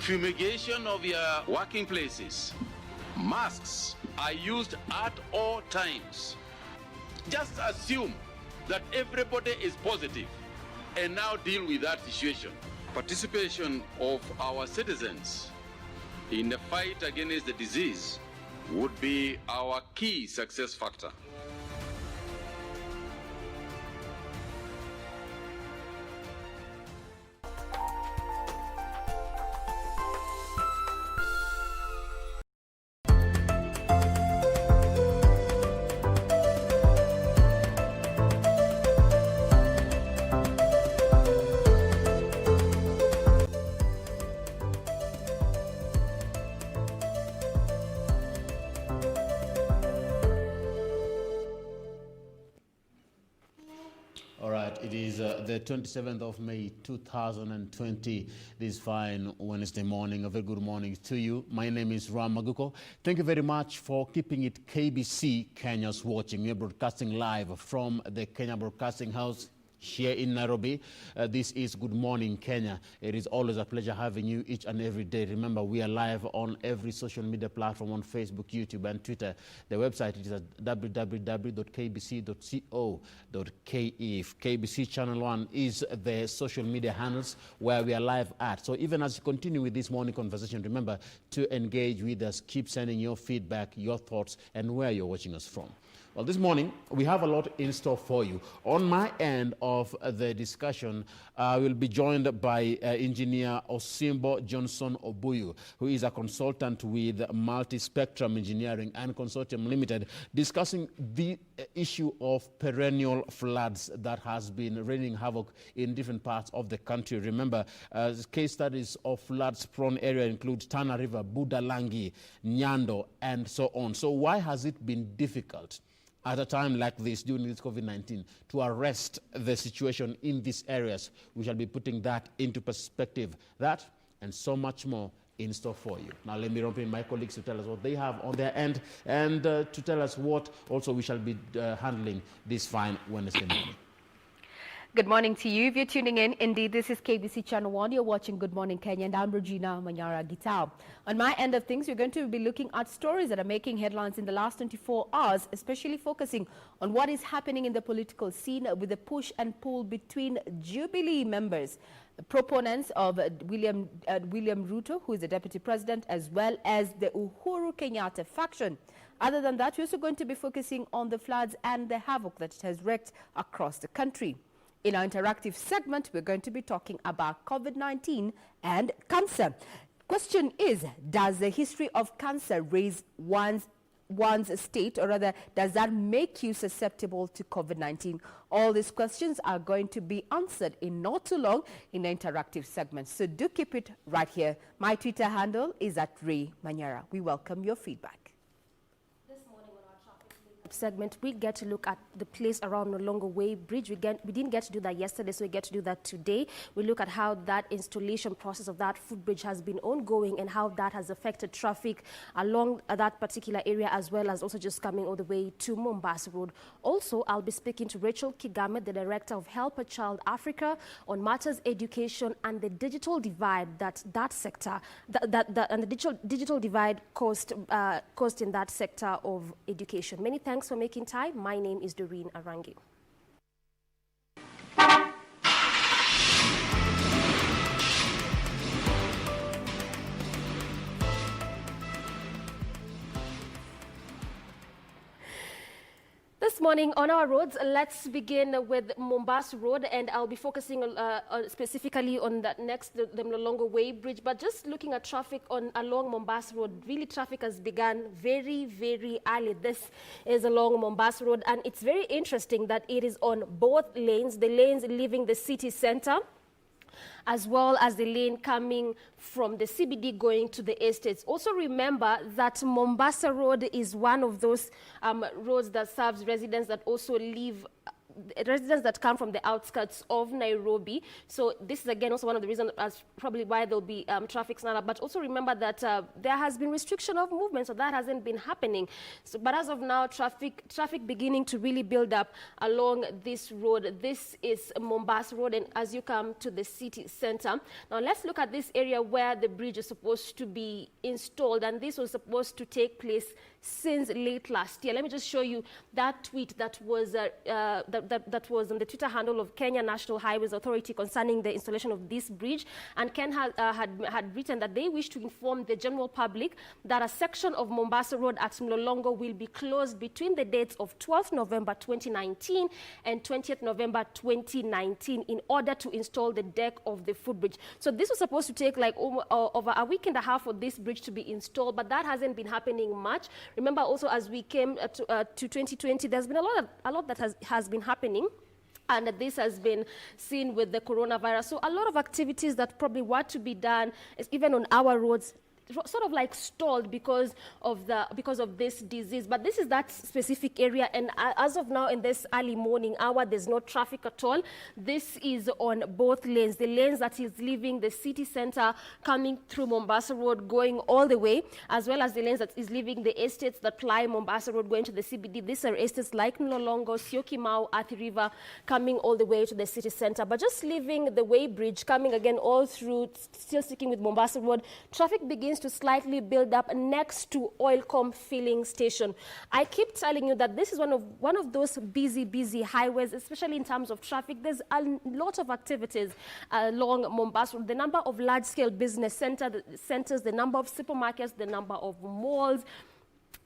Fumigation of your working places. Masks are used at all times. Just assume that everybody is positive and now deal with that situation. Participation of our citizens in the fight against the disease would be our key success factor. It is the 27th of May 2020, this fine Wednesday morning. A very good morning to you. My name is Ram Maguko. Thank you very much for keeping it KBC Kenya's watching. We are broadcasting live from the Kenya Broadcasting House here in Nairobi. This is Good Morning Kenya. It is always a pleasure having you each and every day. Remember, we are live on every social media platform on Facebook, YouTube, and Twitter. The website is at www.kbc.co.ke. KBC Channel 1 is the social media handles where we are live at. So even as you continue with this morning conversation, remember to engage with us. Keep sending your feedback, your thoughts, and where you're watching us from. Well, this morning, we have a lot in store for you. On my end of the discussion, we'll be joined by Engineer Osimbo Johnson Obuyu, who is a consultant with Multi-Spectrum Engineering and Consortium Limited, discussing the issue of perennial floods that has been wreaking havoc in different parts of the country. Remember, case studies of floods-prone area include Tana River, Budalangi, Nyando, and so on. So why has it been difficult at a time like this, during this COVID-19, to arrest the situation in these areas? We shall be putting that into perspective. That and so much more in store for you. Now let me bring my colleagues to tell us what they have on their end and to tell us what also we shall be handling this fine Wednesday morning. Good morning to you. If you're tuning in, indeed, this is KBC Channel 1. You're watching Good Morning Kenya, and I'm Regina Manyara Gitao. On my end of things, we're going to be looking at stories that are making headlines in the last 24 hours, especially focusing on what is happening in the political scene with the push and pull between Jubilee members, the proponents of William Ruto, who is the deputy president, as well as the Uhuru Kenyatta faction. Other than that, we're also going to be focusing on the floods and the havoc that it has wreaked across the country. In our interactive segment, we're going to be talking about COVID-19 and cancer. Question is, does the history of cancer raise one's state, or rather, does that make you susceptible to COVID-19? All these questions are going to be answered in not too long in the interactive segment. So do keep it right here. My Twitter handle is @Ray Manyara. We welcome your feedback. Segment, we get to look at the place around Nolongo Way Bridge. We didn't get to do that yesterday, so we get to do that today. We look at how that installation process of that footbridge has been ongoing and how that has affected traffic along that particular area, as well as also just coming all the way to Mombasa Road. Also, I'll be speaking to Rachel Kigame, the director of Help a Child Africa, on matters education and the digital divide that sector and the digital divide caused in that sector of education. Many thanks for making time. My name is Doreen Arangi. This morning on our roads, let's begin with Mombasa Road, and I'll be focusing specifically on that next, the Mlolongo Way Bridge. But just looking at traffic along Mombasa Road, really traffic has begun very, very early. This is along Mombasa Road, and it's very interesting that it is on both lanes, the lanes leaving the city center, as well as the lane coming from the CBD going to the estates. Also remember that Mombasa Road is one of those roads that serves residents that also live residents that come from the outskirts of Nairobi. So this is again also one of the reasons as probably why there'll be traffic snarl. But also remember that there has been restriction of movement, so that hasn't been happening. So, but as of now, traffic beginning to really build up along this road. This is Mombasa Road, and as you come to the city center. Now let's look at this area where the bridge is supposed to be installed, and this was supposed to take place since late last year. Let me just show you that tweet that was that was on the Twitter handle of Kenya National Highways Authority concerning the installation of this bridge. And Ken had written that they wish to inform the general public that a section of Mombasa Road at Mlolongo will be closed between the dates of 12th November 2019 and 20th November 2019 in order to install the deck of the footbridge. So this was supposed to take like over a week and a half for this bridge to be installed, but that hasn't been happening much. Remember also as we came to 2020, there's been a lot that has been happening. And this has been seen with the coronavirus. So a lot of activities that probably were to be done, even on our roads, sort of like stalled because of this disease. But this is that specific area, and as of now in this early morning hour, there's no traffic at all. This is on both lanes, the lanes that is leaving the city center coming through Mombasa Road going all the way, as well as the lanes that is leaving the estates that ply Mombasa Road going to the CBD. These are estates like Mlolongo, Syokimau, Athi River, coming all the way to the city center. But just leaving the Way Bridge, coming again all through, still sticking with Mombasa Road, traffic begins to slightly build up next to Oilcom filling station. I keep telling you that this is one of those busy highways, especially in terms of traffic. There's a lot of activities along Mombasa. The number of large-scale business centers, the number of supermarkets, the number of malls,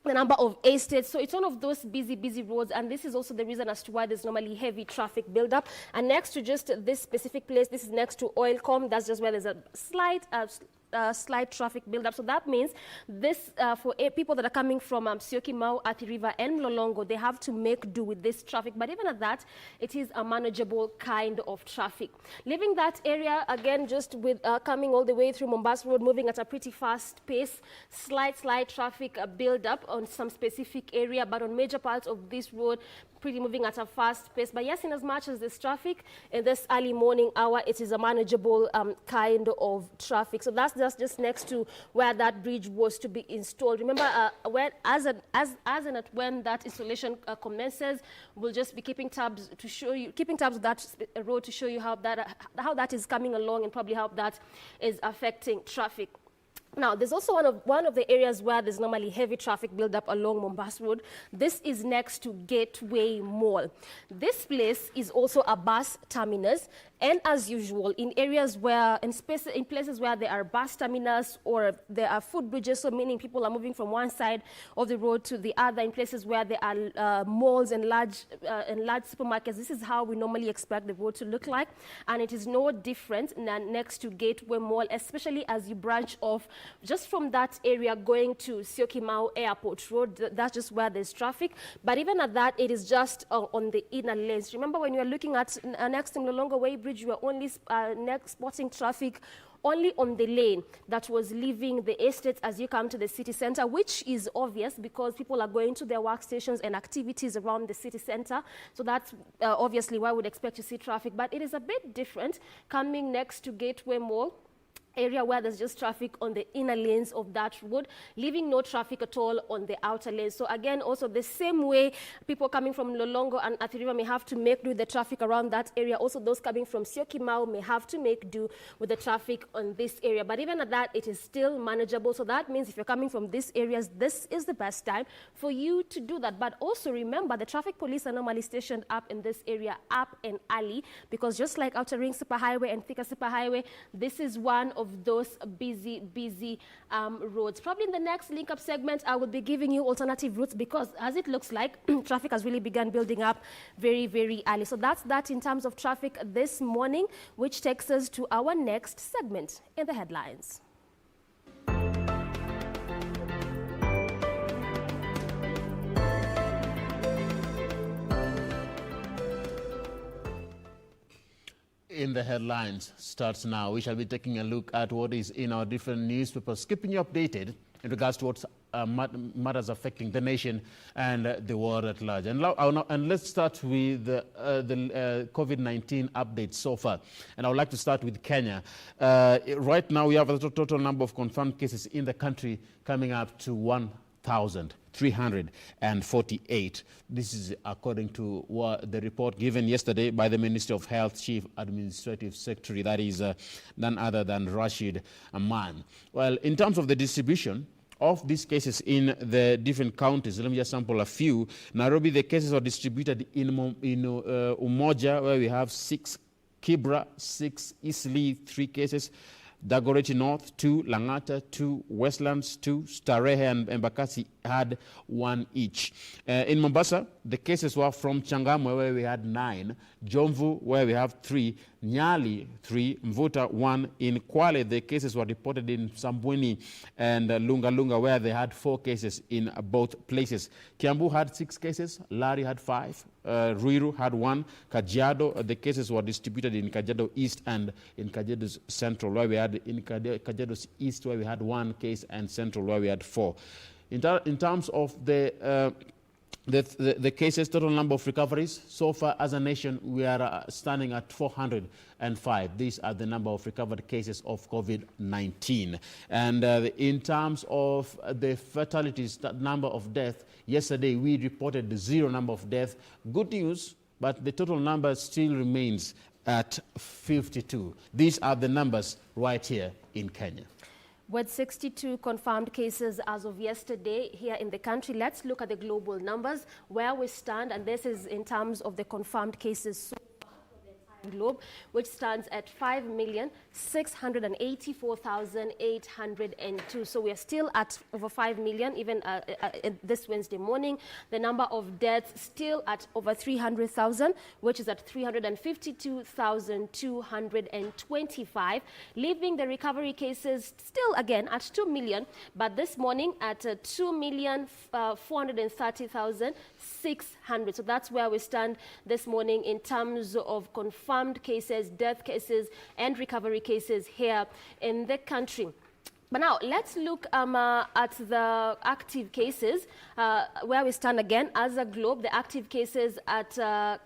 the number of estates. So it's one of those busy roads, and this is also the reason as to why there's normally heavy traffic buildup. And next to just this specific place, this is next to Oilcom. That's just where there's a slight traffic buildup. So that means this for people that are coming from Syokimau, Athi River, and Mlolongo, they have to make do with this traffic. But even at that, it is a manageable kind of traffic. Leaving that area again, just with coming all the way through Mombasa Road, moving at a pretty fast pace, slight traffic buildup on some specific area, but on major parts of this road, pretty moving at a fast pace. But yes, in as much as this traffic in this early morning hour, it is a manageable kind of traffic. So that's just next to where that bridge was to be installed. Remember, when that installation commences, we'll just be keeping tabs with that road to show you how that is coming along and probably how that is affecting traffic. Now, there's also one of the areas where there's normally heavy traffic buildup along Mombasa Road. This is next to Gateway Mall. This place is also a bus terminus, and as usual, in areas where, in places where there are bus terminus or there are footbridges, so meaning people are moving from one side of the road to the other, in places where there are malls and large supermarkets, this is how we normally expect the road to look like, and it is no different next to Gateway Mall, especially as you branch off just from that area going to Syokimau Airport Road. That's just where there's traffic. But even at that, it is just on the inner lanes. Remember, when you are looking at next to Mlolongo Way Bridge, you are only spotting traffic only on the lane that was leaving the estates as you come to the city center, which is obvious because people are going to their workstations and activities around the city center. So that's obviously why we'd expect to see traffic. But it is a bit different coming next to Gateway Mall, area where there's just traffic on the inner lanes of that road, leaving no traffic at all on the outer lanes. So again, also the same way people coming from Mlolongo and Athi River may have to make do with the traffic around that area, also those coming from Syokimau may have to make do with the traffic on this area. But even at that, it is still manageable. So that means if you're coming from these areas, this is the best time for you to do that. But also remember, the traffic police are normally stationed up in this area, up and early, because just like Outer Ring Superhighway and Thika Superhighway, this is one of those busy roads. Probably in the next link-up segment, I will be giving you alternative routes because as it looks like, traffic has really begun building up very early. So that's that in terms of traffic this morning, which takes us to our next segment in the headlines. in the headlines starts now. We shall be taking a look at what is in our different newspapers, keeping you updated in regards to what's matters affecting the nation and the world at large. And let's start with the COVID-19 updates so far. And I would like to start with Kenya. Right now, we have a total number of confirmed cases in the country coming up to 1,348. This is according to the report given yesterday by the Ministry of Health Chief Administrative Secretary, that is none other than Rashid Aman. Well, in terms of the distribution of these cases in the different counties, let me just sample a few. Nairobi, the cases are distributed in Umoja, where we have 6, Kibra 6, Eastleigh 3 cases, Dagoretti North 2, Langata 2, Westlands 2, Starehe and Embakasi had 1 each. In Mombasa, the cases were from Changamwe, where we had 9, Jomvu, where we have 3, Nyali 3, Mvuta 1. In Kwale, the cases were reported in Sambweni and Lunga, where they had 4 cases in both places. Kiambu had 6 cases, Lari had 5, Ruiru had 1, Kajiado, the cases were distributed in Kajiado East and in Kajiado Central, where we had in Kajiado East, where we had 1 case, and Central, where we had 4. In terms of the cases, total number of recoveries, so far as a nation, we are standing at 405. These are the number of recovered cases of COVID-19. And in terms of the fatalities, that number of deaths, yesterday we reported the 0 number of deaths. Good news, but the total number still remains at 52. These are the numbers right here in Kenya. With 62 confirmed cases as of yesterday here in the country, let's look at the global numbers, where we stand, and this is in terms of the confirmed cases so far for the entire globe, which stands at 5,684,802. So we are still at over 5 million, even this Wednesday morning. The number of deaths still at over 300,000, which is at 352,225, leaving the recovery cases still again at 2 million, but this morning at 2,430,600. So that's where we stand this morning in terms of confirmed cases, death cases, and recovery cases here in the country. But now, let's look at the active cases, where we stand again as a globe. The active cases at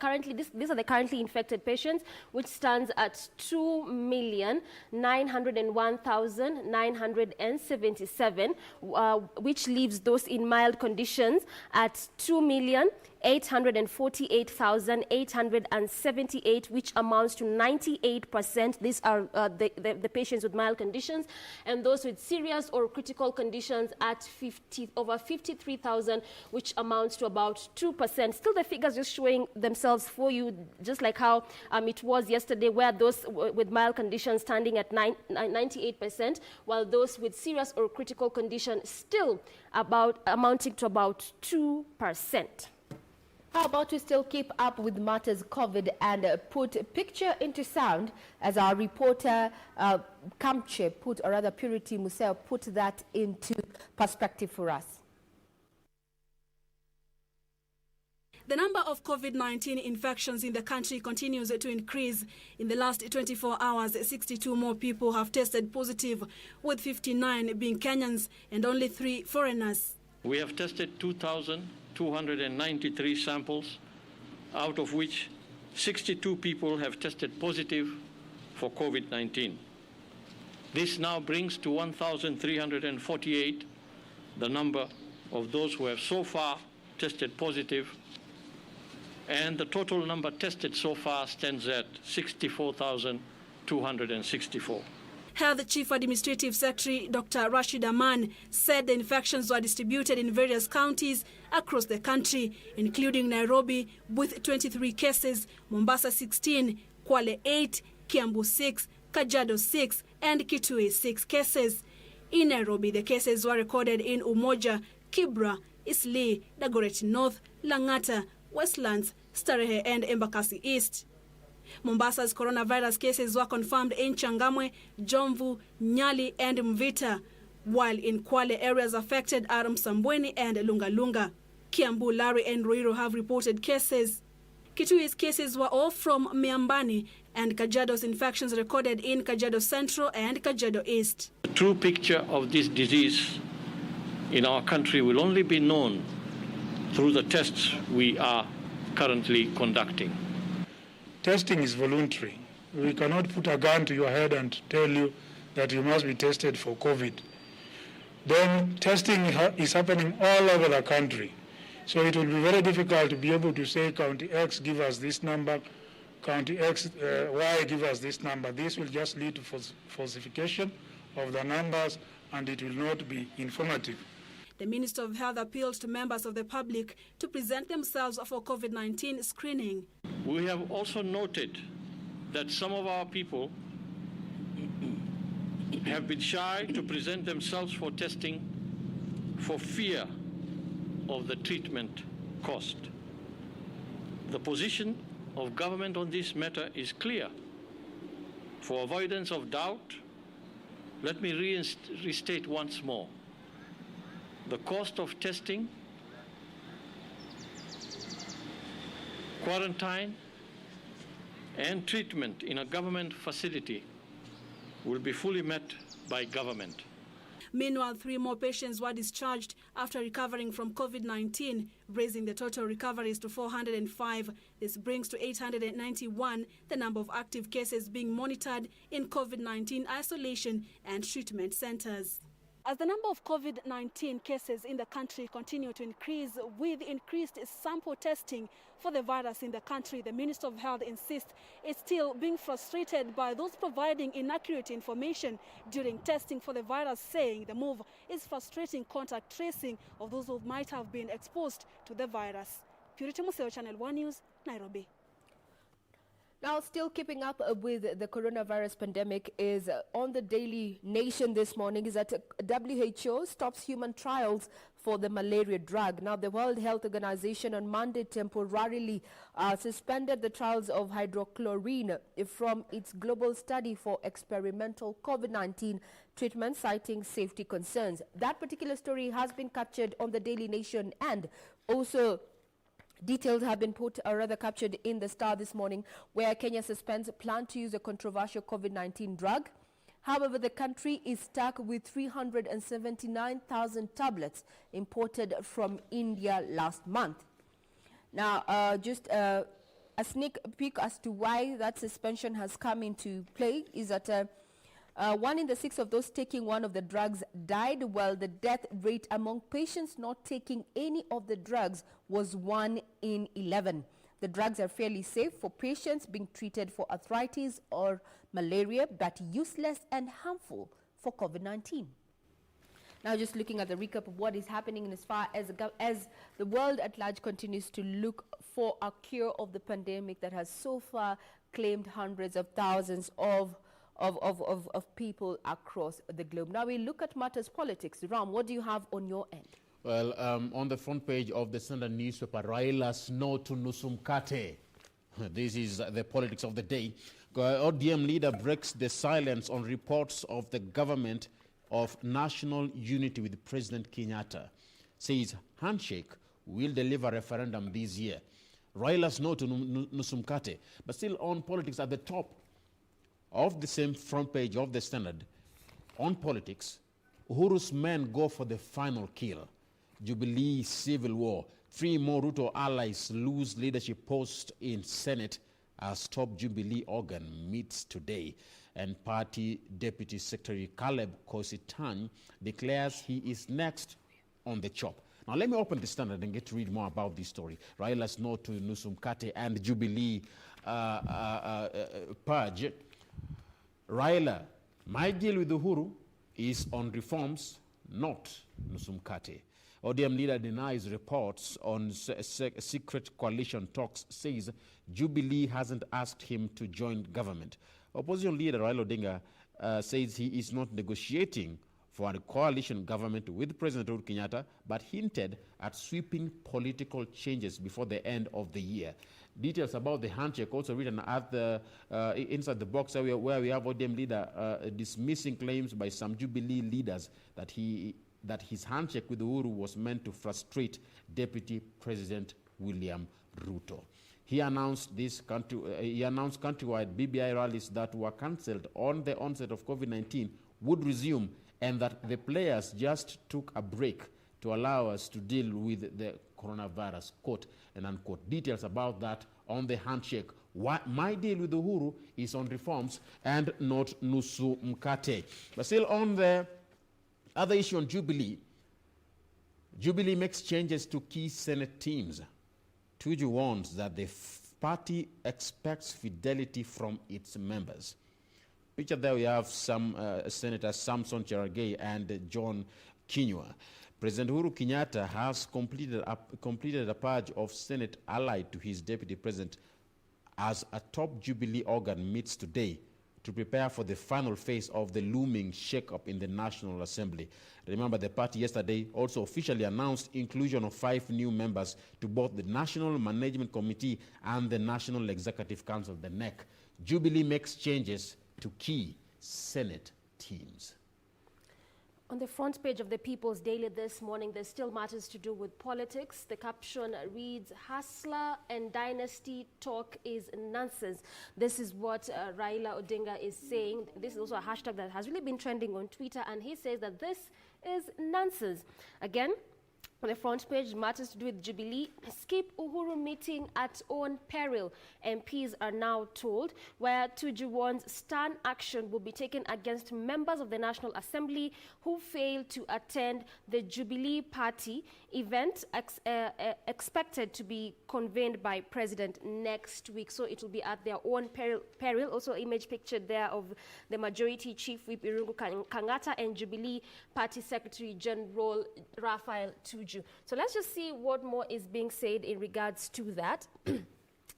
currently, these are the currently infected patients, which stands at 2,901,977, which leaves those in mild conditions at 2,848,878, which amounts to 98%. These are the patients with mild conditions, and those with serious or critical conditions at over 53,000, which amounts to about 2%. Still, the figures just showing themselves for you, just like how it was yesterday, where those with mild conditions standing at 98%, while those with serious or critical condition still amounting to about 2%. How about we still keep up with matters COVID and put picture into sound, as our reporter Kamche Purity Museo put that into perspective for us. The number of COVID-19 infections in the country continues to increase. In the last 24 hours, 62 more people have tested positive, with 59 being Kenyans and only 3 foreigners. We have tested 2,293 samples, out of which 62 people have tested positive for COVID-19. This now brings to 1,348 the number of those who have so far tested positive, and the total number tested so far stands at 64,264. Health Chief Administrative Secretary Dr. Rashid Aman said the infections were distributed in various counties across the country, including Nairobi with 23 cases, Mombasa 16, Kwale 8, Kiambu 6, Kajiado 6, and Kitui 6 cases. In Nairobi, the cases were recorded in Umoja, Kibra, Eastleigh, Dagoretti North, Langata, Westlands, Starehe, and Embakasi East. Mombasa's coronavirus cases were confirmed in Changamwe, Jomvu, Nyali, and Mvita, while in Kwale, areas affected are Msambweni and Lunga. Kiambu, Lari, and Ruiru have reported cases. Kitui's cases were all from Miambani and Kajiado's infections recorded in Kajiado Central and Kajiado East. The true picture of this disease in our country will only be known through the tests we are currently conducting. Testing is voluntary. We cannot put a gun to your head and tell you that you must be tested for COVID. Then testing is happening all over the country. So it will be very difficult to be able to say County X give us this number, County X, Y give us this number. This will just lead to falsification of the numbers, and it will not be informative. The Minister of Health appealed to members of the public to present themselves for COVID-19 screening. We have also noted that some of our people have been shy to present themselves for testing for fear of the treatment cost. The position of government on this matter is clear. For avoidance of doubt, let me restate once more. The cost of testing, quarantine, and treatment in a government facility will be fully met by government. Meanwhile, 3 more patients were discharged after recovering from COVID-19, raising the total recoveries to 405. This brings to 891 the number of active cases being monitored in COVID-19 isolation and treatment centers. As the number of COVID-19 cases in the country continue to increase with increased sample testing for the virus in the country, the Minister of Health insists it's still being frustrated by those providing inaccurate information during testing for the virus, saying the move is frustrating contact tracing of those who might have been exposed to the virus. Purity Museo, Channel 1 News, Nairobi. Now, still keeping up with the coronavirus pandemic is on the Daily Nation this morning is that WHO stops human trials for the malaria drug. Now, the World Health Organization on Monday temporarily suspended the trials of hydrochlorine from its global study for experimental COVID-19 treatment, citing safety concerns. That particular story has been captured on the Daily Nation, and also details have been captured in the Star this morning, where Kenya suspends plan to use a controversial COVID-19 drug. However, the country is stuck with 379,000 tablets imported from India last month. Now, just a sneak peek as to why that suspension has come into play is that 1 in 6 of those taking one of the drugs died, while the death rate among patients not taking any of the drugs was 1 in 11. The drugs are fairly safe for patients being treated for arthritis or malaria, but useless and harmful for COVID-19. Now, just looking at the recap of what is happening as far as the world at large continues to look for a cure of the pandemic that has so far claimed hundreds of thousands of people across the globe. Now we look at matters politics. Ram, what do you have on your end? Well, on the front page of the Standard newspaper, Raila's no to Nusumkate. This is the politics of the day. ODM leader breaks the silence on reports of the government of national unity with President Kenyatta. Says handshake will deliver referendum this year. Raila's no to Nusumkate. But still on politics at the top of the same front page of the Standard, on politics, Uhuru's men go for the final kill. Jubilee civil war. 3 more Ruto allies lose leadership post in Senate as top Jubilee organ meets today. And party Deputy Secretary Caleb Kositany declares he is next on the chop. Now let me open the Standard and get to read more about this story. Raila's no to Nusumkate and Jubilee purge. Raila, my deal with Uhuru is on reforms, not Nusumkate. ODM leader denies reports on secret coalition talks, says Jubilee hasn't asked him to join government. Opposition leader Raila Odinga says he is not negotiating for a coalition government with President Uhuru Kenyatta, but hinted at sweeping political changes before the end of the year. Details about the handshake also written at the inside the box where we have ODM leader dismissing claims by some Jubilee leaders that his handshake with Uhuru was meant to frustrate Deputy President William Ruto. He announced countrywide BBI rallies that were cancelled on the onset of COVID-19 would resume, and that the players just took a break to allow us to deal with the coronavirus, quote and unquote. Details about that on the handshake. My deal with Uhuru is on reforms and not nusu mkate. But still on the other issue on Jubilee, Jubilee makes changes to key Senate teams. Tuju warns that the party expects fidelity from its members. Picture there we have some Senator Samson Cherargei and John Kinyua. President Uhuru Kenyatta has completed a purge of Senate allied to his deputy president as a top Jubilee organ meets today to prepare for the final phase of the looming shake-up in the National Assembly. Remember, the party yesterday also officially announced inclusion of 5 new members to both the National Management Committee and the National Executive Council, the NEC. Jubilee makes changes to key Senate teams. On the front page of the People's Daily this morning, there's still matters to do with politics. The caption reads, "Hustler and dynasty talk is nonsense." This is what Raila Odinga is saying. This is also a hashtag that has really been trending on Twitter, and he says that this is nonsense. Again, on the front page, matters to do with Jubilee. Skip Uhuru meeting at own peril, MPs are now told, where Tuju warns stern action will be taken against members of the National Assembly who fail to attend the Jubilee Party event expected to be convened by President next week. So it will be at their own peril. Also image pictured there of the Majority Chief Whip Irungu Kangata and Jubilee Party Secretary General Raphael Tuju. So let's just see what more is being said in regards to that.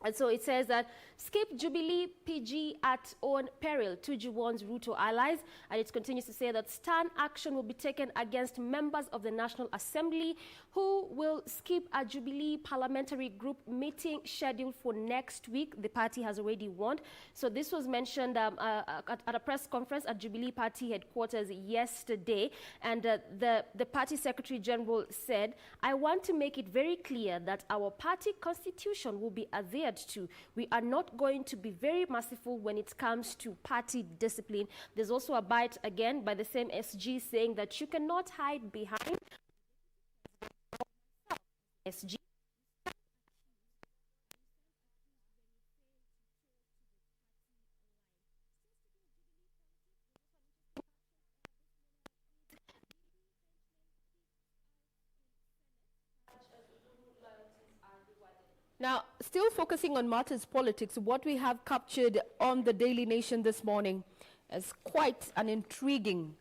And so it says that skip Jubilee PG at own peril, Tuju warns Ruto allies. And it continues to say that stern action will be taken against members of the National Assembly who will skip a Jubilee parliamentary group meeting scheduled for next week. The party has already warned. So this was mentioned at a press conference at Jubilee Party headquarters yesterday. And the party secretary general said, "I want to make it very clear that our party constitution will be adhered to. We are not going to be very merciful when it comes to party discipline." There's also a bite again by the same SG saying that you cannot hide behind SG. Now, still focusing on matters politics, what we have captured on the Daily Nation this morning is quite an intriguing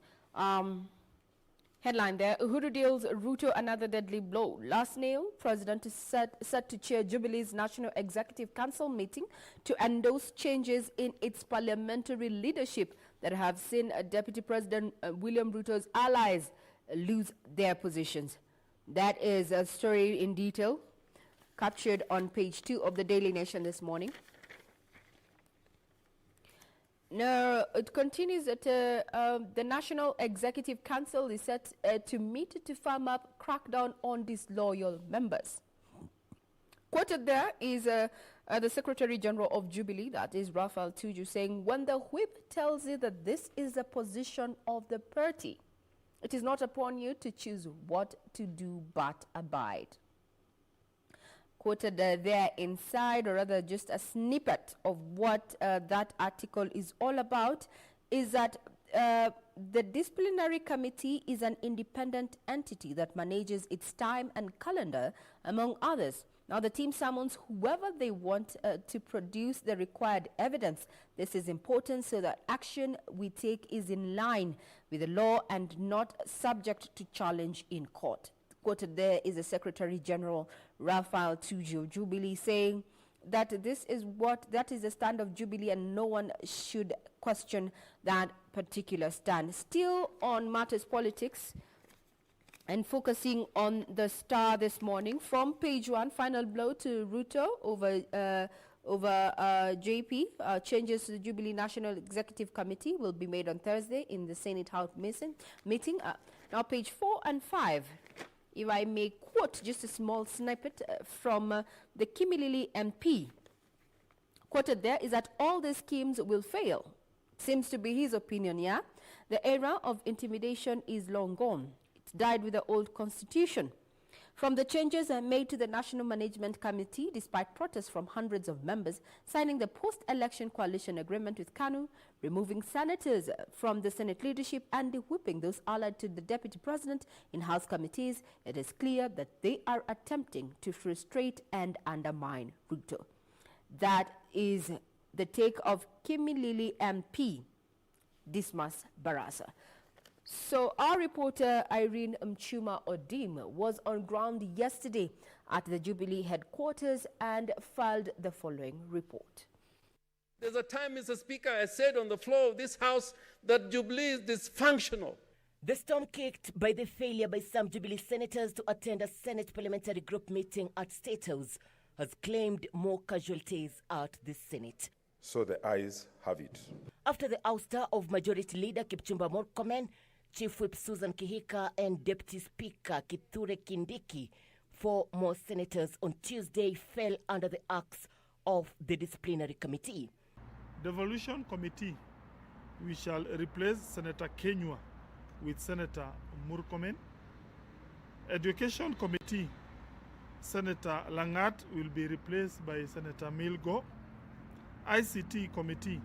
headline there. Uhuru deals Ruto another deadly blow. Last nail, President is set to chair Jubilee's National Executive Council meeting to endorse changes in its parliamentary leadership that have seen Deputy President William Ruto's allies lose their positions. That is a story in detail captured on page 2 of the Daily Nation this morning. Now, it continues that the National Executive Council is set to meet to firm up crackdown on disloyal members. Quoted there is the Secretary General of Jubilee, that is Raphael Tuju, saying, "When the whip tells you that this is the position of the party, it is not upon you to choose what to do but abide." Quoted there inside, or rather just a snippet of what that article is all about, is that the disciplinary committee is an independent entity that manages its time and calendar, among others. Now, the team summons whoever they want to produce the required evidence. This is important so that action we take is in line with the law and not subject to challenge in court. Quoted there is the Secretary General Raphael Tuju of Jubilee saying that that is the stand of Jubilee and no one should question that particular stand. Still on matters politics and focusing on the Star this morning, from page 1, final blow to Ruto over JP. Changes to the Jubilee National Executive Committee will be made on Thursday in the Senate House meeting. Now page 4 and 5. If I may quote just a small snippet from the Kimilili MP, Quoted there is that all these schemes will fail. Seems to be his opinion, yeah? The era of intimidation is long gone. It died with the old constitution. From the changes made to the National Management Committee, despite protests from hundreds of members, signing the post-election coalition agreement with KANU, removing senators from the Senate leadership and whipping those allied to the Deputy President in House committees, it is clear that they are attempting to frustrate and undermine Ruto. That is the take of Kimilili MP, Dismas Barasa. So our reporter Irene Mchuma Odim was on ground yesterday at the Jubilee headquarters and filed the following report. There's a time, Mr. Speaker, I said on the floor of this House that Jubilee is dysfunctional. The storm kicked by the failure by some Jubilee senators to attend a Senate parliamentary group meeting at State House has claimed more casualties at the Senate. So the ayes have it. After the ouster of Majority Leader Kipchumba Murkomen, Chief Whip Susan Kihika and Deputy Speaker Kithure Kindiki, 4 more senators on Tuesday fell under the axe of the disciplinary committee. Devolution Committee, we shall replace Senator Kenyan with Senator Murkomen. Education Committee, Senator Langat will be replaced by Senator Milgo. ICT Committee,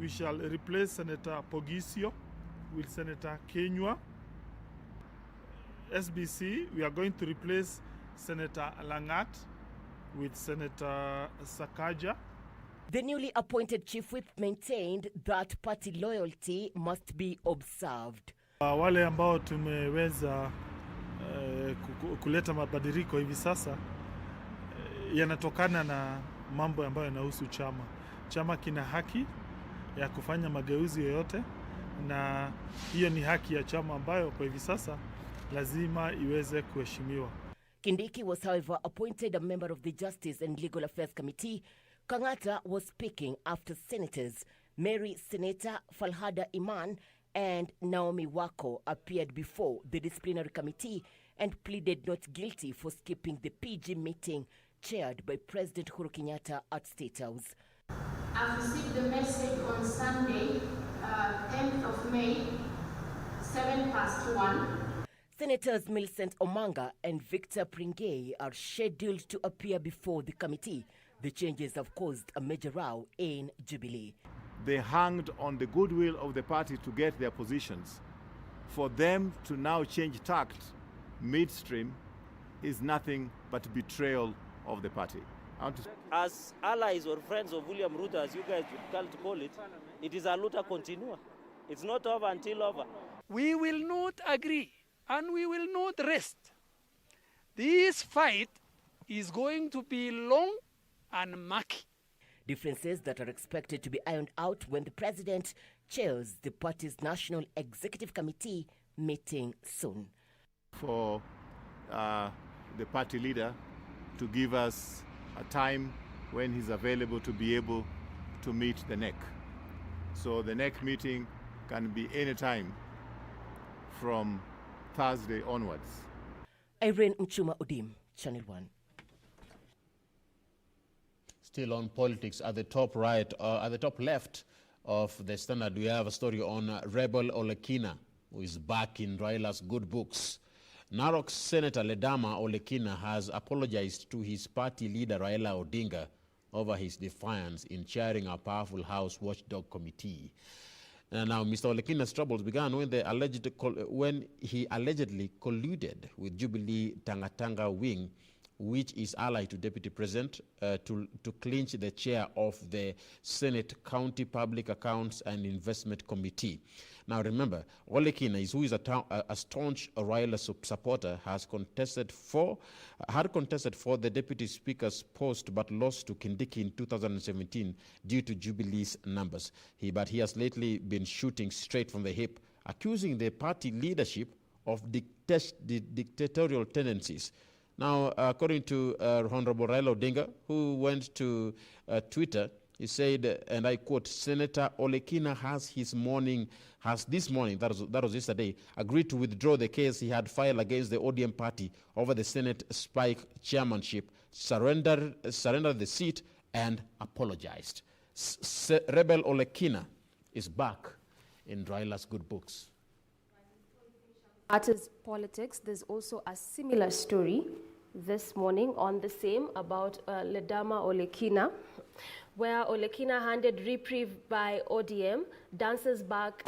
we shall replace Senator Pogisio with Senator Kenyan. SBC, we are going to replace Senator Langat with Senator Sakaja. The newly appointed Chief Whip maintained that party loyalty must be observed. Wale ambao tumeweza kuleta mabadiliko hivi sasa yanatokana na mambo ambayo yanahusu chama. Chama kina haki ya kufanya mageuzi yoyote, na hiyo ni haki ya chama ambayo kwa hivi sasa lazima iweze kuheshimiwa. Kindiki was however appointed a member of the Justice and Legal Affairs Committee. Kangata was speaking after Senators Mary Senator Falhada Iman and Naomi Wako appeared before the disciplinary committee and pleaded not guilty for skipping the PG meeting chaired by President Uhuru Kenyatta at State House. I've received the message on Sunday, 10th of May, 1:07. Senators Millicent Omanga and Victor Pringay are scheduled to appear before the committee. The changes have caused a major row in Jubilee. They hanged on the goodwill of the party to get their positions. For them to now change tact midstream is nothing but betrayal of the party. As allies or friends of William Ruto, as you guys would call it, it is a luta continua. It's not over until over. We will not agree and we will not rest. This fight is going to be long and murky. Differences that are expected to be ironed out when the president chairs the party's National Executive Committee meeting soon. For the party leader to give us a time when he's available to be able to meet the NEC. So the NEC meeting can be any time from Thursday onwards. Irene Mchuma Odim, Channel 1. Still on politics, at the top right, at the top left of the Standard, we have a story on Rebel Olekina, who is back in Raila's good books. Narok Senator Ledama Olekina has apologized to his party leader Raila Odinga over his defiance in chairing a powerful House Watchdog Committee. Now, Mr. Olekina's troubles began when he allegedly colluded with Jubilee Tangatanga Wing, which is allied to Deputy President, to clinch the chair of the Senate County Public Accounts and Investment Committee. Now remember, Olekina, who is a staunch Raila supporter, had contested for the Deputy Speaker's post but lost to Kindiki in 2017 due to Jubilee's numbers. But he has lately been shooting straight from the hip, accusing the party leadership of dictatorial tendencies. Now, according to Honorable Raila Odinga, who went to Twitter, he said, and I quote, Senator Olekina has this morning, that was yesterday, agreed to withdraw the case he had filed against the ODM party over the Senate Spike chairmanship, surrender the seat, and apologized. Rebel Olekina is back in Raila's good books. Matters politics, there's also a similar story this morning on the same about Ledama Olekina, where Olekina handed reprieve by ODM, dances back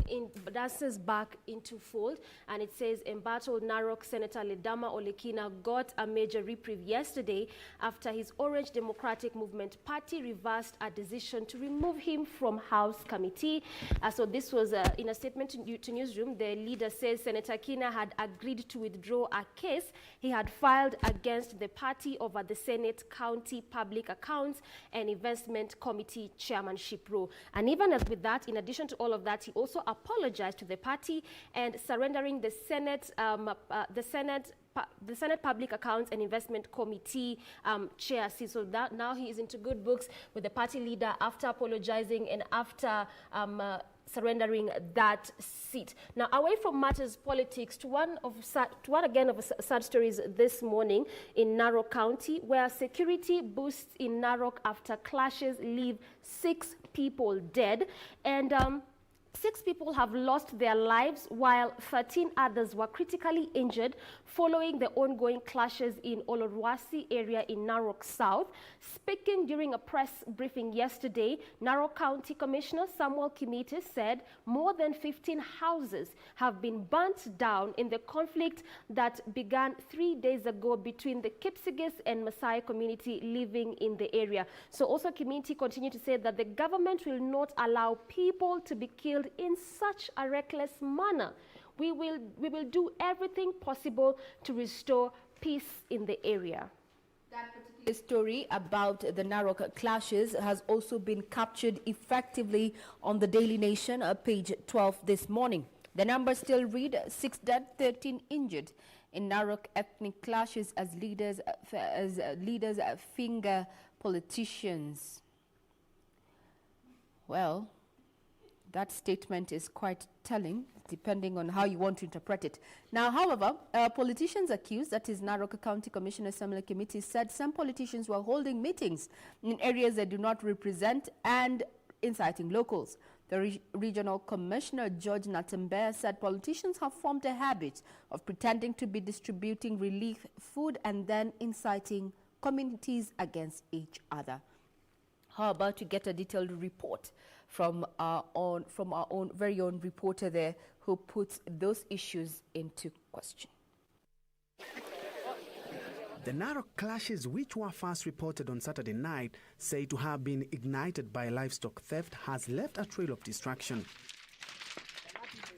into fold, and it says embattled Narok Senator Ledama Olekina got a major reprieve yesterday after his Orange Democratic Movement party reversed a decision to remove him from House Committee. So this was in a statement to Newsroom. The leader says Senator Kina had agreed to withdraw a case he had filed against the party over the Senate County Public Accounts and Investment Committee chairmanship role. And even as with that, in addition to all of that, he also apologized to the party and surrendering the Senate Public Accounts and Investment Committee chair seat. So that now he is into good books with the party leader after apologizing and after surrendering that seat. Now, away from matters politics, to one of sad stories this morning in Narok County, where security boosts in Narok after clashes leave 6 people dead, and 6 people have lost their lives while 13 others were critically injured following the ongoing clashes in Olorwasi area in Narok South. Speaking during a press briefing yesterday, Narok County Commissioner Samuel Kimiti said more than 15 houses have been burnt down in the conflict that began 3 days ago between the Kipsigis and Maasai community living in the area. So also Kimiti continued to say that the government will not allow people to be killed in such a reckless manner. We will do everything possible to restore peace in the area. That particular story about the Narok clashes has also been captured effectively on the Daily Nation, page 12 this morning. The numbers still read 6 dead, 13 injured in Narok ethnic clashes as leaders finger politicians. Well, that statement is quite telling, depending on how you want to interpret it. Now, however, politicians accused, that is Narok County Commissioner Samuel Kimiti, said some politicians were holding meetings in areas they do not represent and inciting locals. The Regional Commissioner George Natembeya said politicians have formed a habit of pretending to be distributing relief food and then inciting communities against each other. How about to get a detailed report from our own very own reporter there, who puts those issues into question. The Narok clashes, which were first reported on Saturday night, say to have been ignited by livestock theft, has left a trail of destruction.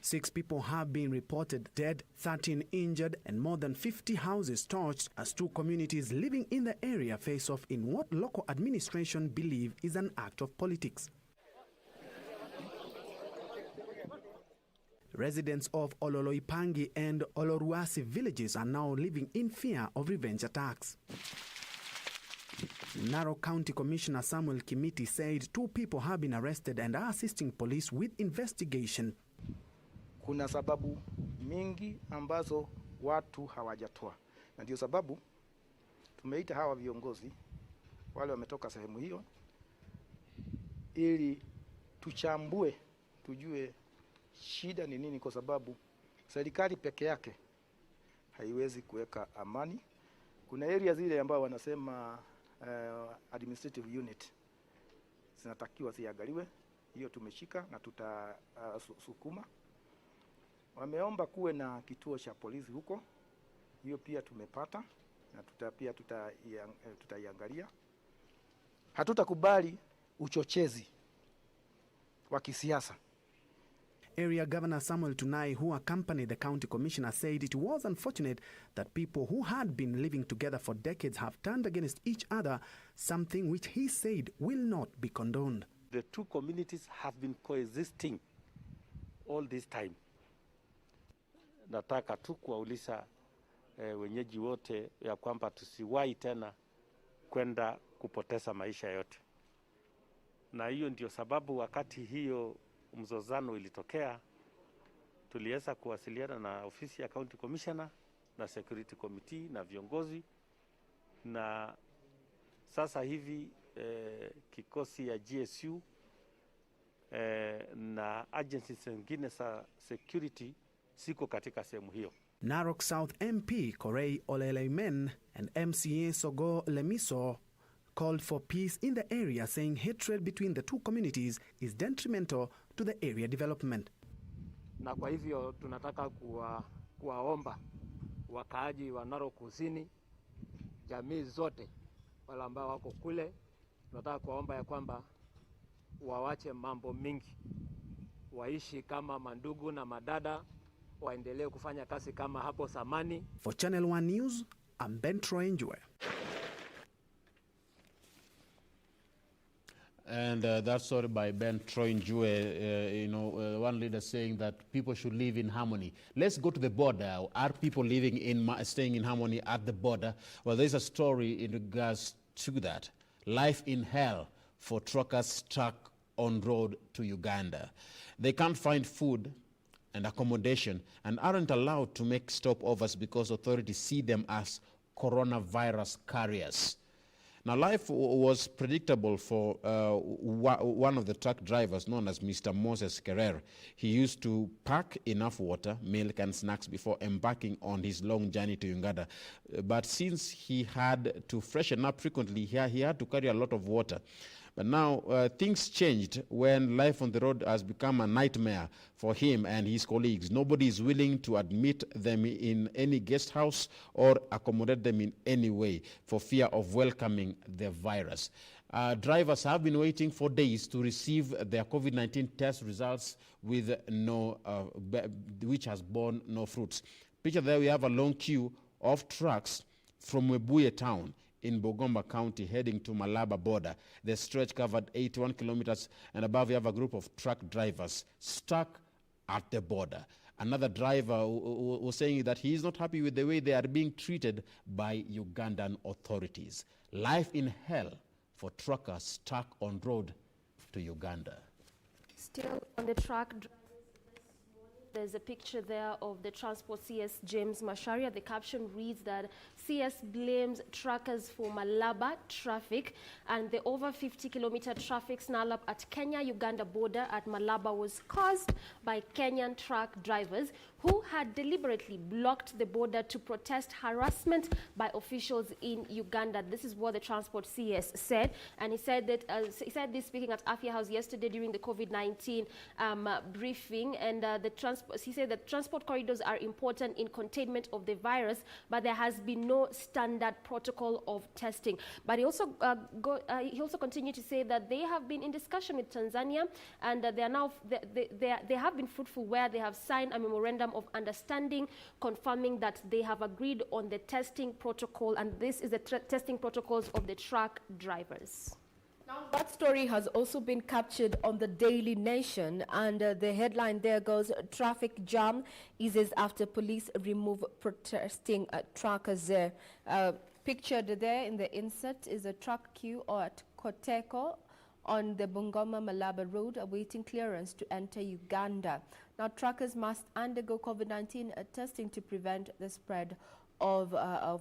6 people have been reported dead, 13 injured, and more than 50 houses torched as 2 communities living in the area face off in what local administration believe is an act of politics. Residents of Ololoipangi and Olorwasi villages are now living in fear of revenge attacks. Narok County Commissioner Samuel Kimiti said 2 people have been arrested and are assisting police with investigation. Kuna sababu mingi ambazo watu hawajatoa, na ndio sababu tumeita hawa viongozi wale wametoka sehemu hiyo ili tuchambue, tujue shida ni nini, kwa sababu serikali peke yake haiwezi kuweka amani. Kuna area zile ambao wanasema administrative unit zinatakiwa ziangaliwe, hiyo tumeshika na tutasukuma. Wameomba kuwe na kituo cha polisi huko, hiyo pia tumepata na tutaiangalia. Hatutakubali uchochezi wa kisiasa. Area Governor Samuel Tunai, who accompanied the county commissioner, said it was unfortunate that people who had been living together for decades have turned against each other, something which he said will not be condoned. The 2 communities have been coexisting all this time. Nataka tu kuwauliza wenyeji wote ya kwamba tusiwahi tena kwenda kupoteza maisha yote. Na hiyo ndio sababu wakati hiyo mzozano ilitokea, tuliweza kuwasiliana na ofisi ya County Commissioner na Security Committee na viongozi, na sasa hivi kikosi ya GSU na agencies zingine za security siko katika sehemu hiyo. Narok South MP Korei Oleleimen and MCA Sogo Lemiso called for peace in the area, saying hatred between the two communities is detrimental to the area development. Na kwa hivyo tunataka kuwaomba wakaaji wa Narok Kusini, jamii zote wale ambao wako kule, tunataka kuwaomba ya kwamba wawache mambo mingi, waishi kama mandugu na madada, waendelee kufanya kazi kama hapo zamani. For Channel 1 News, I'm Ben Troy Njue. And that story by Ben Troy Njue, one leader saying that people should live in harmony. Let's go to the border. Are people staying in harmony at the border? Well, there's a story in regards to that. Life in hell for truckers stuck on road to Uganda. They can't find food and accommodation and aren't allowed to make stopovers because authorities see them as coronavirus carriers. Now, life was predictable for one of the truck drivers known as Mr. Moses Kerrer. He used to pack enough water, milk, and snacks before embarking on his long journey to Uganda. But since he had to freshen up frequently, he had to carry a lot of water. But now things changed when life on the road has become a nightmare for him and his colleagues. Nobody is willing to admit them in any guest house or accommodate them in any way for fear of welcoming the virus. Drivers have been waiting for days to receive their COVID-19 test results with which has borne no fruits. Picture there, we have a long queue of trucks from Webuye town in Bogomba County heading to Malaba border. The stretch covered 81 kilometers, and above you have a group of truck drivers stuck at the border. Another driver was saying that he is not happy with the way they are being treated by Ugandan authorities. Life in hell for truckers stuck on road to Uganda. Still on the track, there's a picture there of the Transport CS James Macharia. The caption reads that CS blames truckers for Malaba traffic, and the over 50-kilometer traffic snarl-up at Kenya-Uganda border at Malaba was caused by Kenyan truck drivers who had deliberately blocked the border to protest harassment by officials in Uganda. This is what the Transport CS said, and he said that he said this speaking at Afya House yesterday during the COVID-19 briefing. And he said that transport corridors are important in containment of the virus, but there has been no standard protocol of testing. But he also continued to say that they have been in discussion with Tanzania, and they are now they have been fruitful, where they have signed a memorandum of understanding confirming that they have agreed on the testing protocol, and this is the testing protocols of the truck drivers. Now, that story has also been captured on the Daily Nation, and the headline there goes, traffic jam eases after police remove protesting truckers there. Pictured there in the insert is a truck queue at Koteko on the Bungoma-Malaba Road awaiting clearance to enter Uganda. Now, truckers must undergo COVID-19 testing to prevent the spread of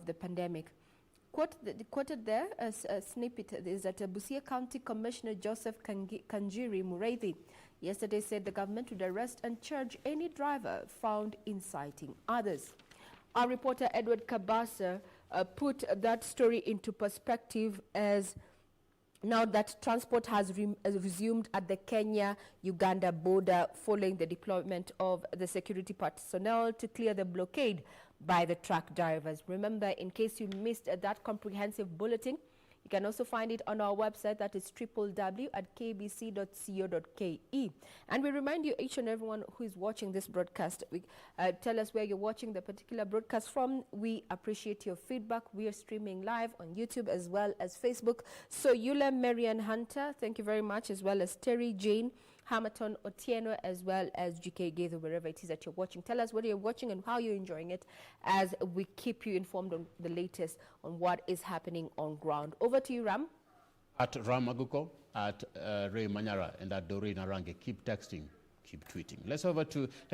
the pandemic. Quoted there as a snippet is that Busia County Commissioner Joseph Kanjiri Mureithi yesterday said the government would arrest and charge any driver found inciting others. Our reporter Edward Kabasa put that story into perspective as now that transport has resumed at the Kenya-Uganda border following the deployment of the security personnel to clear the blockade by the truck drivers. Remember, in case you missed that comprehensive bulletin, you can also find it on our website, that is www.kbc.co.ke. And we remind you, each and everyone who is watching this broadcast, tell us where you're watching the particular broadcast from. We appreciate your feedback. We are streaming live on YouTube as well as Facebook. So Yula Marian Hunter, thank you very much, as well as Terry Jane, Hamaton Otieno, as well as GK Getho, wherever it is that you're watching. Tell us where you're watching and how you're enjoying it as we keep you informed on the latest on what is happening on ground. Over to you, Ram. At Ram Aguko, at Ray Manyara, and at Doreen Arange. Keep texting, keep tweeting. Let's head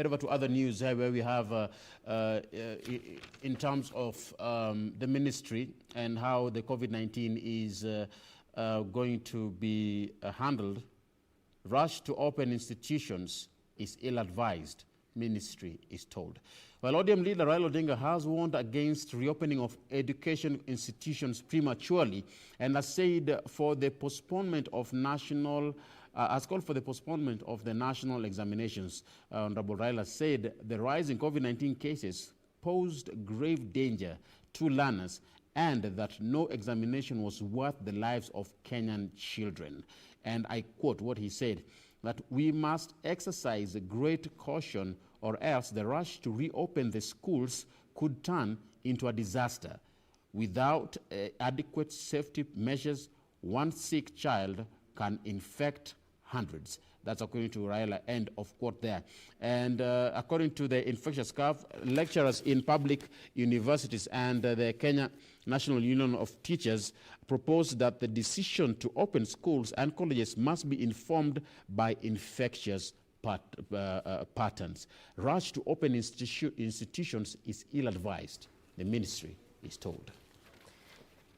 over to other news where we have, in terms of the ministry and how the COVID-19 is going to be handled, rush to open institutions is ill-advised, ministry is told. Well, ODM leader Raila Odinga has warned against reopening of education institutions prematurely and has said for the postponement of has called for the postponement of the national examinations. Honorable Raila said the rise in COVID-19 cases posed grave danger to learners and that no examination was worth the lives of Kenyan children. And I quote what he said, that we must exercise great caution or else the rush to reopen the schools could turn into a disaster. Without adequate safety measures, one sick child can infect hundreds. That's according to Raila, end of quote there. And according to the infectious curve, lecturers in public universities and the Kenya National Union of Teachers proposed that the decision to open schools and colleges must be informed by infectious patterns. Rush to open institutions is ill-advised, the ministry is told.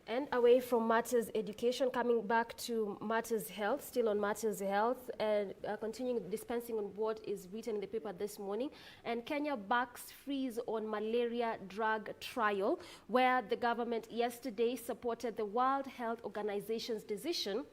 And away from matters education, coming back to matters health, still on matters health, and continuing dispensing on what is written in the paper this morning. And Kenya backs freeze on malaria drug trial, where the government yesterday supported the World Health Organization's decision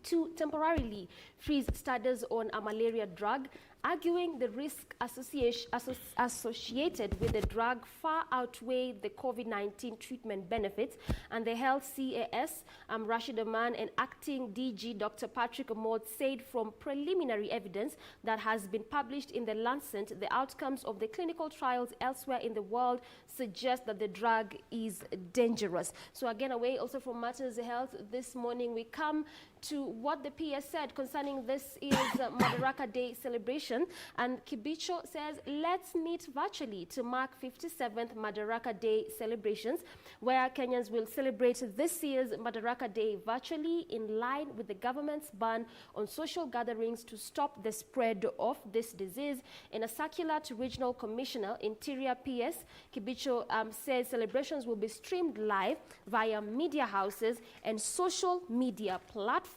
to temporarily freeze studies on a malaria drug, arguing the risk associated with the drug far outweigh the COVID-19 treatment benefits. And the Health CAS, Rashid Aman, and Acting DG Dr. Patrick Amod said from preliminary evidence that has been published in the Lancet, the outcomes of the clinical trials elsewhere in the world suggest that the drug is dangerous. So again, away also from matters health, this morning we come to what the PS said concerning this year's Madaraka Day celebration. And Kibicho says, let's meet virtually to mark 57th Madaraka Day celebrations, where Kenyans will celebrate this year's Madaraka Day virtually in line with the government's ban on social gatherings to stop the spread of this disease. In a circular to Regional Commissioner, Interior PS, Kibicho says celebrations will be streamed live via media houses and social media platforms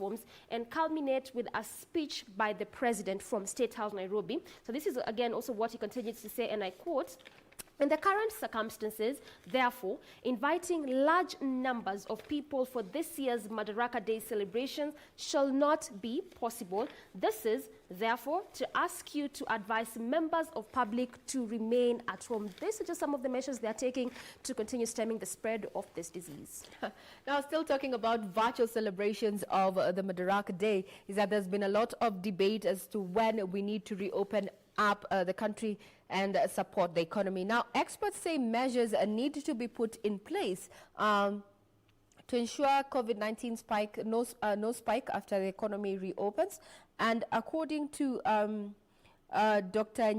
and culminate with a speech by the president from State House, Nairobi. So this is again also what he continues to say, and I quote, "In the current circumstances, therefore, inviting large numbers of people for this year's Madaraka Day celebrations shall not be possible. This is, therefore, to ask you to advise members of public to remain at home." These are just some of the measures they are taking to continue stemming the spread of this disease. Now, still talking about virtual celebrations of the Madaraka Day, is that there's been a lot of debate as to when we need to reopen up the country and support the economy. Now, experts say measures need to be put in place to ensure COVID-19 spike, no spike after the economy reopens. And according to Dr.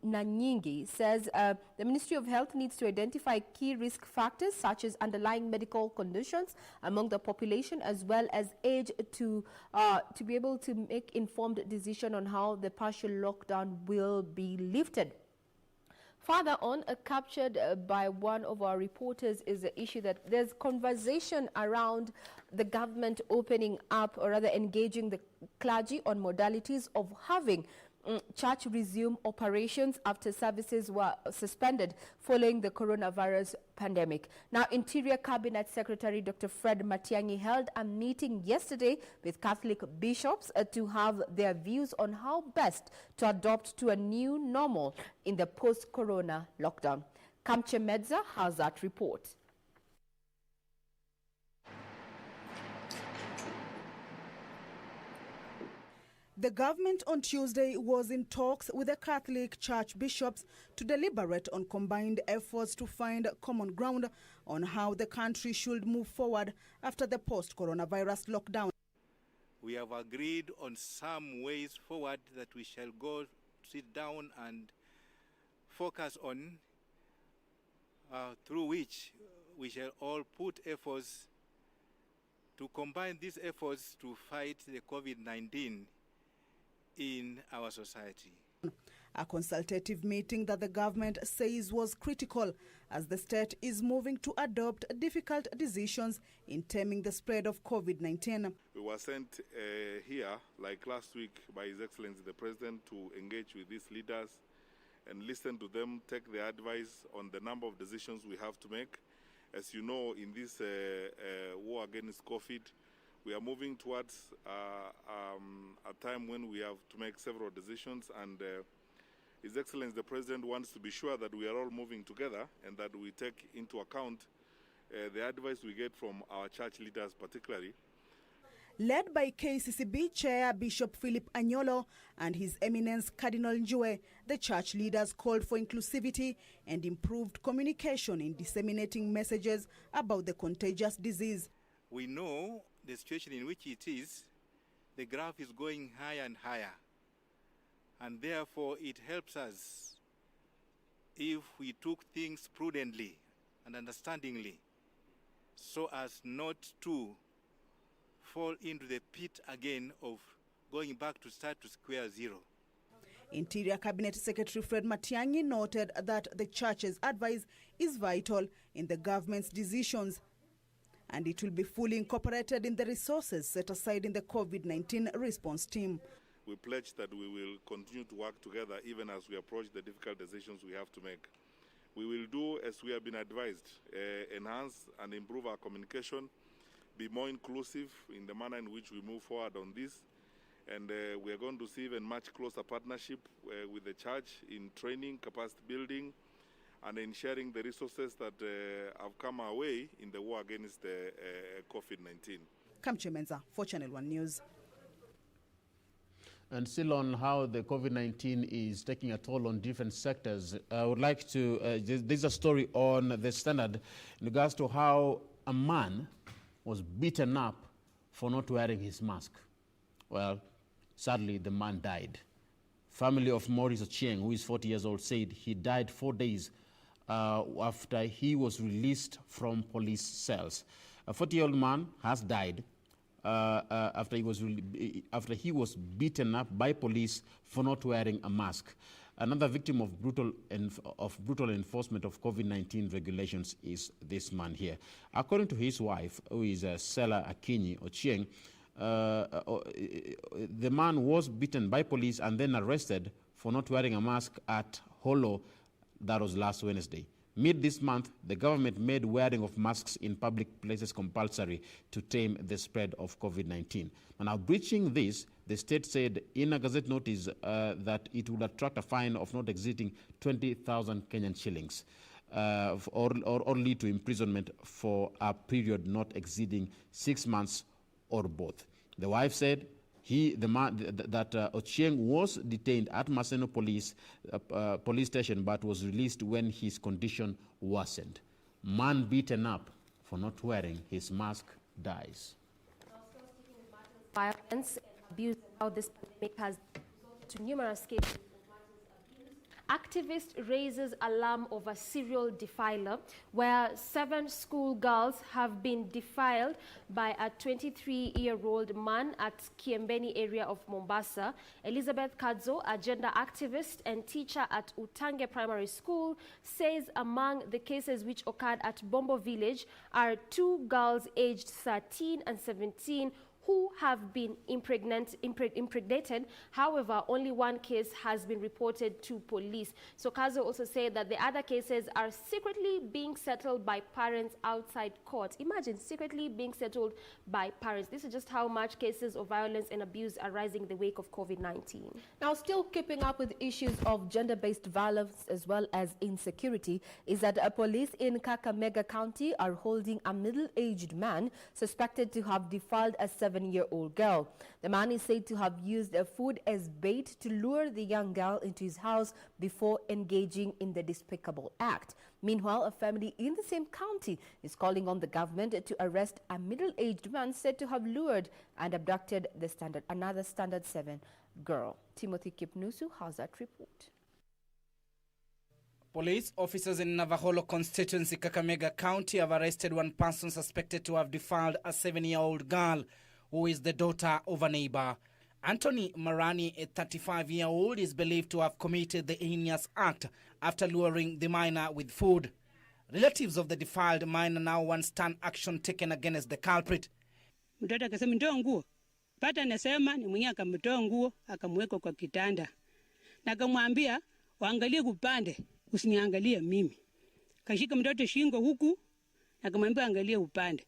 Nanyingi says the Ministry of Health needs to identify key risk factors such as underlying medical conditions among the population as well as age to be able to make informed decision on how the partial lockdown will be lifted. Further on, captured by one of our reporters is the issue that there's conversation around the government opening up or rather engaging the clergy on modalities of having church resume operations after services were suspended following the coronavirus pandemic. Now, Interior Cabinet Secretary Dr. Fred Matiang'i held a meeting yesterday with Catholic bishops to have their views on how best to adopt to a new normal in the post-corona lockdown. Kamche Medza has that report. The government on Tuesday was in talks with the Catholic Church bishops to deliberate on combined efforts to find common ground on how the country should move forward after the post-coronavirus lockdown. We have agreed on some ways forward that we shall go sit down and focus on, through which we shall all put efforts to combine these efforts to fight the COVID-19 in our society. a consultative meeting that the government says was critical as the state is moving to adopt difficult decisions in taming the spread of COVID-19. We were sent here, like last week, by His Excellency the President to engage with these leaders and listen to them, take their advice on the number of decisions we have to make. As you know, in this war against COVID, we are moving towards a time when we have to make several decisions, and His Excellency the President wants to be sure that we are all moving together and that we take into account the advice we get from our church leaders particularly. Led by KCCB Chair Bishop Philip Anyolo and His Eminence Cardinal Njue, the church leaders called for inclusivity and improved communication in disseminating messages about the contagious disease. We know the situation in which it is, the graph is going higher and higher. And therefore, it helps us if we took things prudently and understandingly so as not to fall into the pit again of going back to start to square zero. Interior Cabinet Secretary Fred Matiang'i noted that the church's advice is vital in the government's decisions, and it will be fully incorporated in the resources set aside in the COVID-19 response team. We pledge that we will continue to work together even as we approach the difficult decisions we have to make. We will do as we have been advised, enhance and improve our communication, be more inclusive in the manner in which we move forward on this, and we are going to see even much closer partnership with the church in training, capacity building, and in sharing the resources that have come our way in the war against COVID-19. Kamche Menza for Channel 1 News. And still on how the COVID-19 is taking a toll on different sectors, I would like to, there's a story on The Standard in regards to how a man was beaten up for not wearing his mask. Well, sadly, the man died. Family of Maurice Ochieng, who is 40 years old, said he died 4 days after he was released from police cells. A 40-year-old man has died after he was beaten up by police for not wearing a mask. Another victim of brutal enforcement of COVID-19 regulations is this man here. According to his wife, who is Sela Akinyi Ochieng, the man was beaten by police and then arrested for not wearing a mask at Holo. That was last Wednesday. Mid this month, the government made wearing of masks in public places compulsory to tame the spread of COVID-19. Now, breaching this, the state said in a Gazette notice that it would attract a fine of not exceeding 20,000 Kenyan shillings or lead to imprisonment for a period not exceeding 6 months or both. The wife said that Ochieng was detained at Maseno police station but was released when his condition worsened. Man beaten up for not wearing his mask dies. Violence and abuse, how this pandemic has resulted to numerous cases. Activist raises alarm over serial defiler, where 7 schoolgirls have been defiled by a 23-year-old man at Kiembeni area of Mombasa. Elizabeth Kadzo, a gender activist and teacher at Utange Primary School, says among the cases which occurred at Bombo Village are 2 girls aged 13 and 17 who have been impregnated. However, only 1 case has been reported to police. So Kazo also said that the other cases are secretly being settled by parents outside court. Imagine secretly being settled by parents. This is just how much cases of violence and abuse are rising in the wake of COVID-19. Now, still keeping up with issues of gender-based violence as well as insecurity is that police in Kakamega County are holding a middle-aged man suspected to have defiled a 7-year-old girl. The man is said to have used food as bait to lure the young girl into his house before engaging in the despicable act. Meanwhile, a family in the same county is calling on the government to arrest a middle-aged man said to have lured and abducted another Standard 7 girl. Timothy Kipnusu has that report. Police officers in Navaholo constituency, Kakamega County, have arrested 1 person suspected to have defiled a 7-year-old girl who is the daughter of a neighbor. Anthony Marani, a 35-year-old, is believed to have committed the heinous act after luring the minor with food. Relatives of the defiled minor now want stern action taken against the culprit. Mtoto akasema nitoa nguo. Pata anasema ni mwenye akamtoa nguo akamweka kwa kitanda. Na akamwambia waangalie upande usiniangalie mimi. Kashika mtoto shingo huku na akamwambia angalie upande.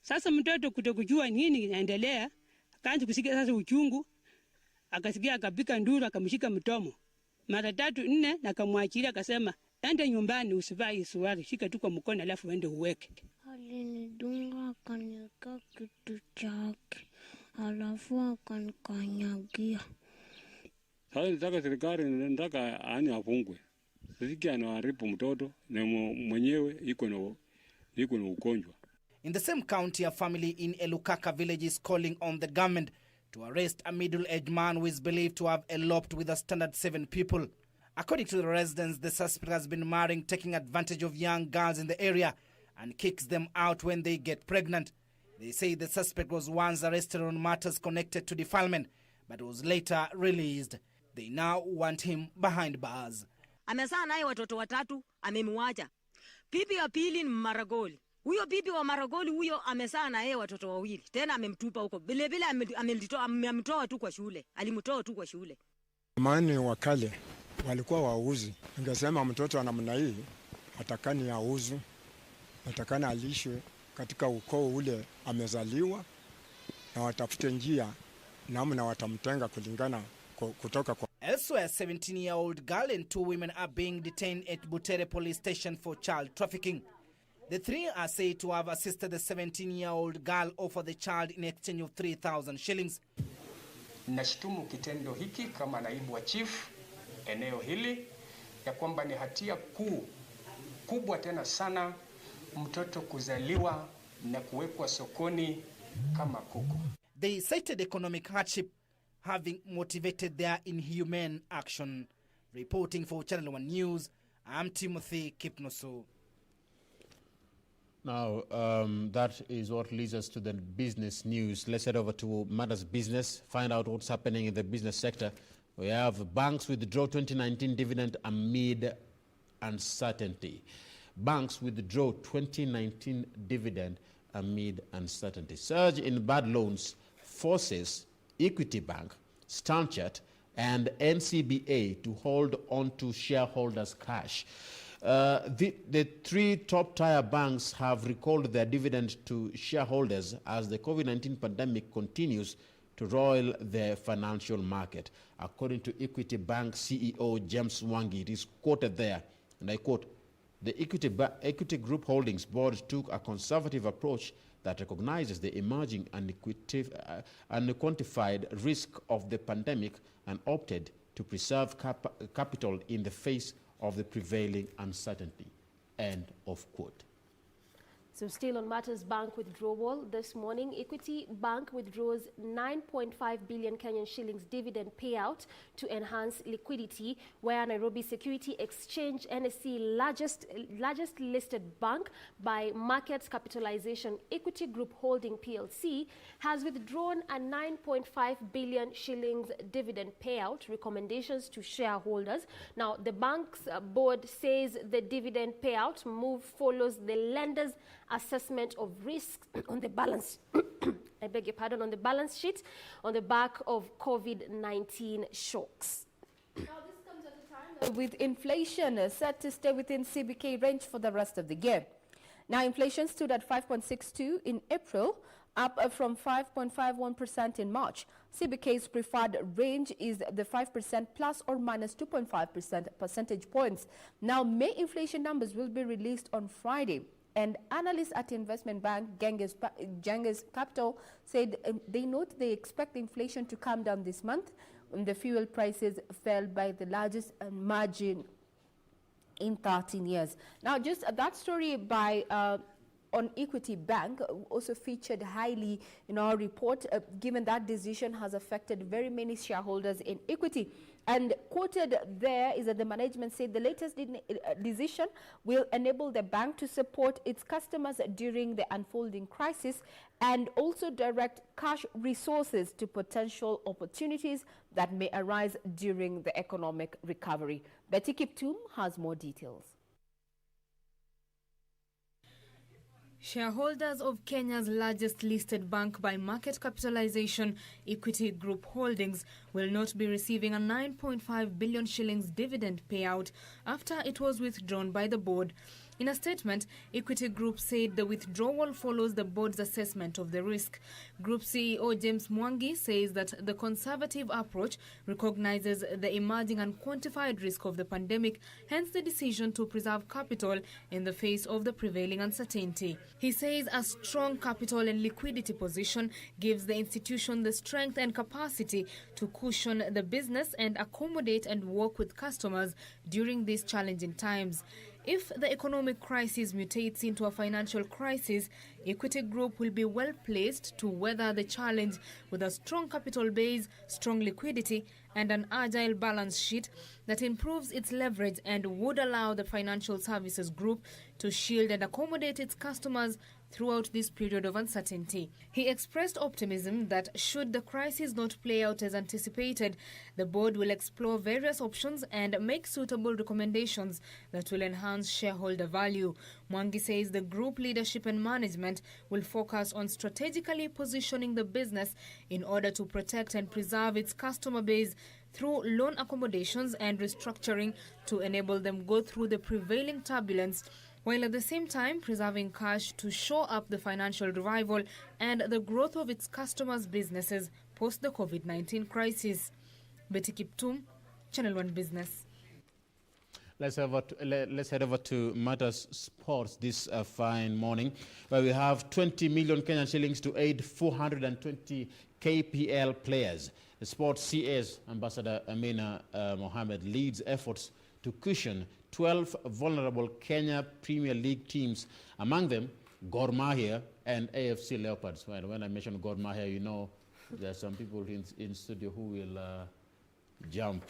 Sasa mtoto kutokujua nini kinaendelea akaanza kusikia sasa uchungu, akasikia akapika nduru akamshika mtomo. Mara 3 4 na akamwachilia akasema enda nyumbani usivae suruali, shika tu kwa mkono alafu uende uweke. Alinidunga akaniweka kitu chake. Alafu akanikanyagia. Sasa nataka serikali nataka afungwe. Sisi anaharibu mtoto na mwenyewe iko na ugonjwa. In the same county, a family in Elukaka village is calling on the government to arrest a middle-aged man who is believed to have eloped with a standard 7 people. According to the residents, the suspect has been marrying, taking advantage of young girls in the area and kicks them out when they get pregnant. They say the suspect was once arrested on matters connected to defilement, but was later released. They now want him behind bars. Amezaa naye watoto 3, amemwacha. Bibi ya pili ni Maragoli. Huyo bibi wa Maragoli huyo amezaa na yeye watoto 2. Tena amemtupa huko. Vile vile amemtoa tu kwa shule. Alimtoa tu kwa shule. Maana wakale walikuwa wauzi. Ningesema mtoto wa namna hii atakani auzu. Atakana alishwe katika ukoo ule amezaliwa na watafute njia namna watamtenga kulingana kutoka kwa. Elsewhere, a 17-year-old girl and 2 women are being detained at Butere police station for child trafficking. The 3 are said to have assisted the 17-year-old girl offer the child in exchange of 3,000 shillings. Nashtumu kitendo hiki kama naibu wa chief eneo hili ya kwamba ni hatia kubwa tena sana mtoto kuzaliwa na kuwekwa sokoni kama kuku. They cited economic hardship having motivated their inhumane action. Reporting for Channel 1 News, I'm Timothy Kipnoso. Now, that is what leads us to the business news. Let's head over to Matters Business, find out what's happening in the business sector. We have banks withdraw 2019 dividend amid uncertainty. Banks withdraw 2019 dividend amid uncertainty. Surge in bad loans forces Equity Bank, Stanchart, and NCBA to hold on to shareholders' cash. The 3 top-tier banks have recalled their dividend to shareholders as the COVID-19 pandemic continues to roil the financial market. According to Equity Bank CEO James Wangi, it is quoted there, and I quote, "The Equity Group Holdings Board took a conservative approach that recognizes the emerging and quantified risk of the pandemic and opted to preserve capital in the face of the prevailing uncertainty." End of quote. So still on Matters Bank withdrawal, this morning, Equity Bank withdraws 9.5 billion Kenyan shillings dividend payout to enhance liquidity, where Nairobi Security Exchange, NSE, largest listed bank by market capitalization, Equity Group Holding PLC, has withdrawn a 9.5 billion shillings dividend payout recommendations to shareholders. Now, the bank's board says the dividend payout move follows the lender's assessment of risks on the balance I beg your pardon, on the balance sheet on the back of COVID-19 shocks. Now this comes at a time with inflation set to stay within CBK range for the rest of the year. Now inflation stood at 5.62 in April, up from 5.51% in March. CBK's preferred range is the 5% plus or minus 2.5% percentage points. Now May inflation numbers will be released on Friday. And analysts at investment bank Genghis Capital said they expect inflation to come down this month. The fuel prices fell by the largest margin in 13 years. Now, just that story by on Equity Bank also featured highly in our report, given that decision has affected very many shareholders in Equity. And quoted there is that the management said the latest decision will enable the bank to support its customers during the unfolding crisis and also direct cash resources to potential opportunities that may arise during the economic recovery. Betty Kiptum has more details. Shareholders of Kenya's largest listed bank by market capitalization, Equity Group Holdings, will not be receiving a 9.5 billion shillings dividend payout after it was withdrawn by the board. In a statement, Equity Group said the withdrawal follows the board's assessment of the risk. Group CEO James Mwangi says that the conservative approach recognizes the emerging and quantified risk of the pandemic, hence the decision to preserve capital in the face of the prevailing uncertainty. He says a strong capital and liquidity position gives the institution the strength and capacity to cushion the business and accommodate and work with customers during these challenging times. If the economic crisis mutates into a financial crisis, Equity Group will be well placed to weather the challenge with a strong capital base, strong liquidity, and an agile balance sheet that improves its leverage and would allow the financial services group to shield and accommodate its customers throughout this period of uncertainty. He expressed optimism that should the crisis not play out as anticipated, the board will explore various options and make suitable recommendations that will enhance shareholder value. Mwangi says the group leadership and management will focus on strategically positioning the business in order to protect and preserve its customer base through loan accommodations and restructuring to enable them go through the prevailing turbulence, while at the same time preserving cash to shore up the financial revival and the growth of its customers' businesses post the COVID-19 crisis. Betty Kiptum, Channel 1 Business. Let's head over to Matters Sports this fine morning, where we have 20 million Kenyan shillings to aid 420 KPL players. The Sports CS Ambassador Amina Mohammed leads efforts to cushion 12 vulnerable Kenya Premier League teams, among them Gor Mahia and AFC Leopards. Well, when I mention Gor Mahia, you know there are some people in studio who will jump.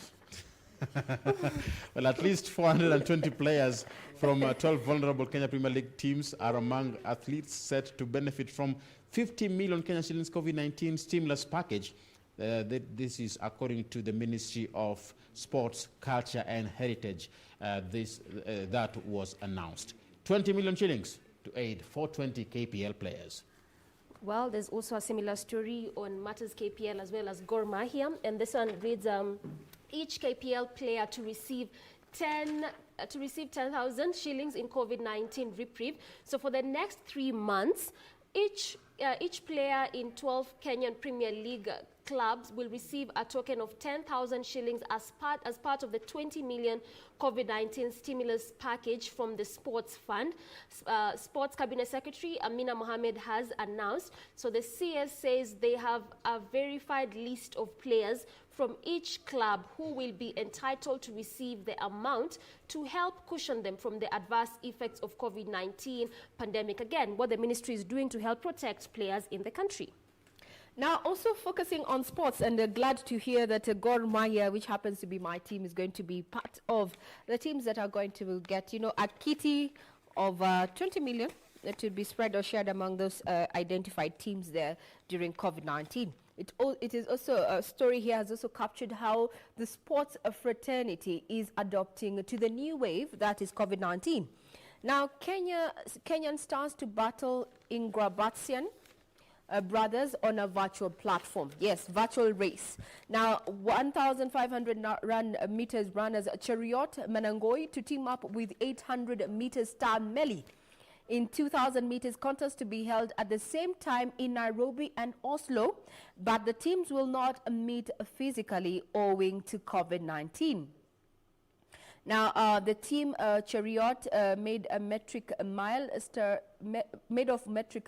Well, at least 420 players from 12 vulnerable Kenya Premier League teams are among athletes set to benefit from 50 million Kenya shillings COVID-19 stimulus package. This is according to the Ministry of Sports, Culture and Heritage. That was announced. 20 million shillings to aid 420 KPL players. Well, there's also a similar story on Matters KPL as well as Gor Mahia, and this one reads each KPL player to receive 10,000 shillings in COVID-19 reprieve. So for the next 3 months, each player in 12 Kenyan Premier League clubs will receive a token of 10,000 shillings as part of the 20 million COVID-19 stimulus package from the Sports Fund. Sports Cabinet Secretary Amina Mohammed has announced. So the CS says they have a verified list of players from each club who will be entitled to receive the amount to help cushion them from the adverse effects of COVID-19 pandemic. Again, what the ministry is doing to help protect players in the country. Now, also focusing on sports, and glad to hear that Gor Mahia, which happens to be my team, is going to be part of the teams that are going to get, a kitty of 20 million that will be spread or shared among those identified teams there during COVID-19. It is also a story here has also captured how the sports fraternity is adopting to the new wave that is COVID-19. Now, Kenyan stars to battle Ingrabatsian brothers on a virtual platform. Yes, virtual race. Now, 1,500 meters runners Cheriot Menangoi to team up with 800 meters star Meli in 2,000 meters contest to be held at the same time in Nairobi and Oslo, but the teams will not meet physically owing to COVID-19. Now, the team Chariot made of metric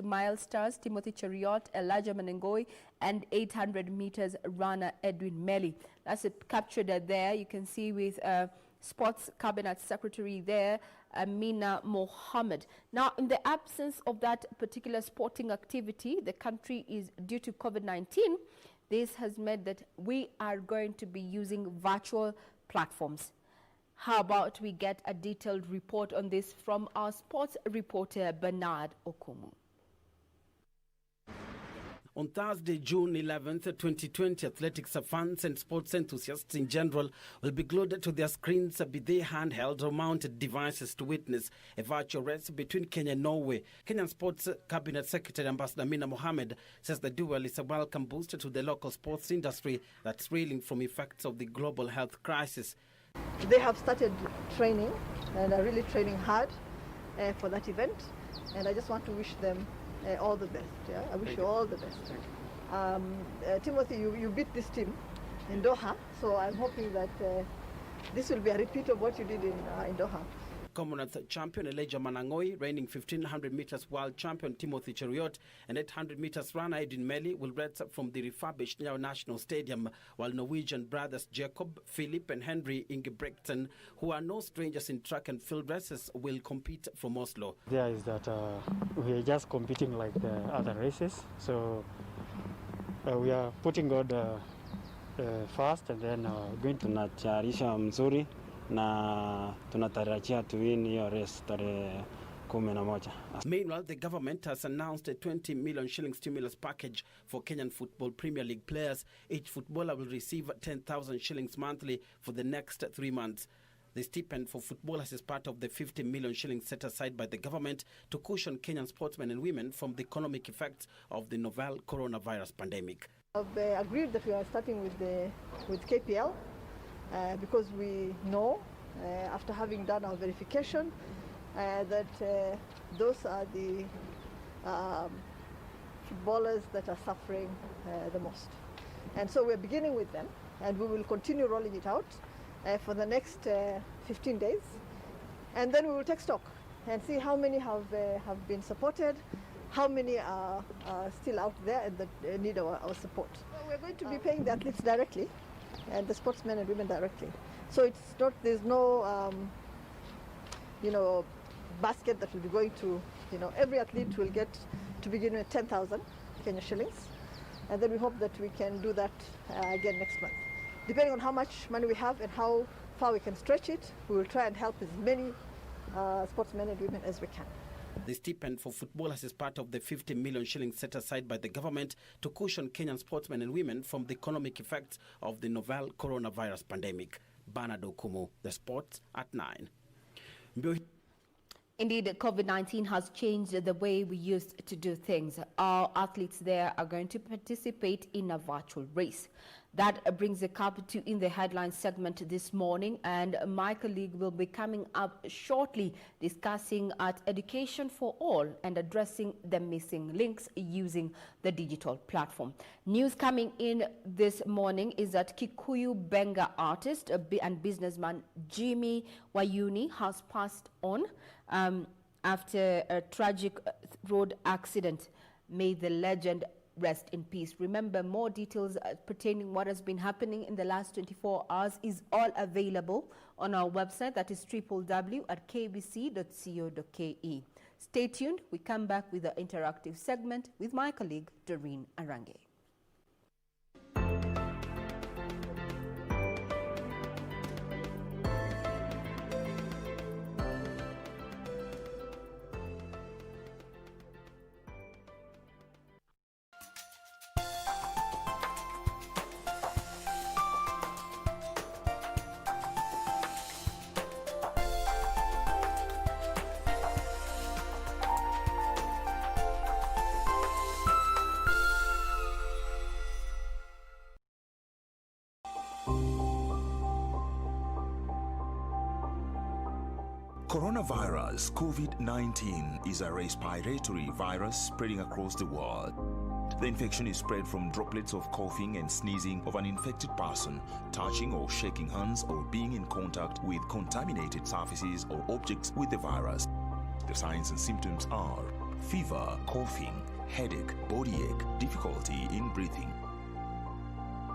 mile stars Timothy Chariot, Elijah Menengoi, and 800 meters runner Edwin Meli. That's captured there. You can see with Sports Cabinet Secretary there, Amina Mohammed. Now, in the absence of that particular sporting activity, the country is due to COVID-19. This has meant that we are going to be using virtual platforms. How about we get a detailed report on this from our sports reporter, Bernard Okumu. On Thursday, June 11th, 2020, athletics fans and sports enthusiasts in general will be glued to their screens, be they handheld or mounted devices, to witness a virtual race between Kenya and Norway. Kenyan Sports Cabinet Secretary Ambassador Amina Mohammed says the duel is a welcome boost to the local sports industry that's reeling from effects of the global health crisis. They have started training and are really training hard for that event, and I just want to wish them all the best. Yeah, I wish you all the best. Timothy, you beat this team in Doha, so I'm hoping that this will be a repeat of what you did in Doha. Commonwealth champion Elijah Manangoi, reigning 1500 meters world champion Timothy Cheruiyot, and 800 meters runner Edwin Meli will race from the refurbished Nyayo National Stadium, while Norwegian brothers Jacob, Philip and Henry Ingebretsen, who are no strangers in track and field races, will compete from Oslo. There is that we are just competing like the other races, so we are putting God first, and then going to tunatayarisha mzuri na tunatarajia tuwin hiyo race tarehe 11. Meanwhile, the government has announced a 20 million shilling stimulus package for Kenyan Football Premier League players. Each footballer will receive 10,000 shillings monthly for the next 3 months. The stipend for footballers is part of the 50 million shillings set aside by the government to cushion Kenyan sportsmen and women from the economic effects of the novel coronavirus pandemic. I've agreed that we are starting with KPL. Because we know, after having done our verification, that those are the footballers that are suffering the most. And so we're beginning with them, and we will continue rolling it out for the next 15 days. And then we will take stock and see how many have been supported, how many are still out there and that need our support. So we're going to be paying the athletes directly, and the sportsmen and women directly. So it's not, there's no, basket that will be going to, every athlete will get to begin with 10,000 Kenya shillings. And then we hope that we can do that again next month. Depending on how much money we have and how far we can stretch it, we will try and help as many sportsmen and women as we can. The stipend for footballers is part of the 50 million shillings set aside by the government to cushion Kenyan sportsmen and women from the economic effects of the novel coronavirus pandemic. Bernard Okumu, the sports at 9. Indeed, COVID-19 has changed the way we used to do things. Our athletes there are going to participate in a virtual race. That brings the cup to In the Headlines segment this morning, and my colleague will be coming up shortly discussing at Education for All and addressing the missing links using the digital platform. News coming in this morning is that Kikuyu Benga artist and businessman Jimmy Wayuni has passed on after a tragic road accident. May the legend rest in peace. Remember, more details pertaining what has been happening in the last 24 hours is all available on our website, that is www.kbc.co.ke. Stay tuned. We come back with the interactive segment with my colleague Doreen Arange. Coronavirus COVID-19 is a respiratory virus spreading across the world. The infection is spread from droplets of coughing and sneezing of an infected person, touching or shaking hands, or being in contact with contaminated surfaces or objects with the virus. The signs and symptoms are fever, coughing, headache, body ache, difficulty in breathing.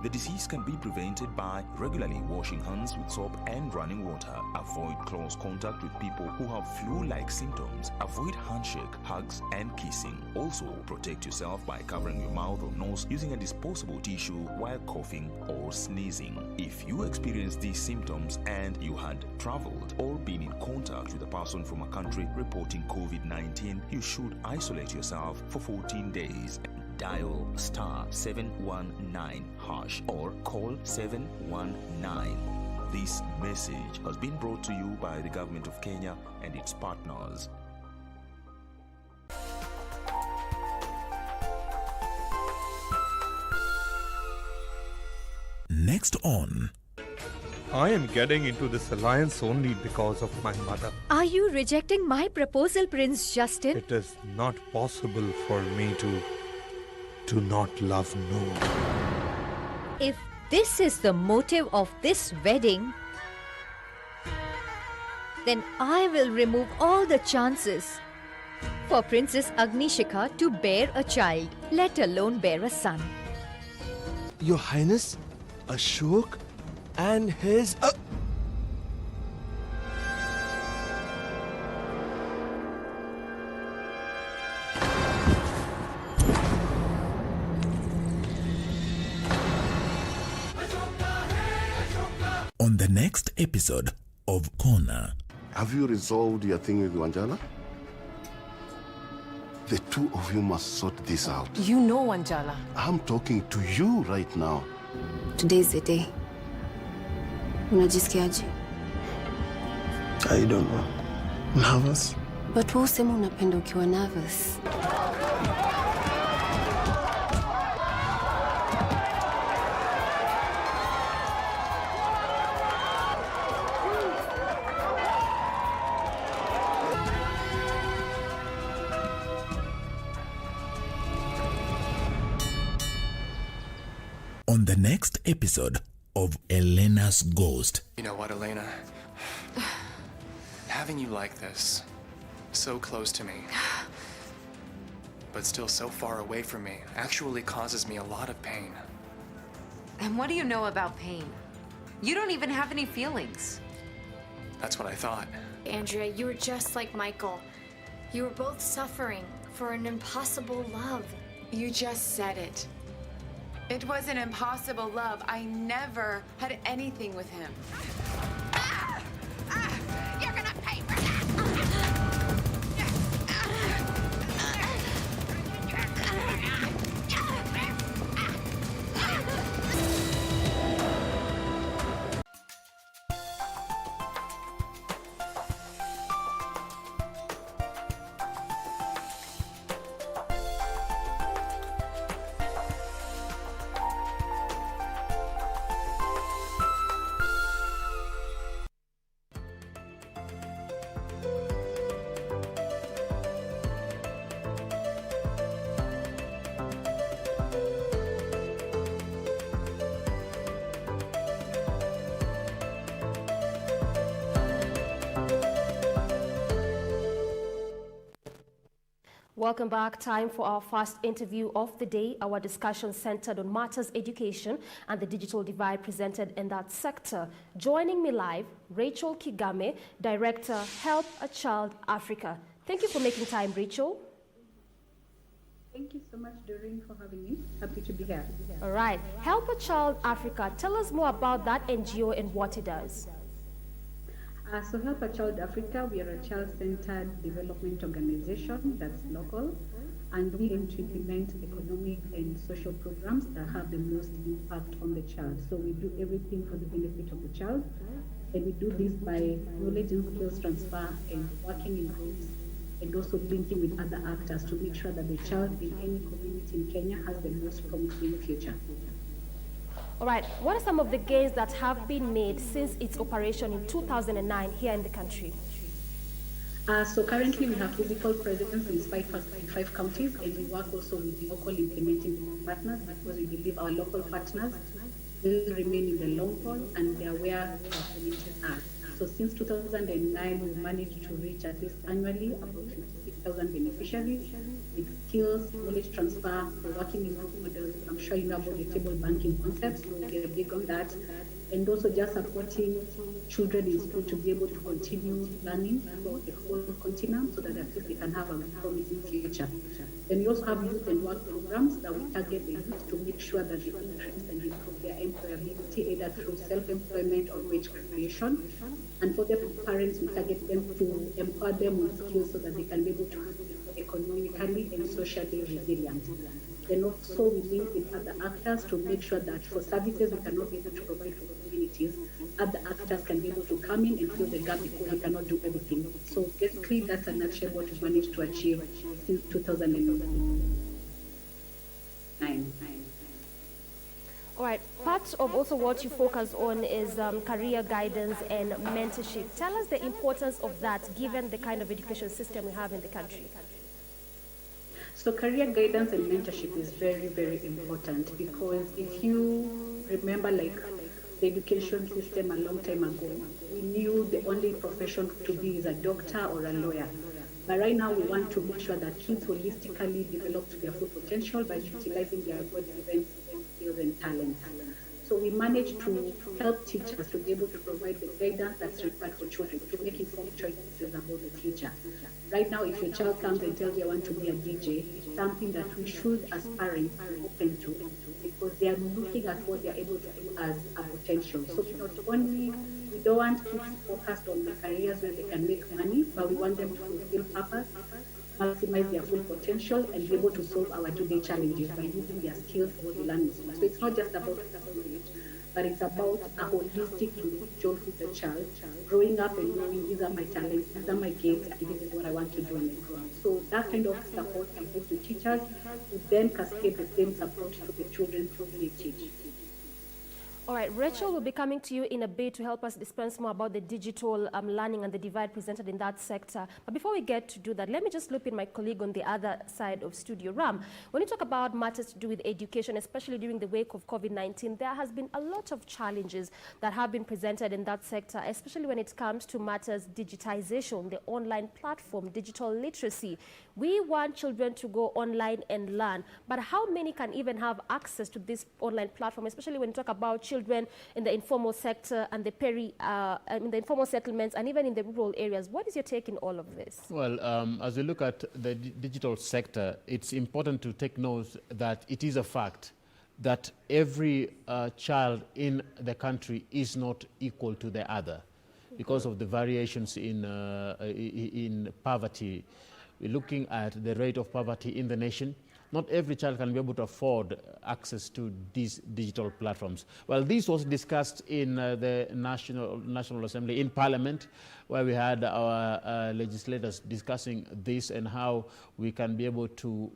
The disease can be prevented by regularly washing hands with soap and running water. Avoid close contact with people who have flu-like symptoms. Avoid handshake, hugs, and kissing. Also, protect yourself by covering your mouth or nose using a disposable tissue while coughing or sneezing. If you experience these symptoms and you had traveled or been in contact with a person from a country reporting COVID-19, you should isolate yourself for 14 days. Dial *719# or call 719. This message has been brought to you by the Government of Kenya and its partners. Next on. I am getting into this alliance only because of my mother. Are you rejecting my proposal, Prince Justin? It is not possible for me to not love Noor. If this is the motive of this wedding, then I will remove all the chances for Princess Agnishika to bear a child, let alone bear a son. Your Highness, Ashok and his... On the next episode of Corner. Have you resolved your thing with Wanjala? The two of you must sort this out. You know Wanjala. I'm talking to you right now. Today's the day. Unajisikiaje? I don't know. Nervous? But wewe usema unapenda ukiwa nervous. On the next episode of Elena's Ghost. You know what, Elena? Having you like this, so close to me, but still so far away from me, actually causes me a lot of pain. And what do you know about pain? You don't even have any feelings. That's what I thought. Andrea, you were just like Michael. You were both suffering for an impossible love. You just said it. It was an impossible love. I never had anything with him. You're gonna pay for Welcome back. Time for our first interview of the day. Our discussion centered on matters education and the digital divide presented in that sector. Joining me live, Rachel Kigame, Director, Help a Child Africa. Thank you for making time, Rachel. Thank you so much, Doreen, for having me. Happy to be here. All right. Help a Child Africa. Tell us more about that NGO and what it does. So Help a Child Africa, we are a child-centered development organization that's local, and we aim to implement economic and social programs that have the most impact on the child. So we do everything for the benefit of the child, and we do this by knowledge and skills transfer and working in groups, and also linking with other actors to make sure that the child in any community in Kenya has the most promising future. All right, what are some of the gains that have been made since its operation in 2009 here in the country? So currently we have physical presence in five counties, and we work also with local implementing partners because we believe our local partners will remain in the long haul and they are where our communities are. So since 2009, we managed to reach at least annually about 56 1,000 beneficiaries with skills, knowledge transfer, for working in group models. I'm sure you know about the table banking concepts, so we are big on that. And also just supporting children in school to be able to continue learning throughout the whole continuum so that at least they can have a promising future. Then we also have youth and work programs that we target the youth to make sure that they increase and improve their employability either through self-employment or wage creation. And for the parents, we target them to empower them with skills so that they can be able to be economically and socially resilient. Then also we link with other actors to make sure that for services we cannot be able to provide for communities, other actors can be able to come in and fill the gap because we cannot do everything. So basically that's a nutshell what we've managed to achieve since 2009. All right, part of also what you focus on is career guidance and mentorship. Tell us the importance of that given the kind of education system we have in the country. So career guidance and mentorship is very, very important because if you remember like the education system a long time ago, we knew the only profession to be is a doctor or a lawyer. But right now we want to make sure that kids holistically develop to their full potential by utilizing their God-given skills and talents. So we managed to help teachers to be able to provide the guidance that's required for children to make informed choices about the future. Right now, if your child comes and tells you I want to be a DJ, it's something that we should, as parents, be open to because they are looking at what they are able to do as a potential. So not only, we don't want kids focused on the careers where they can make money, but we want them to fulfill purpose, maximize their full potential, and be able to solve our today challenges by using their skills for the learning. So it's not just about knowledge, but it's about a holistic individual with the child, growing up and knowing these are my talents, these are my gifts, and this is what I want to do in the ground. So that kind of support we give to teachers, we then cascade the same support to the children through they teach. All right, Rachel will be coming to you in a bit to help us dispense more about the digital learning and the divide presented in that sector. But before we get to do that, let me just loop in my colleague on the other side of Studio Ram. When you talk about matters to do with education, especially during the wake of COVID-19, there has been a lot of challenges that have been presented in that sector, especially when it comes to matters digitization, the online platform, digital literacy. We want children to go online and learn, but how many can even have access to this online platform, especially when you talk about children in the informal sector and the in the informal settlements and even in the rural areas? What is your take in all of this? Well, as we look at the digital sector, it's important to take note that it is a fact that every child in the country is not equal to the other because of the variations in poverty. We're looking at the rate of poverty in the nation. Not every child can be able to afford access to these digital platforms. Well, this was discussed in the National Assembly in Parliament, where we had our legislators discussing this and how we can be able to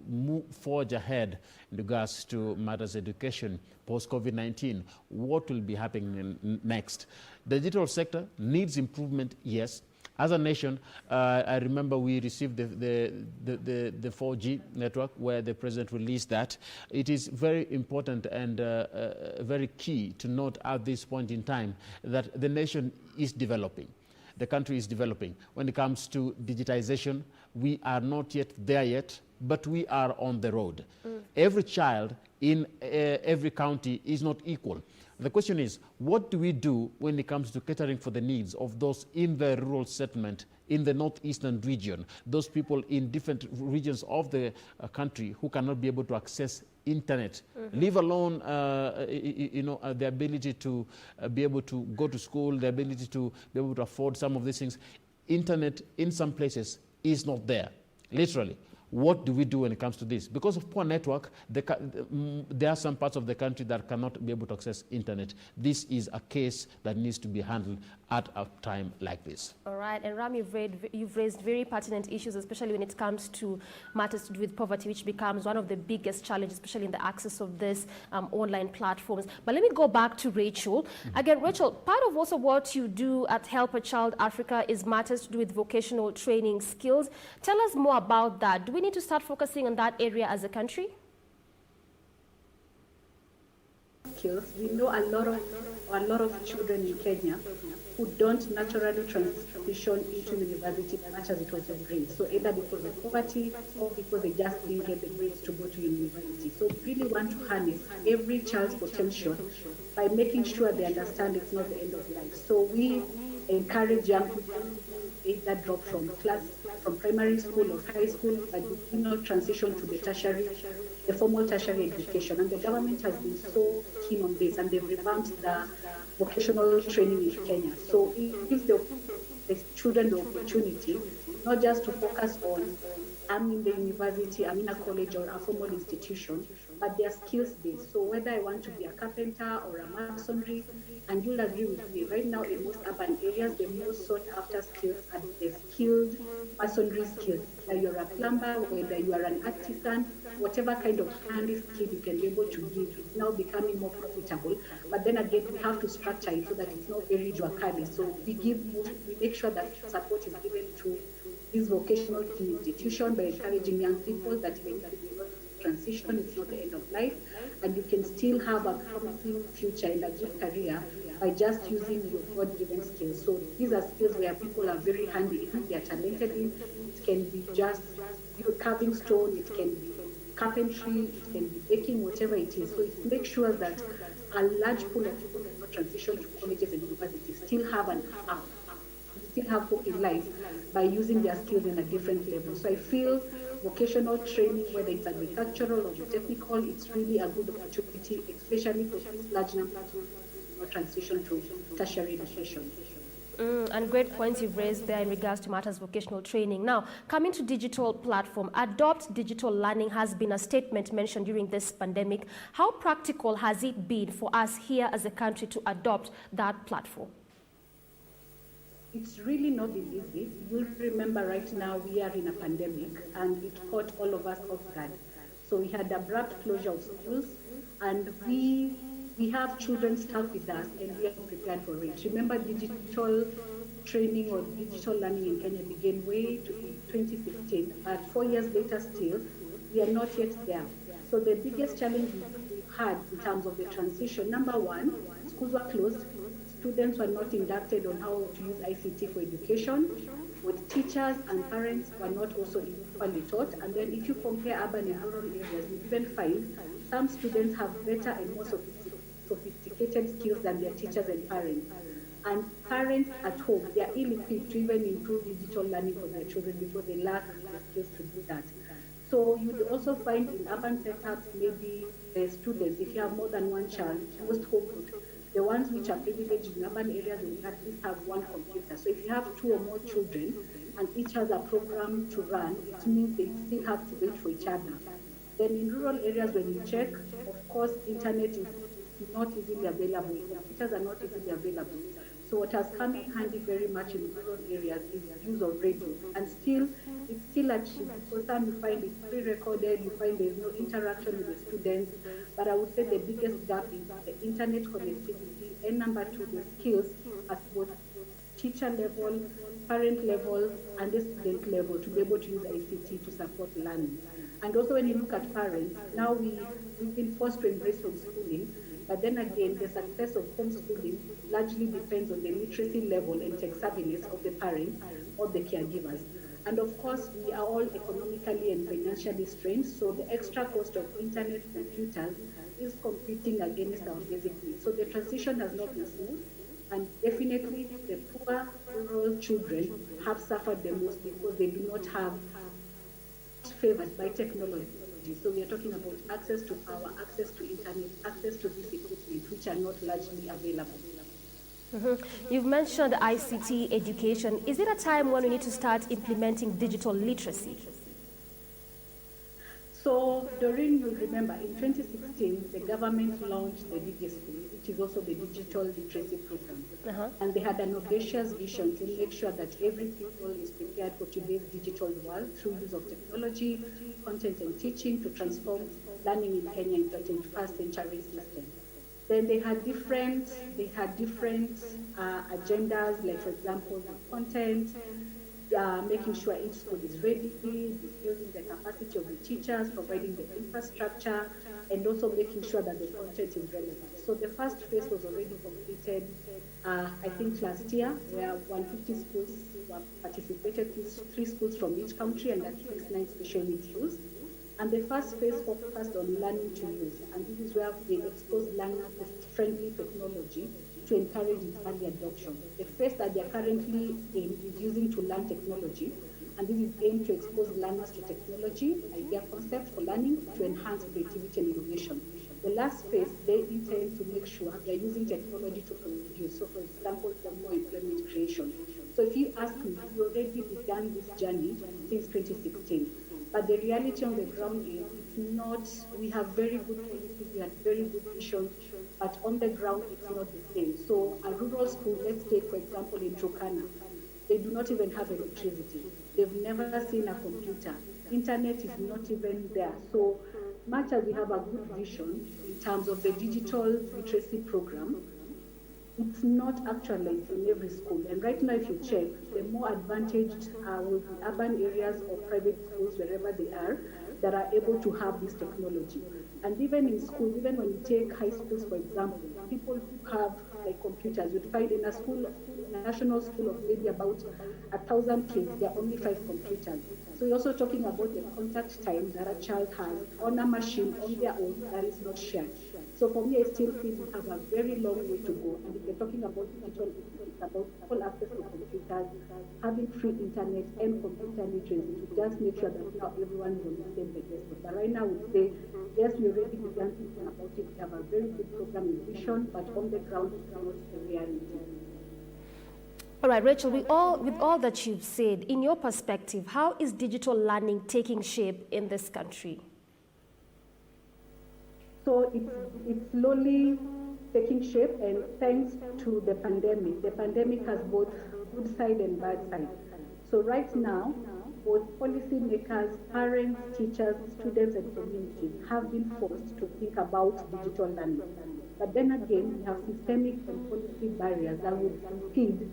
forge ahead in regards to matters education post-COVID-19. What will be happening next? The digital sector needs improvement, yes. As a nation, I remember we received the 4G network where the president released that. It is very important and very key to note at this point in time that the nation is developing. The country is developing. When it comes to digitization, we are not yet there yet, but we are on the road. Every child in every county is not equal. The question is, what do we do when it comes to catering for the needs of those in the rural settlement, in the northeastern region, those people in different regions of the country who cannot be able to access internet, leave alone the ability to be able to go to school, the ability to be able to afford some of these things. Internet in some places is not there, literally. What do we do when it comes to this? Because of poor network, there are some parts of the country that cannot be able to access internet. This is a case that needs to be handled at a time like this. All right, and Ram, you've raised very pertinent issues, especially when it comes to matters to do with poverty, which becomes one of the biggest challenges, especially in the access of this online platforms. But let me go back to Rachel. Again, Rachel, part of also what you do at Help a Child Africa is matters to do with vocational training skills. Tell us more about that. Do we need to start focusing on that area as a country? Skills. We know a lot of children in Kenya who don't naturally transition into university much as it was their grades. So either because of poverty or because they just didn't get the grades to go to university. So we really want to harness every child's potential by making sure they understand it's not the end of life. So we encourage young people either drop from primary school or high school, but transition to the formal tertiary education. And the government has been so keen on this, and they've revamped the vocational training in Kenya. So it gives the children the opportunity not just to focus on I'm in the university, I'm in a college or a formal institution, but they are skills based. So whether I want to be a carpenter or a masonry, and you'll agree with me, right now in most urban areas, the most sought after skills are the skilled masonry skills. Whether you're a plumber, whether you are an artisan, whatever kind of handy skill you can be able to give, it's now becoming more profitable. But then again, we have to structure it so that it's not very juakali. So we make sure that support is given to this vocational institution by encouraging young people that when you transition, it's not the end of life, and you can still have a promising future in a good career by just using your God-given skills. So these are skills where people are very handy in, they are talented in. It can be just carving stone, it can be carpentry, it can be baking, whatever it is. So it makes sure that a large pool of people who transition to colleges and universities still have hope in life by using their skills in a different level. So I feel vocational training, whether it's agricultural or technical, it's really a good opportunity, especially for this large number of transition to tertiary education. And great points you've raised there in regards to matters vocational training. Now, coming to digital platform, adopt digital learning has been a statement mentioned during this pandemic. How practical has it been for us here as a country to adopt that platform? It's really not been easy. You'll remember right now we are in a pandemic and it caught all of us off guard. So we had abrupt closure of schools, and we have children stuck with us and we are prepared for it. Remember, digital training or digital learning in Kenya began way in 2016, but 4 years later still, we are not yet there. So the biggest challenge we've had in terms of the transition, number one, schools were closed. Students were not inducted on how to use ICT for education, with teachers and parents were not also equally taught. And then if you compare urban and rural areas, you even find some students have better and more sophisticated skills than their teachers and parents. And parents at home, they are ill-equipped to even improve digital learning for their children because they lack the skills to do that. So you would also find in urban setups, maybe the students, if you have more than one child, most homes, the ones which are privileged in urban areas will at least have one computer. So if you have 2 or more children and each has a program to run, it means they still have to wait for each other. Then in rural areas, when you check, of course, internet is not easily available. Computers are not easily available. So what has come in handy very much in rural areas is use of radio. And still, it's still achieved. For some, you find it's pre-recorded, you find there's no interaction with the students. But I would say the biggest gap is the internet connectivity, and number 2, the skills at both teacher level, parent level, and the student level to be able to use ICT to support learning. And also when you look at parents, now we've been forced to embrace homeschooling. But then again, the success of homeschooling largely depends on the literacy level and tech savviness of the parents or the caregivers. And of course, we are all economically and financially strained, so the extra cost of internet computers is competing against our basic needs. So the transition has not been smooth, and definitely the poor rural children have suffered the most because they do not have favored by technology. So we are talking about access to power, access to internet, access to this equipment, which are not largely available. You've mentioned ICT education. Is it a time when we need to start implementing digital literacy? So, Doreen, you'll remember in 2016, the government launched the DigiSchool, which is also the digital literacy program. And they had an audacious vision to make sure that every pupil is prepared for today's digital world through use of technology, content and teaching to transform learning in Kenya into a 21st century system. Then they had different agendas, like for example, the content, making sure each school is ready, building the capacity of the teachers, providing the infrastructure, and also making sure that the content is relevant. So the first phase was already completed I think last year, where 150 schools participated, 3 schools from each country, and that 69 special needs schools. And the first phase focused on learning to use, and this is where they expose learners to friendly technology to encourage its early adoption. The phase that they are currently in is using to learn technology, and this is aimed to expose learners to technology, idea concepts for learning to enhance creativity and innovation. The last phase, they intend to make sure they're using technology to produce. So for example, for more employment creation. So if you ask me, we already began this journey since 2016. But the reality on the ground is it's not, we have very good policies, we have very good vision, but on the ground it's not the same. So a rural school, let's take for example in Turkana, they do not even have electricity. They've never seen a computer. Internet is not even there. So much as we have a good vision in terms of the digital literacy program, it's not actualized in every school. And right now, if you check, the more advantaged will be urban areas or private schools, wherever they are, that are able to have this technology. And even in schools, even when you take high schools, for example, people who have like computers, you'd find in a school, in a national school of maybe about 1,000 kids, there are only 5 computers. So you're also talking about the contact time that a child has on a machine on their own that is not shared. So for me, I still feel we have a very long way to go. And if you're talking about digital, it's about full access to computers, having free internet and computer literacy to just make sure that now everyone will understand the best. But right now, I would say, yes, we already began thinking about it. We have a very good program in vision, but on the ground, it's not the reality. All right, Rachel, with all that you've said, in your perspective, how is digital learning taking shape in this country? So it's slowly taking shape, and thanks to the pandemic has both good side and bad side. So right now, both policymakers, parents, teachers, students, and communities have been forced to think about digital learning. But then again, we have systemic and policy barriers that would impede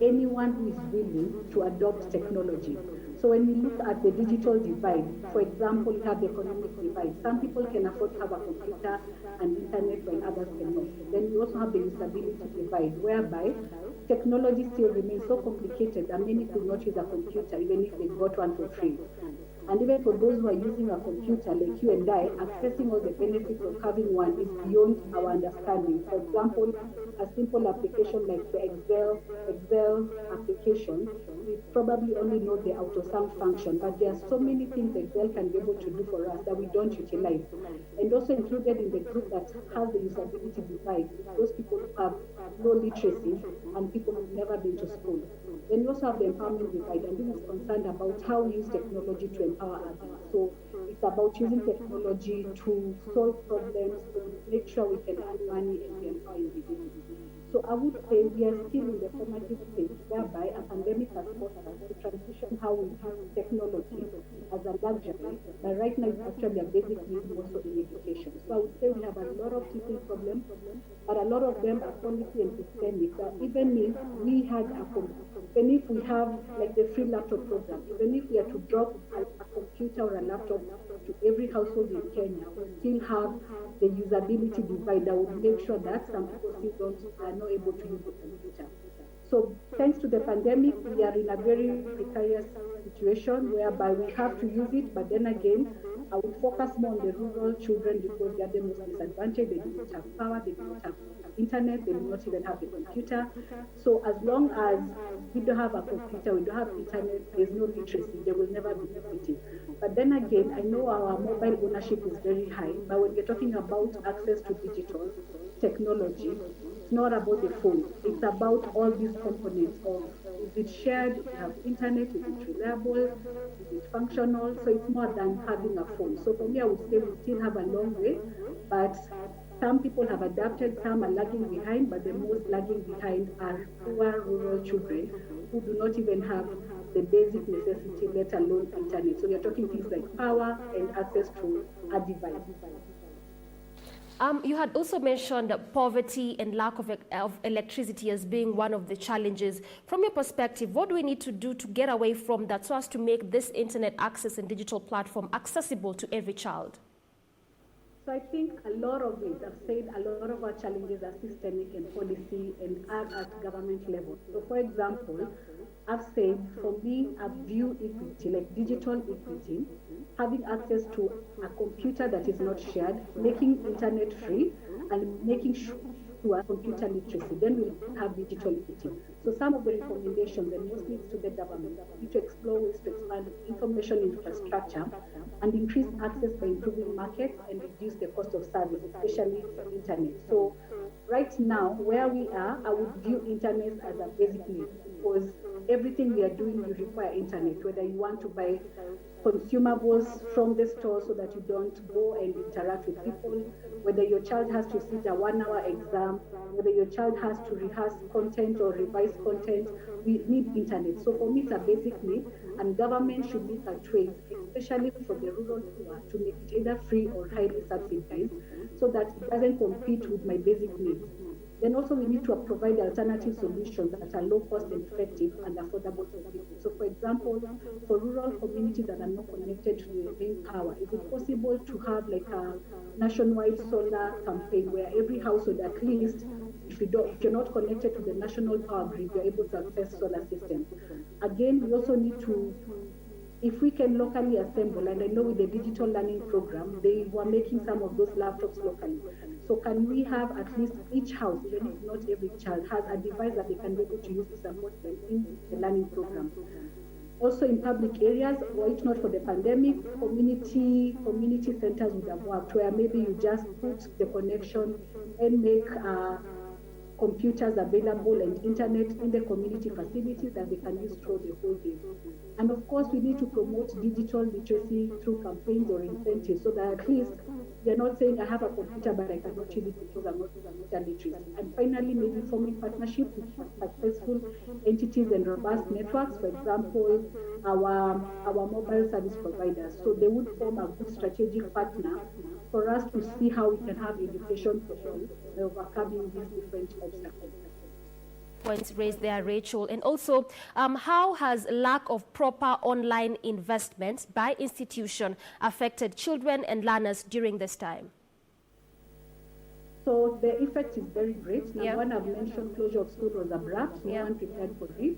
anyone who is willing to adopt technology. So when we look at the digital divide, for example, we have the economic divide. Some people can afford to have a computer and internet when others cannot. Then we also have the usability divide, whereby technology still remains so complicated that many could not use a computer even if they got one for free. And even for those who are using a computer like you and I, accessing all the benefits of having one is beyond our understanding. For example, a simple application like the Excel application, we probably only know the AutoSum function, but there are so many things Excel can be able to do for us that we don't utilize. And also included in the group that has the usability divide, those people who have low literacy and people who've never been to school. Then we also have the empowerment divide, and this is concerned about how we use technology to empower others. So it's about using technology to solve problems, to make sure we can earn money and to empower individuals. So I would say we are still in the formative stage, whereby a pandemic has forced us to transition how we use technology as a luxury, but right now it's actually a basic need also in education. So I would say we have a lot of teaching problems, but a lot of them are policy and systemic. That even if we had even if we have like the free laptop program, even if we are to drop a computer or a laptop to every household in Kenya, we still have the usability divide that would make sure that some people still are not able to use the computer. So thanks to the pandemic, we are in a very precarious situation whereby we have to use it, but then again, I would focus more on the rural children because they are the most disadvantaged. They do not have power, they do not have internet, they do not even have a computer. So as long as we don't have a computer, we don't have internet, there's no literacy, there will never be equity. But then again, I know our mobile ownership is very high, but when we're talking about access to digital technology, it's not about the phone, it's about all these components of, is it shared, we have internet, is it reliable, is it functional? So it's more than having a phone. So for me, I would say we still have a long way, but some people have adapted, some are lagging behind, but the most lagging behind are poor rural children who do not even have the basic necessity, let alone internet. So we are talking things like power and access to a device. You had also mentioned poverty and lack of electricity as being one of the challenges. From your perspective, what do we need to do to get away from that so as to make this internet access and digital platform accessible to every child? So I think a lot of it, I've said a lot of our challenges are systemic and policy and are at government level. So for example, I've said for me, I view equity, like digital equity, having access to a computer that is not shared, making internet free, and making sure computer literacy, then we'll have digital equity. So some of the recommendations, and mostly it's to the government, need to explore ways to expand information infrastructure and increase access by improving markets and reduce the cost of service, especially internet. So right now, where we are, I would view internet as a basic need because everything we are doing, you require internet, whether you want to buy consumables from the store so that you don't go and interact with people, whether your child has to sit a 1-hour exam, whether your child has to rehearse content or revise content, we need internet. So for me, it's a basic need, and government should look at ways, especially for the rural poor, to make it either free or highly subsidized so that it doesn't compete with my basic needs. Then also we need to provide alternative solutions that are low cost and effective and affordable for people. So for example, for rural communities that are not connected to the main power, is it possible to have like a nationwide solar campaign where every household, at least, if you're not connected to the national power grid, you're able to access solar systems. Again, we also need to, if we can locally assemble, and I know with the digital learning program, they were making some of those laptops locally. So can we have at least each house, even if not every child, has a device that they can be able to use to support them in the learning program? Also in public areas, were it not for the pandemic, community centers would have worked, where maybe you just put the connection and make computers available and internet in the community facilities that they can use through the whole day. And of course, we need to promote digital literacy through campaigns or incentives so that at least they're not saying I have a computer but I cannot use it because I'm not computer literate. And finally, maybe forming partnerships with successful entities and robust networks, for example, our mobile service providers. So they would form a good strategic partner for us to see how we can have education for all, overcoming these different obstacles. Points raised there, Rachel. And also, how has lack of proper online investment by institution affected children and learners during this time? So the effect is very great. Number one, I've mentioned closure of school was abrupt. No one prepared for it.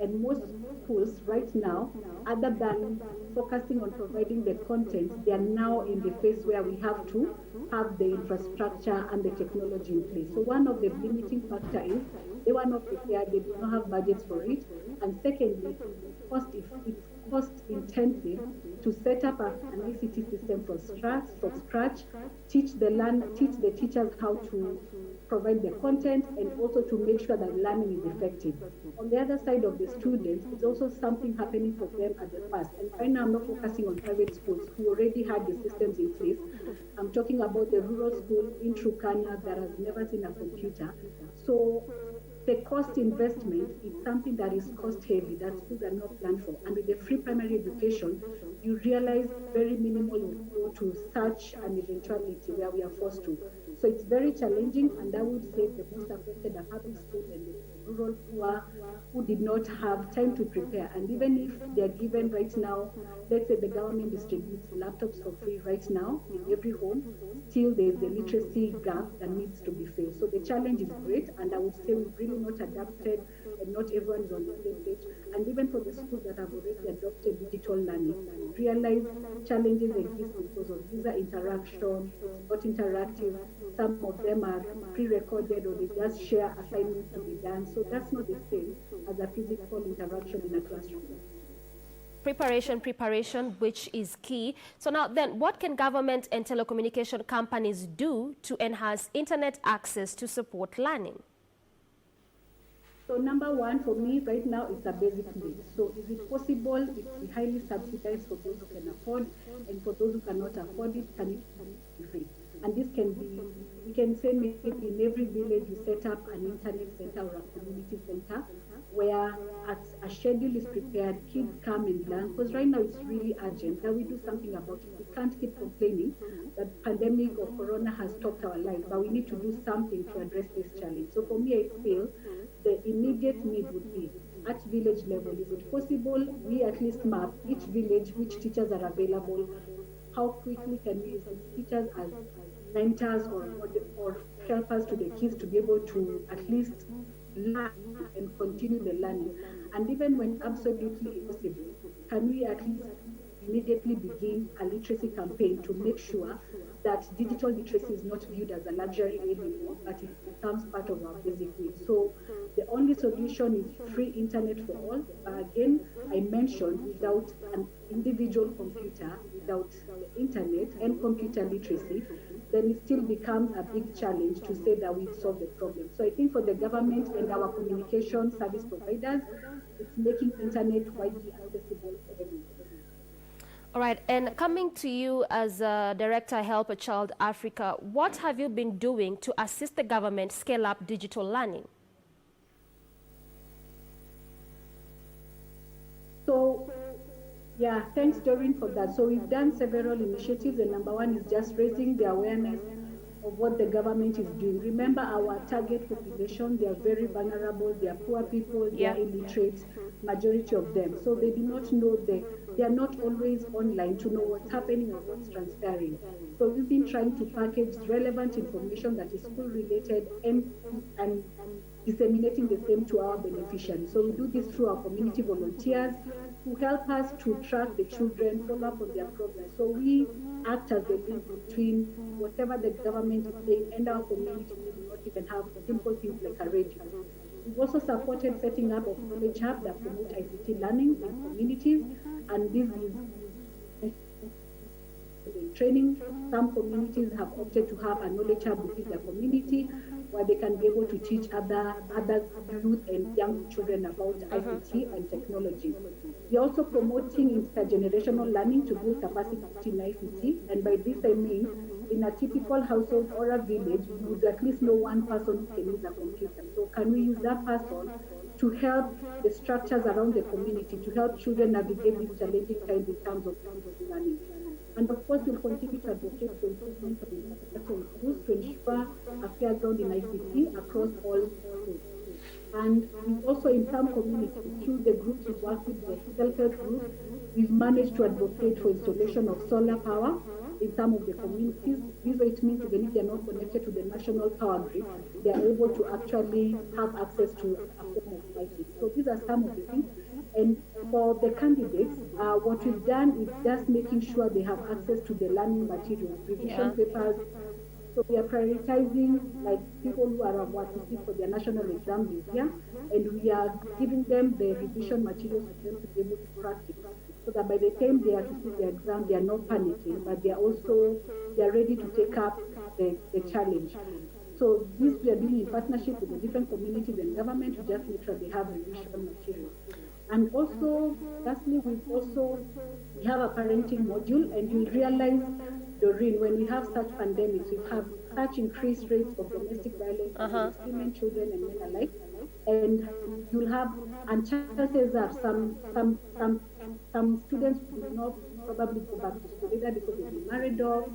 And most schools right now, other than focusing on providing the content, they are now in the phase where we have to have the infrastructure and the technology in place. So one of the limiting factors is they were not prepared, they did not have budgets for it. And secondly, it's cost intensive to set up an ICT system from scratch, teach the teachers how to provide the content, and also to make sure that learning is effective. On the other side of the students, it's also something happening for them at the past. And right now I'm not focusing on private schools who already had the systems in place. I'm talking about the rural school in Turkana that has never seen a computer. So the cost investment is something that is cost heavy, that schools are not planned for. And with the free primary education, you realize very minimal will go to such an eventuality where we are forced to. So it's very challenging, and I would say the most affected are public schools and the rural poor who did not have time to prepare. And even if they are given right now, let's say the government distributes laptops for free right now in every home, still there's the literacy gap that needs to be filled. So the challenge is great, and I would say we've really not adapted, and not everyone is on the same page. And even for the schools that have already adopted digital learning, realize challenges exist because of user interaction, it's not interactive. Some of them are pre-recorded, or they just share assignments to be done. So that's not the same as a physical interaction in a classroom. Preparation, which is key. So now then, what can government and telecommunication companies do to enhance internet access to support learning? So number one, for me right now, it's a basic need. So is it possible, it be highly subsidized for those who can afford, and for those who cannot afford it, can it be free? And this can be, we can say maybe in every village you set up an internet center or a community center where a schedule is prepared, kids come and learn, because right now it's really urgent that we do something about it. We can't keep complaining that pandemic or corona has stopped our lives, but we need to do something to address this challenge. So for me, I feel the immediate need would be at village level. Is it possible we at least map each village, which teachers are available, how quickly can we use these teachers as mentors or helpers to the kids to be able to at least learn and continue the learning. And even when absolutely impossible, can we at least immediately begin a literacy campaign to make sure that digital literacy is not viewed as a luxury anymore, but it becomes part of our basic needs. So the only solution is free internet for all. Again, I mentioned without an individual computer, without the internet and computer literacy, then it still becomes a big challenge to say that we've solved the problem. So I think for the government and our communication service providers, it's making internet widely accessible for everyone. All right, and coming to you as Director Help a Child Africa, what have you been doing to assist the government scale up digital learning? So, yeah, thanks, Doreen, for that. So we've done several initiatives, and number one is just raising the awareness of what the government is doing. Remember, our target population, they are very vulnerable, they are poor people, they are illiterate, majority of them. So they do not know, they are not always online to know what's happening or what's transpiring. So we've been trying to package relevant information that is school related and disseminating the same to our beneficiaries. So we do this through our community volunteers who help us to track the children, follow up on their progress. So we act as the link between whatever the government is saying and our community. We do not even have simple things like a radio. We've also supported setting up of knowledge hub that promote ICT learning in communities, and this is training. Some communities have opted to have a knowledge hub within their community where they can be able to teach other youth and young children about ICT and technology. We're also promoting intergenerational learning to build capacity in ICT, and by this I mean in a typical household or a village, you would at least know one person who can use a computer. So can we use that person to help the structures around the community, to help children navigate these challenging times in terms of learning? And of course, we'll continue to advocate for improvement of infrastructure in schools to ensure a fair ground in ICT across all schools. And we also, in some communities, through the groups we work with, the self-help group, we've managed to advocate for installation of solar power in some of the communities. This way it means even if they're not connected to the national power grid, they are able to actually have access to a form of lighting. So these are some of the things. And for the candidates, what we've done is just making sure they have access to the learning materials, revision papers. So we are prioritizing like people who are about to sit for their national exam this year, and we are giving them the revision materials for them to be able to practice, so that by the time they are to sit their exam, they are not panicking, but they are ready to take up the challenge. So this we are doing in partnership with the different communities and government to just make sure they have revision materials. And also, lastly, we have a parenting module, and you realize, Doreen, when we have such pandemics, we have such increased rates of domestic violence against women, children, and men alike. And you'll have, and chances are some students will not probably go back to school either because they've been married off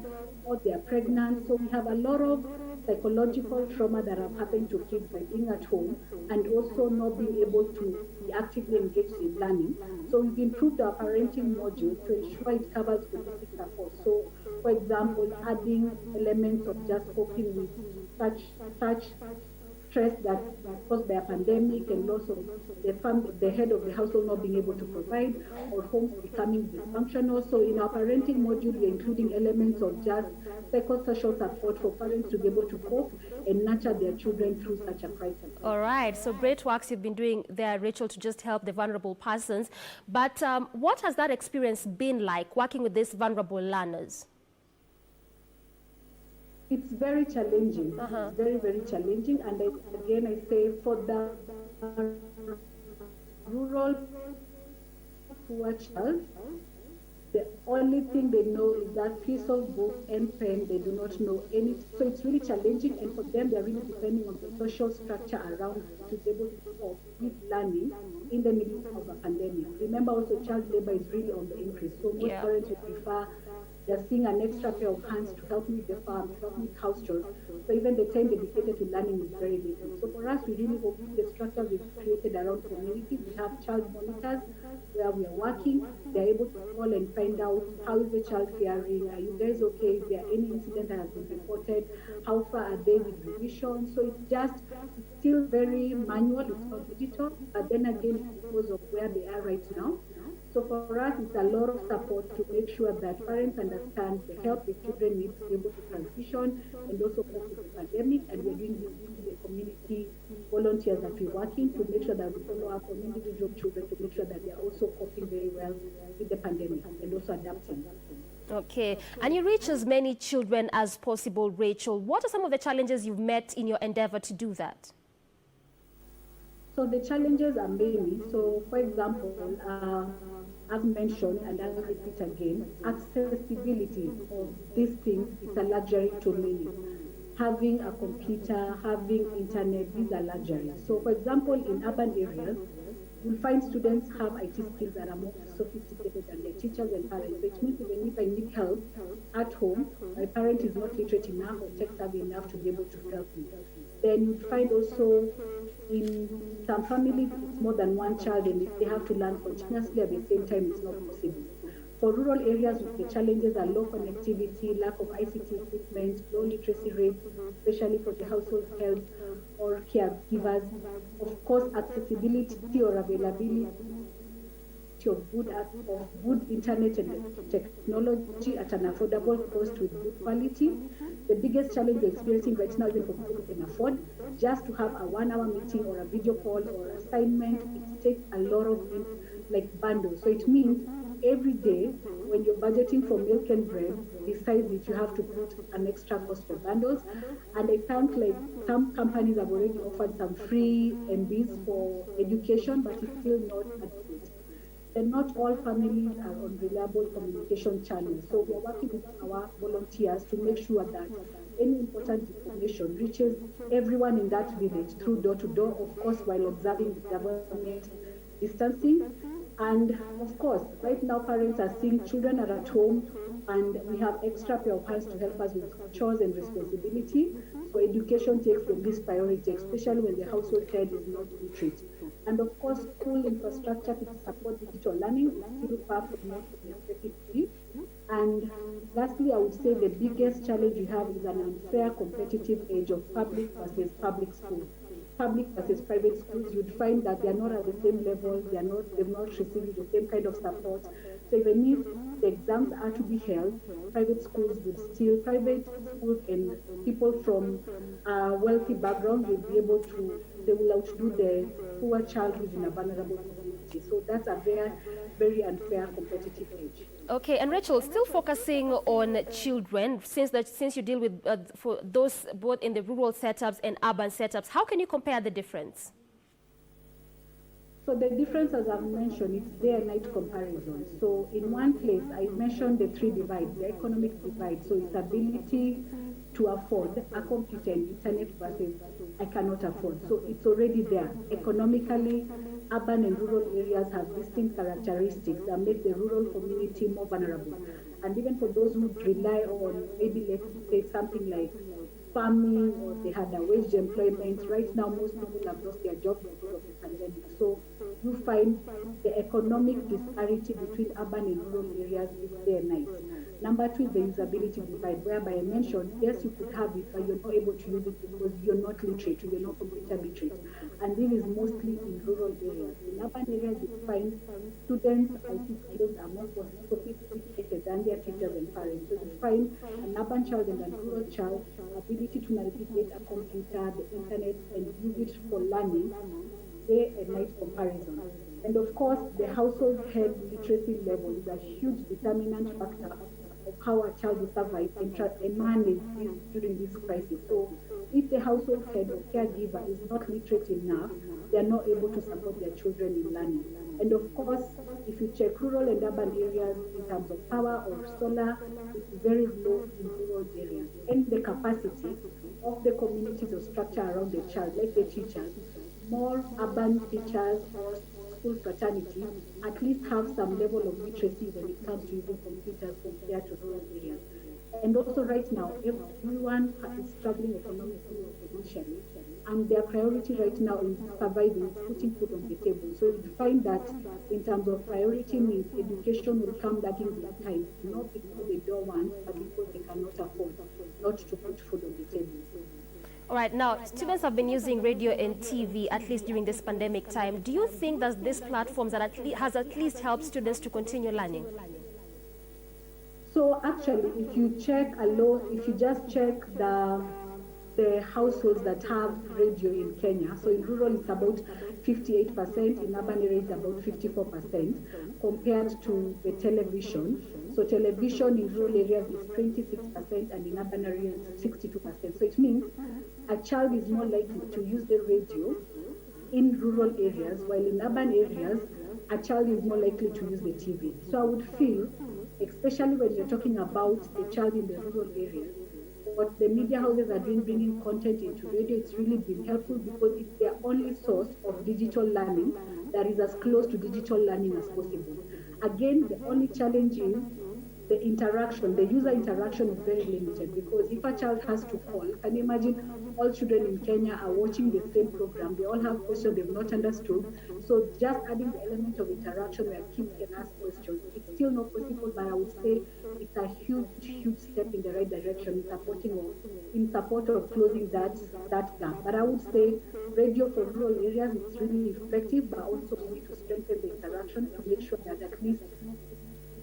or they are pregnant. So we have a lot of psychological trauma that have happened to kids by being at home and also not being able to be actively engaged in learning. So we've improved our parenting module to ensure it covers holistic support. So, for example, adding elements of just coping with such stress that's caused by a pandemic and loss of the head of the household not being able to provide, or homes becoming dysfunctional. So in our parenting module, we're including elements of just psychosocial support for parents to be able to cope and nurture their children through such a crisis. All right, so great works you've been doing there, Rachel, to just help the vulnerable persons. But what has that experience been like, working with these vulnerable learners? It's very challenging. It's very, very challenging. And again, I say for the rural poor child, the only thing they know is that piece of book and pen. They do not know any. So it's really challenging. And for them, they're really depending on the social structure around to be able to cope with learning in the middle of a pandemic. Remember also, child labor is really on the increase. So most parents would prefer they're seeing an extra pair of hands to help with the farm, to help with house chores. So even the time dedicated to learning is very little. So for us, we really hope with the structure we've created around communities, we have child monitors where we are working. They're able to call and find out how is the child faring, are you guys okay, is there any incident that has been reported, how far are they with revision. So it's still very manual, it's not digital, but then again, because of where they are right now. So for us, it's a lot of support to make sure that parents understand the help the children need to be able to transition and also cope with the pandemic. And we're doing this with the community volunteers that we're working to make sure that we follow up on individual children to make sure that they're also coping very well with the pandemic and also adapting. Okay, and you reach as many children as possible, Rachel. What are some of the challenges you've met in your endeavor to do that? So the challenges are many. So for example, as mentioned, and I'll repeat again, accessibility of these things is a luxury to many. Having a computer, having internet, these are luxuries. So for example, in urban areas, you'll find students have IT skills that are more sophisticated than their teachers and parents. So it means even if I need help at home, my parent is not literate enough or tech savvy enough to be able to help me. Then you'd find also in some families, it's more than one child, and if they have to learn continuously at the same time, it's not possible. For rural areas, the challenges are low connectivity, lack of ICT equipment, low literacy rates, especially for the household help or caregivers. Of course, accessibility or availability of good internet and technology at an affordable cost with good quality. The biggest challenge we're experiencing right now, even for people who can afford, just to have a 1 hour meeting or a video call or assignment, it takes a lot of bundles. So it means every day when you're budgeting for milk and bread, besides it, you have to put an extra cost for bundles. And I think some companies have already offered some free MBs for education, but it's still not adequate. And not all families are on reliable communication channels. So we are working with our volunteers to make sure that any important information reaches everyone in that village through door to door, of course, while observing the government distancing. And of course, right now parents are seeing children are at home and we have extra pair of hands to help us with chores and responsibility. So education takes the least priority, especially when the household head is not literate. And of course, school infrastructure to support digital learning is still far from what we expect it to be. And lastly, I would say the biggest challenge we have is an unfair competitive edge of public versus public schools. Public versus private schools, you'd find that they're not at the same level, they've not received the same kind of support. So even if the exams are to be held, private schools and people from wealthy backgrounds will be able to, they will outdo the poor child who's in a vulnerable community. So that's a very, very unfair competitive edge. Okay, and Rachel, still focusing on children, since you deal with for those both in the rural setups and urban setups, how can you compare the difference? So the difference, as I've mentioned, it's day and night comparison. So in one place, I mentioned the three divides, the economic divide. So it's ability to afford a computer and internet versus I cannot afford. So it's already there. Economically, urban and rural areas have distinct characteristics that make the rural community more vulnerable. And even for those who rely on maybe, let's say, something like farming or they had a wage employment, right now most people have lost their jobs because of the pandemic. So you find the economic disparity between urban and rural areas is day and night. Number two is the usability divide, whereby I mentioned, yes, you could have it, but you're not able to use it because you're not literate, you're not computer literate. And this is mostly in rural areas. In urban areas, you find students' IT skills are more sophisticated than their teachers and parents. So you find an urban child and a rural child, ability to navigate a computer, the internet, and use it for learning, day and night comparison. And of course, the household head literacy level is a huge determinant factor of how a child will survive and manage this during this crisis. So if the household head or caregiver is not literate enough, they are not able to support their children in learning. And of course, if you check rural and urban areas in terms of power or solar, it's very low in rural areas. And the capacity of the communities or structure around the child, like the teachers, more urban teachers or school fraternity at least have some level of literacy when it comes to using computers compared to rural areas. And also right now, everyone is struggling economically or financially, and their priority right now is surviving, putting food on the table. So you find that in terms of priority means education will come lagging behind, not because they don't want, but because they cannot afford not to put food on the table. All right, now, students have been using radio and TV, at least during this pandemic time. Do you think that these platforms that has at least helped students to continue learning? So actually, if you check if you just check the households that have radio in Kenya, so in rural it's about 58%, in urban areas about 54%, compared to the television. So television in rural areas is 26% and in urban areas 62%. So it means a child is more likely to use the radio in rural areas, while in urban areas, a child is more likely to use the TV. So I would feel, especially when you're talking about a child in the rural areas, what the media houses are doing, bringing content into radio, it's really been helpful because it's their only source of digital learning that is as close to digital learning as possible. Again, the only challenge is the interaction, the user interaction is very limited because if a child has to call, can you imagine all children in Kenya are watching the same program, they all have questions they've not understood. So just adding the element of interaction where kids can ask questions, it's still not possible, but I would say it's a huge step in the right direction in support of closing that gap. But I would say radio for rural areas is really effective, but also we need to strengthen the interaction to make sure that at least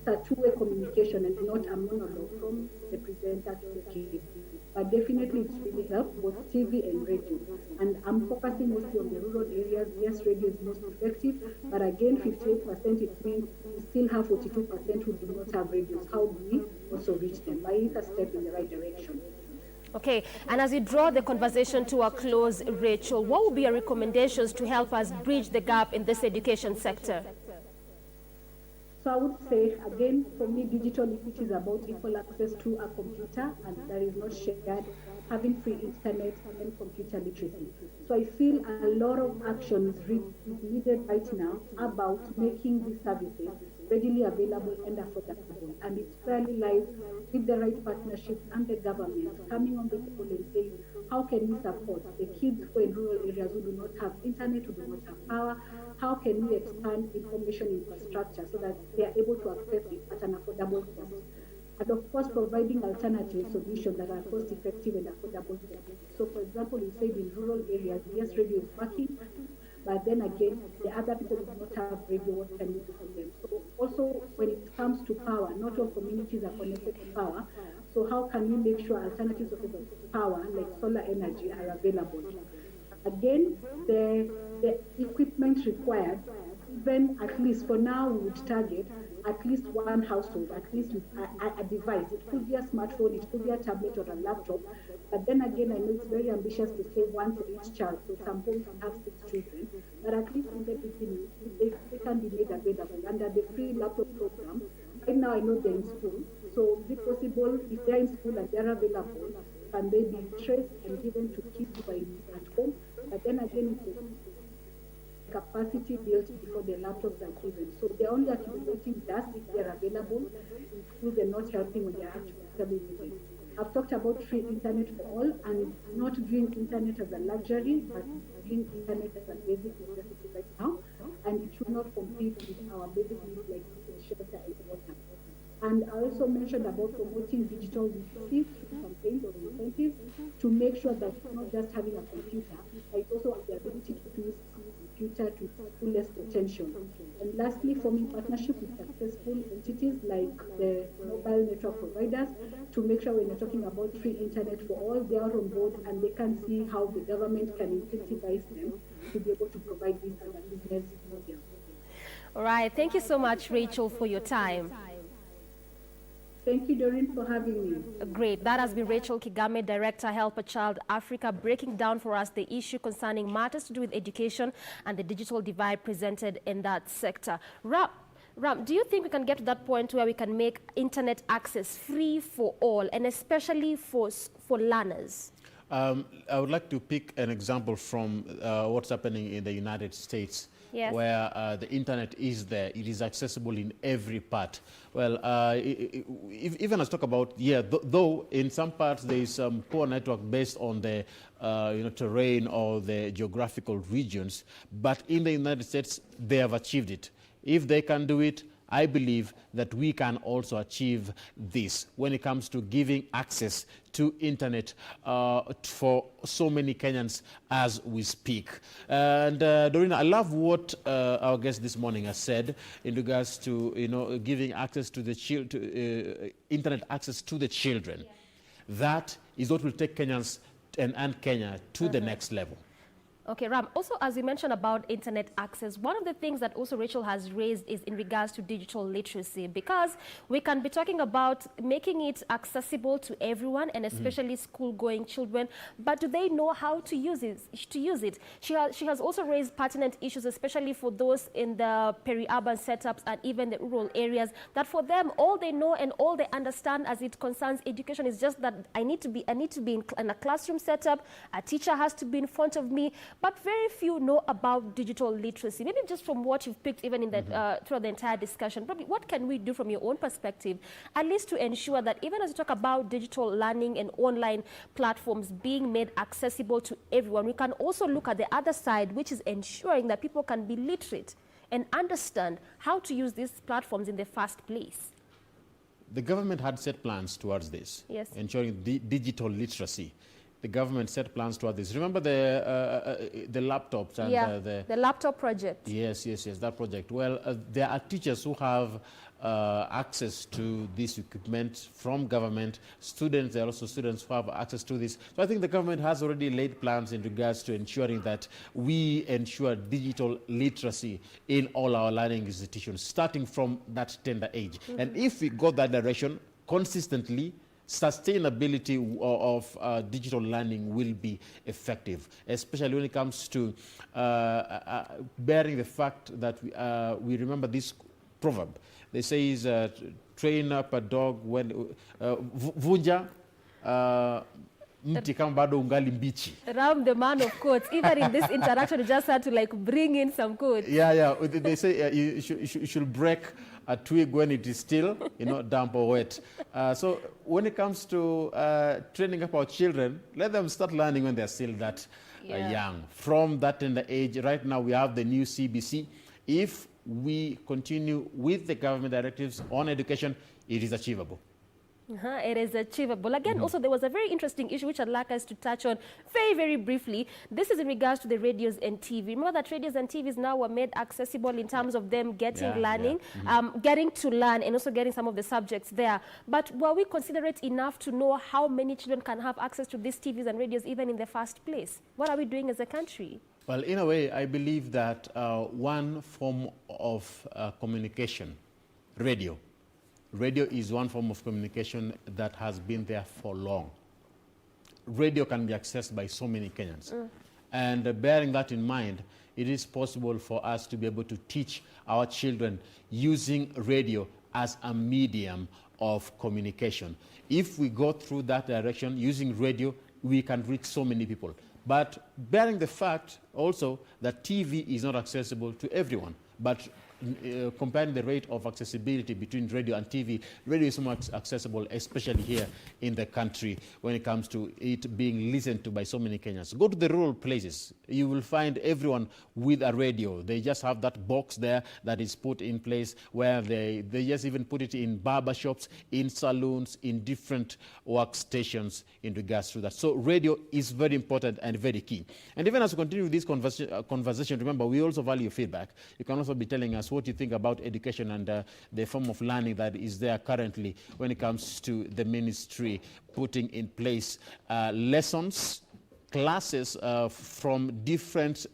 a two-way communication and not a monologue from the presenter to the kid. But definitely it's really helped both TV and radio. And I'm focusing mostly on the rural areas. Yes, radio is most effective, but again, 58%, it means we still have 42% who do not have radios. How do we also reach them? But it's a step in the right direction. Okay, and as we draw the conversation to a close, Rachel, what would be your recommendations to help us bridge the gap in this education sector? So I would say, again, for me, digital equity is about equal access to a computer and that is not shared, having free internet and computer literacy. So I feel a lot of action is needed right now about making these services readily available and affordable. And it's fairly live with the right partnerships and the government coming on the table and saying, how can we support the kids who are in rural areas who do not have internet, who do not have power? How can we expand information infrastructure so that they are able to access it at an affordable cost? And of course, providing alternative solutions that are cost-effective and affordable. So for example, you said in rural areas, yes, radio is working, but then again, the other people do not have radio, what can we do for them? So also, when it comes to power, not all communities are connected to power. So how can we make sure alternative sources of power, like solar energy, are available? Again, the equipment required, even at least for now, we would target at least one household, at least with a device. It could be a smartphone, it could be a tablet or a laptop. But then again, I know it's very ambitious to say one for each child. So some homes have 6 children, but at least in the beginning, they can be made available under the free laptop program. Right now, I know they're in school. So is it possible, if they're in school and they're available, can they be traced and given to kids who are at home? But then again, it's capacity built before the laptops are given. So they're only accumulating dust if they're available in school. They're not helping when they're actually using. I've talked about free internet for all and not viewing internet as a luxury, but viewing internet as a basic necessity right now. And it should not compete with our basic needs like shelter and water. And I also mentioned about promoting digital literacy through campaigns or incentives to make sure that it's not just having a computer, but it's also the ability to use computer to its fullest potential. And lastly, forming partnership with successful entities like the mobile network providers to make sure when you're talking about free internet for all, they are on board and they can see how the government can incentivize them to be able to provide this as a business model. All right, thank you so much, Rachel, for your time. Thank you, Doreen, for having me. Great. That has been Rachel Kigame, Director, Help a Child Africa, breaking down for us the issue concerning matters to do with education and the digital divide presented in that sector. Ram, do you think we can get to that point where we can make internet access free for all, and especially for learners? I would like to pick an example from what's happening in the United States. Yes. where the internet is there. It is accessible in every part. Well, even as talk about, though in some parts there is some poor network based on the terrain or the geographical regions, but in the United States, they have achieved it. If they can do it, I believe that we can also achieve this when it comes to giving access to internet for so many Kenyans as we speak. And Dorina, I love what our guest this morning has said in regards to giving access to the internet access to the children. Yeah. That is what will take Kenyans and Kenya to the next level. Okay, Ram, also as you mentioned about internet access, one of the things that also Rachel has raised is in regards to digital literacy, because we can be talking about making it accessible to everyone and especially school-going children, but do they know how to use it? She has also raised pertinent issues, especially for those in the peri-urban setups and even the rural areas, that for them, all they know and all they understand as it concerns education is just that I need to be in a classroom setup, a teacher has to be in front of me, but very few know about digital literacy. Maybe just from what you've picked even in the, throughout the entire discussion, probably what can we do from your own perspective, at least to ensure that even as we talk about digital learning and online platforms being made accessible to everyone, we can also look at the other side, which is ensuring that people can be literate and understand how to use these platforms in the first place. The government had set plans towards this, yes, ensuring digital literacy. The government set plans toward this. Remember the laptops and the laptop project. Yes, that project. Well, there are teachers who have access to this equipment from government. Students, there are also students who have access to this. So I think the government has already laid plans in regards to ensuring that we ensure digital literacy in all our learning institutions, starting from that tender age. And if we go that direction consistently, sustainability of digital learning will be effective, especially when it comes to bearing the fact that we remember this proverb. They say is train up a dog when vunja mti kama bado ungali mbichi. Ram, the man of quotes, even in this interaction, you just had to like bring in some quotes. Yeah. They say you should break a twig when it is still, damp or wet. So when it comes to training up our children, let them start learning when they're still that young. From that tender age, right now we have the new CBC. If we continue with the government directives on education, it is achievable. It is achievable. Again, also there was a very interesting issue which I'd like us to touch on very, very briefly. This is in regards to the radios and TV. Remember that radios and TVs now were made accessible in terms of them getting learning, getting to learn and also getting some of the subjects there. But were we considerate enough to know how many children can have access to these TVs and radios even in the first place? What are we doing as a country? Well, in a way, I believe that one form of communication, radio is one form of communication that has been there for long. Radio can be accessed by so many Kenyans. And bearing that in mind, it is possible for us to be able to teach our children using radio as a medium of communication. If we go through that direction, using radio, we can reach so many people. But bearing the fact also that TV is not accessible to everyone, but comparing the rate of accessibility between radio and TV, radio is more accessible, especially here in the country when it comes to it being listened to by so many Kenyans. Go to the rural places, you will find everyone with a radio. They just have that box there that is put in place where they just even put it in barber shops, in saloons, in different workstations in regards to that. So radio is very important and very key. And even as we continue with this conversation, remember, we also value feedback. You can also be telling us what you think about education and the form of learning that is there currently when it comes to the ministry putting in place lessons, classes from different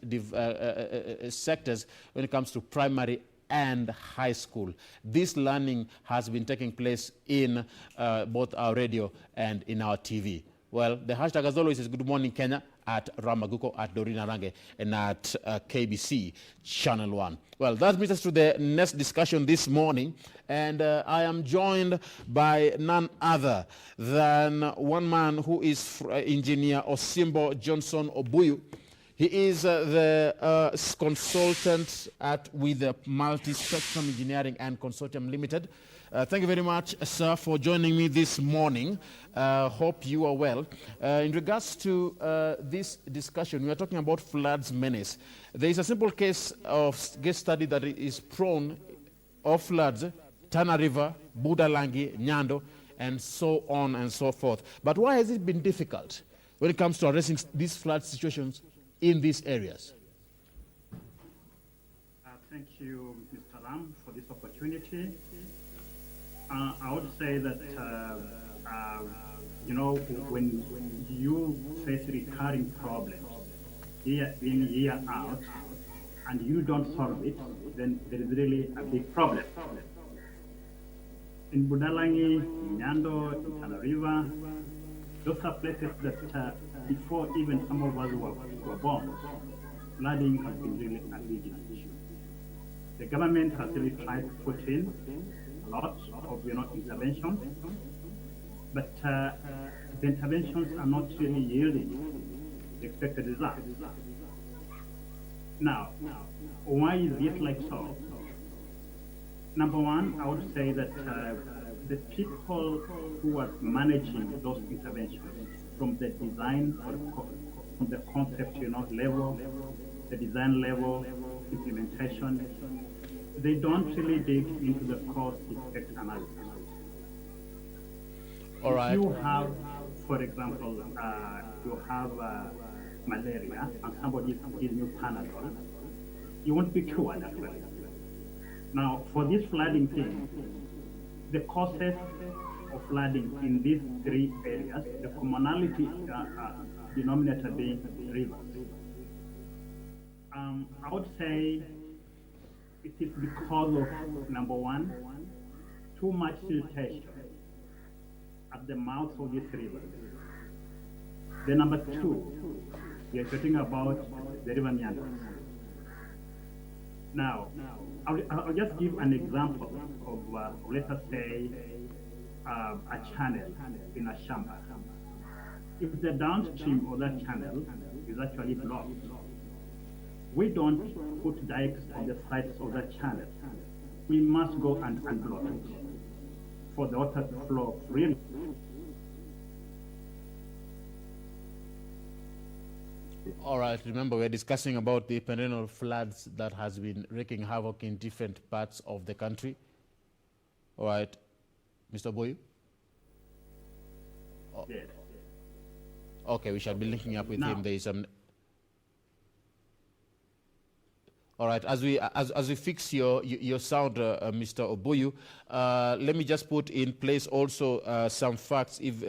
sectors when it comes to primary and high school. This learning has been taking place in both our radio and in our TV. Well, the hashtag as always is Good Morning Kenya, at Ramaguko, at Dorina Range, and at KBC Channel 1. Well, that brings us to the next discussion this morning, and I am joined by none other than one man who is Engineer Osimbo Johnson Obuyu. He is the consultant with Multi-Spectrum Engineering and Consortium Limited. Thank you very much, sir, for joining me this morning. Hope you are well. In regards to this discussion, we are talking about floods menace. There is a simple case study that is prone of floods, Tana River, Budalangi, Nyando, and so on and so forth. But why has it been difficult when it comes to addressing these flood situations in these areas? Thank you, Mr. Ram, for this opportunity. I would say that, when you face recurring problems year in, year out, and you don't solve it, then there is really a big problem. In Budalangi, in Nyando, in Tana River, those are places that before even some of us were born, flooding has been really a big issue. The government has really tried to put in a lot of interventions, but the interventions are not really yielding the expected results. Now, why is it like so? Number one, I would say that the people who are managing those interventions, from the design or from the concept level, the design level, implementation, they don't really dig into the cause-effect analysis. All right. If you have, for example, you have malaria and somebody gives you Panadol, you won't be cured actually. Now, for this flooding thing, the causes of flooding in these three areas, the commonality denominator being rivers. I would say it is because of, number one, too much siltation at the mouth of these rivers. Then number two, we are talking about the river Nyando. Now, I'll just give an example of, let us say, a channel in a shamba. If the downstream of that channel is actually blocked, we don't put dikes on the sides of that channel. We must go and unblock it for the water to flow freely. All right, remember we're discussing about the perennial floods that has been wreaking havoc in different parts of the country. All right, Mr. Boyu? Oh. Yes. Okay, we shall be linking up with him. There is some... All right, as we fix your sound, Mr. Oboyu, let me just put in place also some facts, if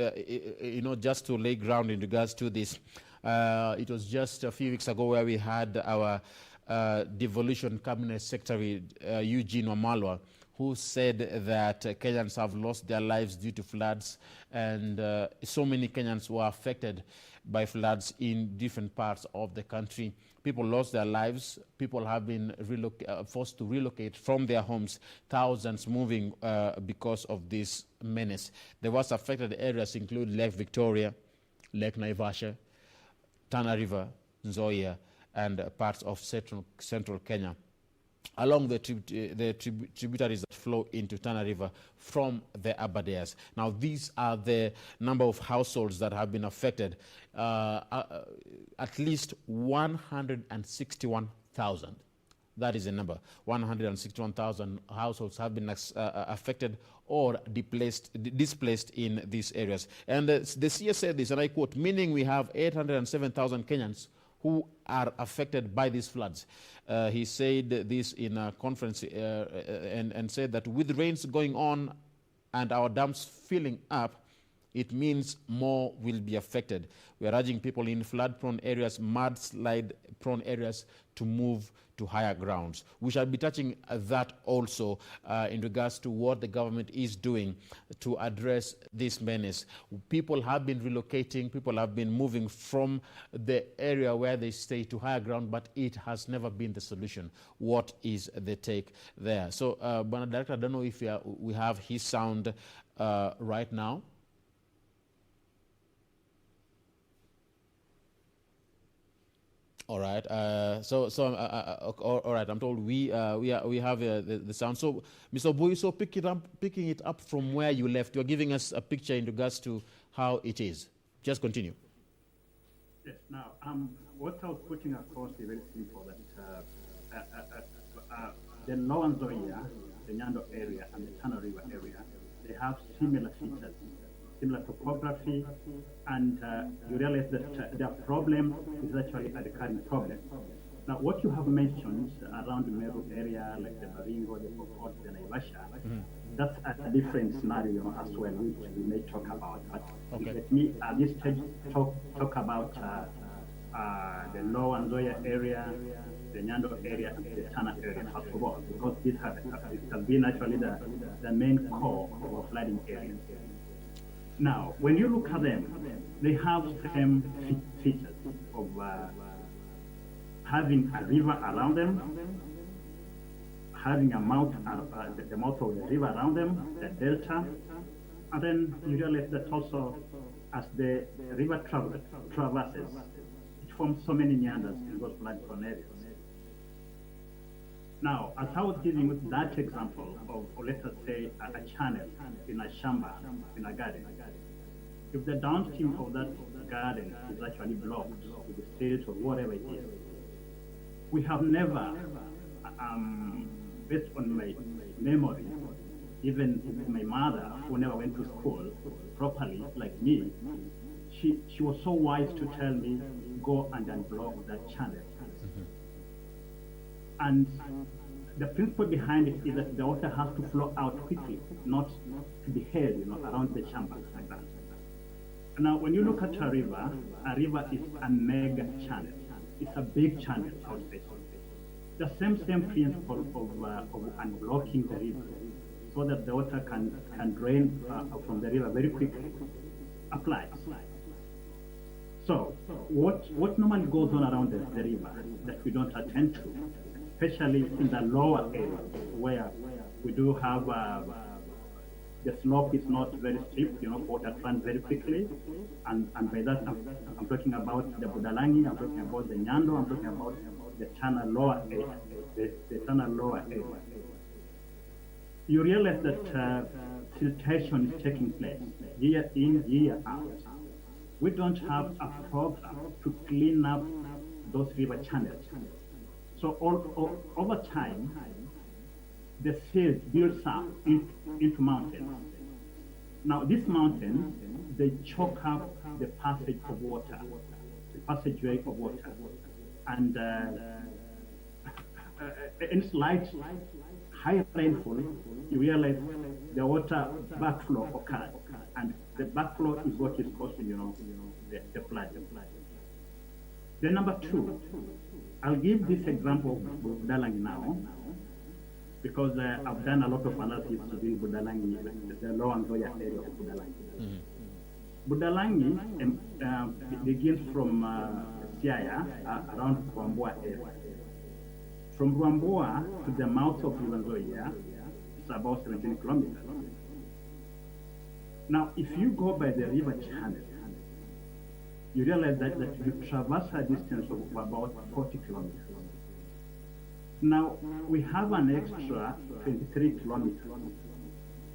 just to lay ground in regards to this. It was just a few weeks ago where we had our devolution cabinet secretary, Eugene Wamalwa, who said that Kenyans have lost their lives due to floods, and so many Kenyans were affected by floods in different parts of the country. People lost their lives. People have been forced to relocate from their homes, thousands moving because of this menace. The worst affected areas include Lake Victoria, Lake Naivasha, Tana River, Nzoia, and parts of central Kenya, along the tributaries that flow into Tana River from the Aberdares. Now, these are the number of households that have been affected. At least 161,000. That is the number. 161,000 households have been affected or displaced in these areas. And the CS said this, and I quote, meaning we have 807,000 Kenyans who are affected by these floods. He said this in a conference and said that with rains going on and our dams filling up, it means more will be affected. We are urging people in flood-prone areas, mudslide-prone areas to move to higher grounds. We shall be touching that also in regards to what the government is doing to address this menace. People have been relocating, people have been moving from the area where they stay to higher ground, but it has never been the solution. What is the take there? So, Bwana Director, I don't know if we have his sound right now. All right. All right. I'm told we have the sound. So, Mr. Obuyi, so picking it up from where you left, you're giving us a picture in regards to how it is. Just continue. Yes. Now, what I was putting across is very simple. That the Lower Nzoia, the Nyando area, and the Tana River area, they have similar features, similar topography, and you realize that their problem is actually a recurring problem. Now, what you have mentioned around the Meru area, like the Baringo, the Pokot, the Naivasha, that's a different scenario as well, which we may talk about. But let me at this stage talk about the Lower Nzoia area, the Nyando area, and the Tana area, first of all, because it has been actually the main core of our flooding areas. Now, when you look at them, they have same features of having a river around them, having a mouth, the mouth of the river around them, the delta, and then you realize that also as the river traverses, it forms so many meanders in those flood-prone areas. Now, as I was giving with that example of, or let us say, a channel in a shamba, in a garden, if the downstream of that garden is actually blocked with the silt or whatever it is, we have never, based on my memory, even my mother, who never went to school properly, like me, she was so wise to tell me, go and unblock that channel. And the principle behind it is that the water has to flow out quickly, not to be held, around the chamber like that. Now, when you look at a river is a mega channel. It's a big channel, I would say. The same principle of unblocking the river so that the water can drain from the river very quickly applies. So, what normally goes on around the river that we don't attend to, especially in the lower areas where we do have the slope is not very steep, water runs very quickly, and by that I'm talking about the Budalangi, I'm talking about the Nyando, I'm talking about the Tana lower area, the Tana lower area. You realize that filtration is taking place year in, year out. We don't have a program to clean up those river channels. So over time, the silt builds up into mountains. Now, these mountains, they choke up the passage of water, the passageway of water. And in slight high rainfall, you realize the water backflow occurs. And the backflow is what is causing, the flood. Then number two, I'll give this example of Budalangi now, because I've done a lot of analysis in Budalangi, the Lower Nzoia area of Budalangi. Budalangi begins from Siaya, around Ruambua area. From Ruambua to the mouth of River Nzoia, it's about 17 kilometers. Now, if you go by the river channel, you realize that you traverse a distance of about 40 kilometers. Now, we have an extra 23 kilometers.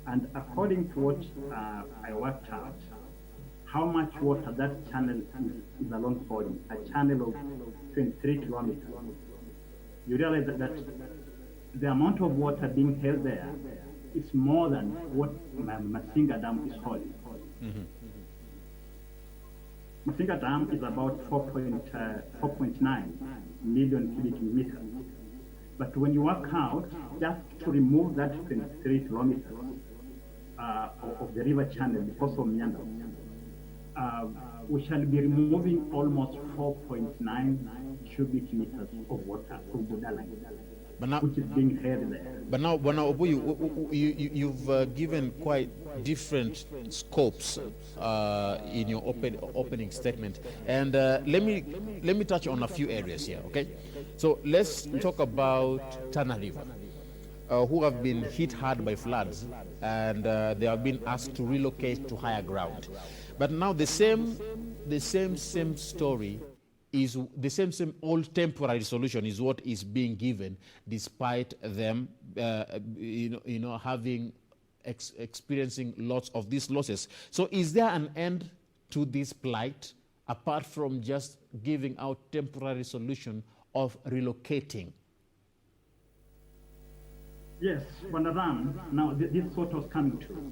And according to what I worked out, how much water that channel is alone holding, a channel of 23 kilometers, you realize that the amount of water being held there is more than what Masinga Dam is holding. Masinga Dam is about 4.9 million cubic meters. But when you work out, just to remove that 23 kilometers of the river channel because of Nyando, we shall be removing almost 4.9 cubic meters of water from Budalangi, which is being held there. But now, Obuyi, you've given quite different scopes in your opening statement, and let me touch on a few areas here. Okay, so let's talk about Tana River, who have been hit hard by floods, and they have been asked to relocate to higher ground. But now the same story is the same old temporary solution is what is being given, despite them having experiencing lots of these losses. So is there an end to this plight, apart from just giving out temporary solution of relocating? Yes, Wanaram, now this is what I was coming to.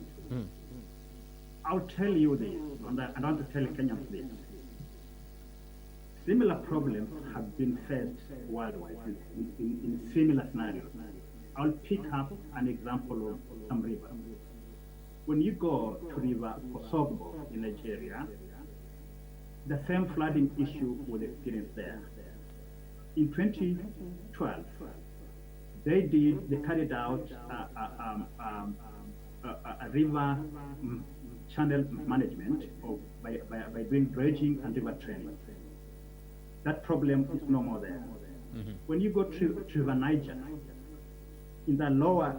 I'll tell you this, and I want to tell Kenyans this. Similar problems have been faced worldwide in similar scenarios. I'll pick up an example of some rivers. When you go to River Osogbo in Nigeria, the same flooding issue was experienced there. In 2012, they carried out a river channel management by doing dredging and river training. That problem is no more there. When you go to River Niger, in the lower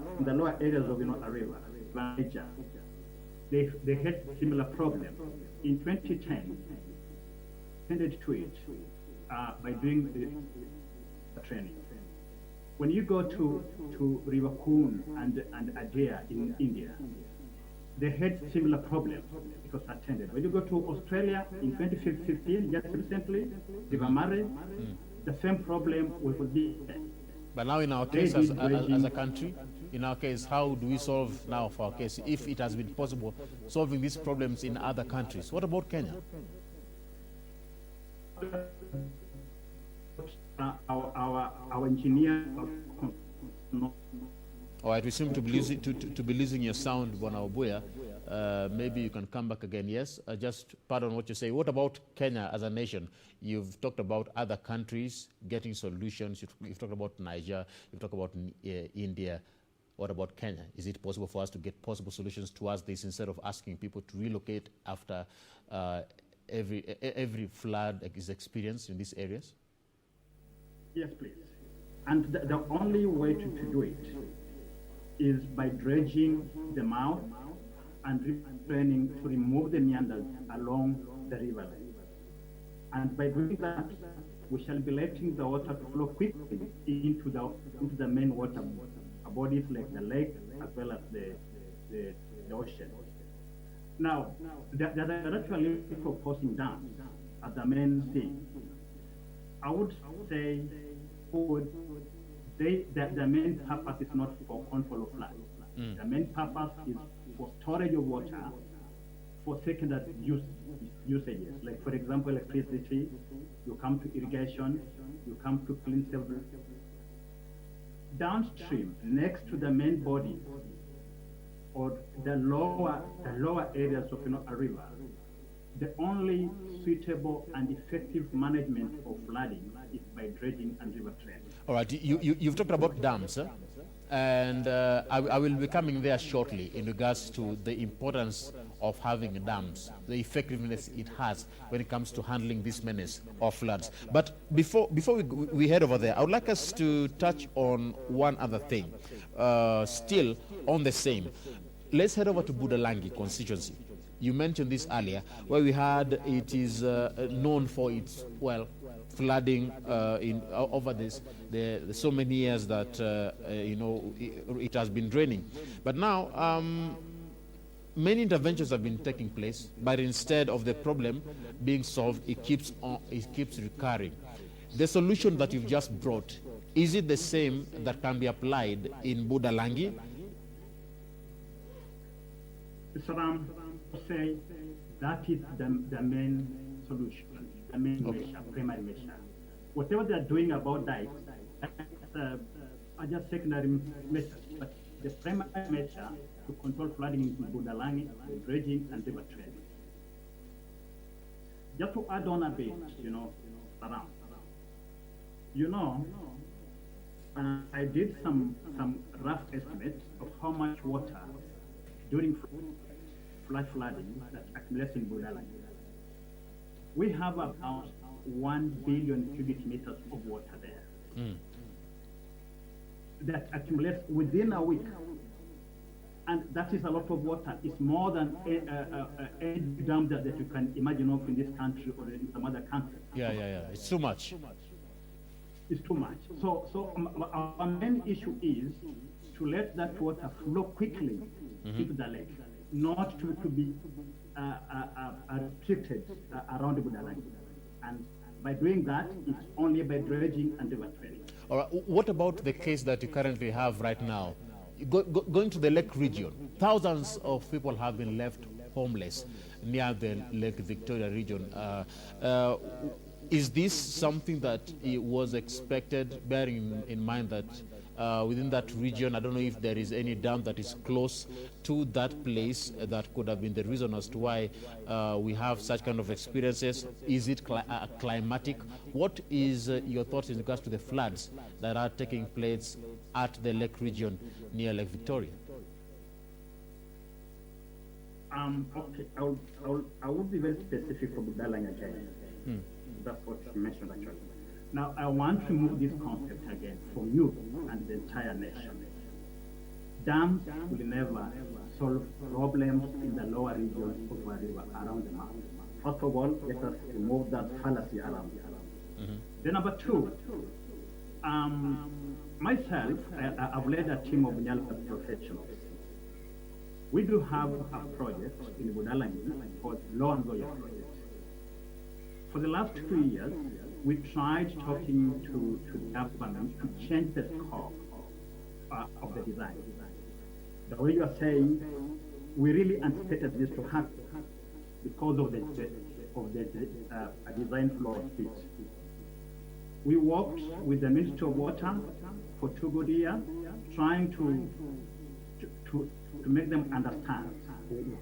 areas of a river, Niger, they had similar problem. In 2010, tended to it by doing the training. When you go to River Kun and Ajaya in India, they had similar problems because attended. When you go to Australia in 2015, just recently, River Murray, the same problem was there. But now in our case, as a country, in our case, how do we solve now for our case, if it has been possible, solving these problems in other countries? What about Kenya? Our engineer. All right, we seem to be losing your sound, Bwana Obuya. Maybe you can come back again. Yes, just pardon what you say. What about Kenya as a nation? You've talked about other countries getting solutions. You've talked about Niger. You've talked about India. What about Kenya? Is it possible for us to get possible solutions towards this instead of asking people to relocate after every flood is experienced in these areas? Yes, please. And the only way to do it is by dredging them out and retraining to remove the meanders along the river line. And by doing that, we shall be letting the water flow quickly into the main water bodies like the lake as well as the ocean. Now, they're actually proposing dams as the main thing. I would say the main purpose is not for control of flood. The main purpose is for storage of water for secondary usages. Like, for example, electricity, you come to irrigation, you come to clean several. Downstream, next to the main body, or the lower areas of a river, the only suitable and effective management of flooding is by dredging and river training. All right, you've talked about dams, and I will be coming there shortly in regards to the importance of having dams, the effectiveness it has when it comes to handling this menace of floods. But before we head over there, I would like us to touch on one other thing, still on the same. Let's head over to Budalangi constituency. You mentioned this earlier, where we had it is known for its, flooding over the so many years that it has been draining. But now many interventions have been taking place, but instead of the problem being solved, it keeps recurring. The solution that you've just brought, is it the same that can be applied in Budalangi? Saram, say that is the main solution, the main measure, primary measure. Whatever they are doing about that are just secondary measures, but the primary measure to control flooding in Budalangi, dredging and river training. Just to add on a bit, Saram, I did some rough estimates of how much water during flash flooding that accumulates in Budalangi. We have about 1 billion cubic meters of water there that accumulates within a week. and that is a lot of water. It's more than any dam that you can imagine of in this country or in some other country. Yeah. It's too much. It's too much. So our main issue is to let that water flow quickly into the lake, not to be restricted around Budalangi. And by doing that, it's only by dredging and river training. All right. What about the case that you currently have right now? Going to the lake region, thousands of people have been left homeless near the Lake Victoria region. Is this something that was expected, bearing in mind that within that region, I don't know if there is any dam that is close to that place that could have been the reason as to why we have such kind of experiences? Is it climatic? What is your thoughts in regards to the floods that are taking place at the lake region near Lake Victoria? Okay, I would be very specific for Budalangi again. That's what you mentioned actually. Now, I want to move this concept again for you and the entire nation. Dams will never solve problems in the lower regions of a river around the mountain. First of all, let us remove that fallacy around it. Then number two, myself, I've led a team of Nyalpa professionals. We do have a project in Budalangi called Law and Lawyer Project. For the last 2 years, we tried talking to the government to change the scope of the design. The way you are saying, we really anticipated this to happen because of the design flaw of it. We worked with the Ministry of Water for 2 good years, trying to make them understand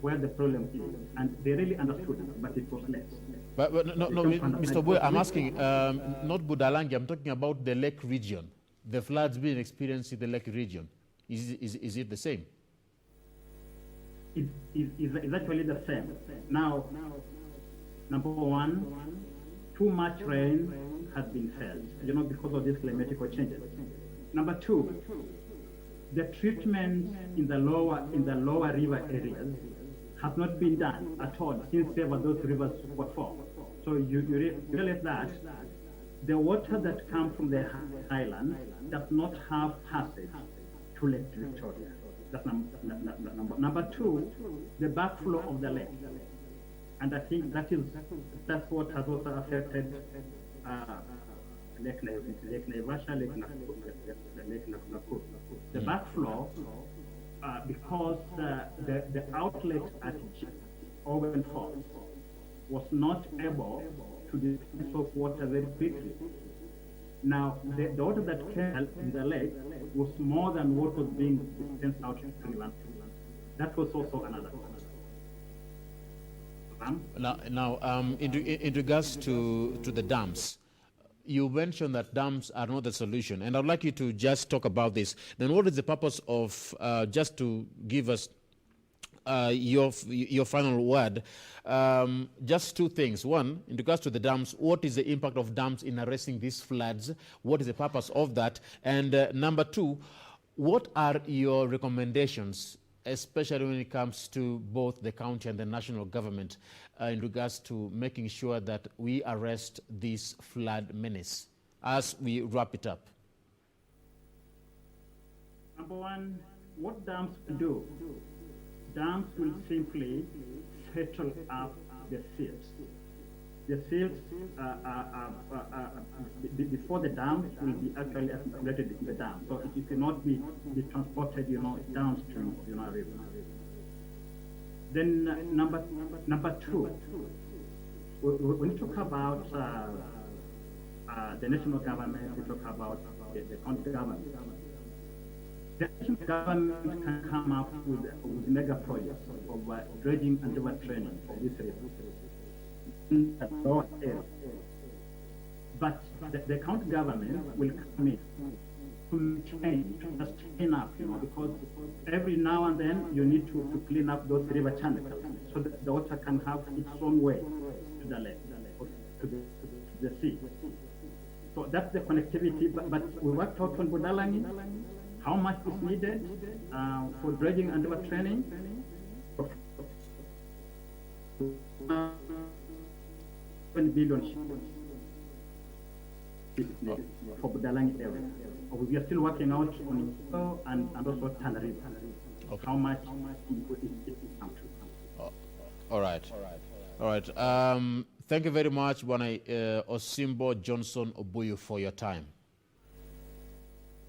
where the problem is, and they really understood it, but it was less. But no, Mr. Boy, I'm asking, not Budalangi, I'm talking about the lake region. The floods being experienced in the lake region. Is it the same? It's actually the same. Now, number one, too much rain has been felt, because of these climatic changes. Number two, the treatment in the lower river areas has not been done at all since ever those rivers were formed. So you realize that the water that comes from the highlands does not have passage to Lake Victoria. That's number two, the backflow of the lake. And I think that's what has also affected Lake Naivasha, Lake Nakuru. The backflow, because the outlet at Owen Falls was not able to dispense of water very quickly. Now, the water that came in the lake was more than what was being dispensed out to Finland. That was also another problem. Now, in regards to the dams, you mentioned that dams are not the solution, and I'd like you to just talk about this. Then what is the purpose of, just to give us your final word, just 2 things. One, in regards to the dams, what is the impact of dams in arresting these floods? What is the purpose of that? And number 2, what are your recommendations, especially when it comes to both the county and the national government, in regards to making sure that we arrest this flood menace as we wrap it up? Number one, what dams do? Dams will simply settle up the silts. The silts before the dams will be actually accumulated in the dam, so it cannot be transported, downstream, river. Then number 2, when you talk about the national government, we talk about the county government. The national government can come up with mega projects of dredging and river training of this river. But the county government will come in to sustain up, because every now and then you need to clean up those river channels so that the water can have its own way to the lake, to the sea. So that's the connectivity, but we worked out on Budalangi. how much is needed for dredging and river training. 20 billion for Budalangi area. We are still working out on it and also Tana River. Okay. How much it comes to. All right. All right. Thank you very much, Bwana Osimbo Johnson Obuyu, for your time.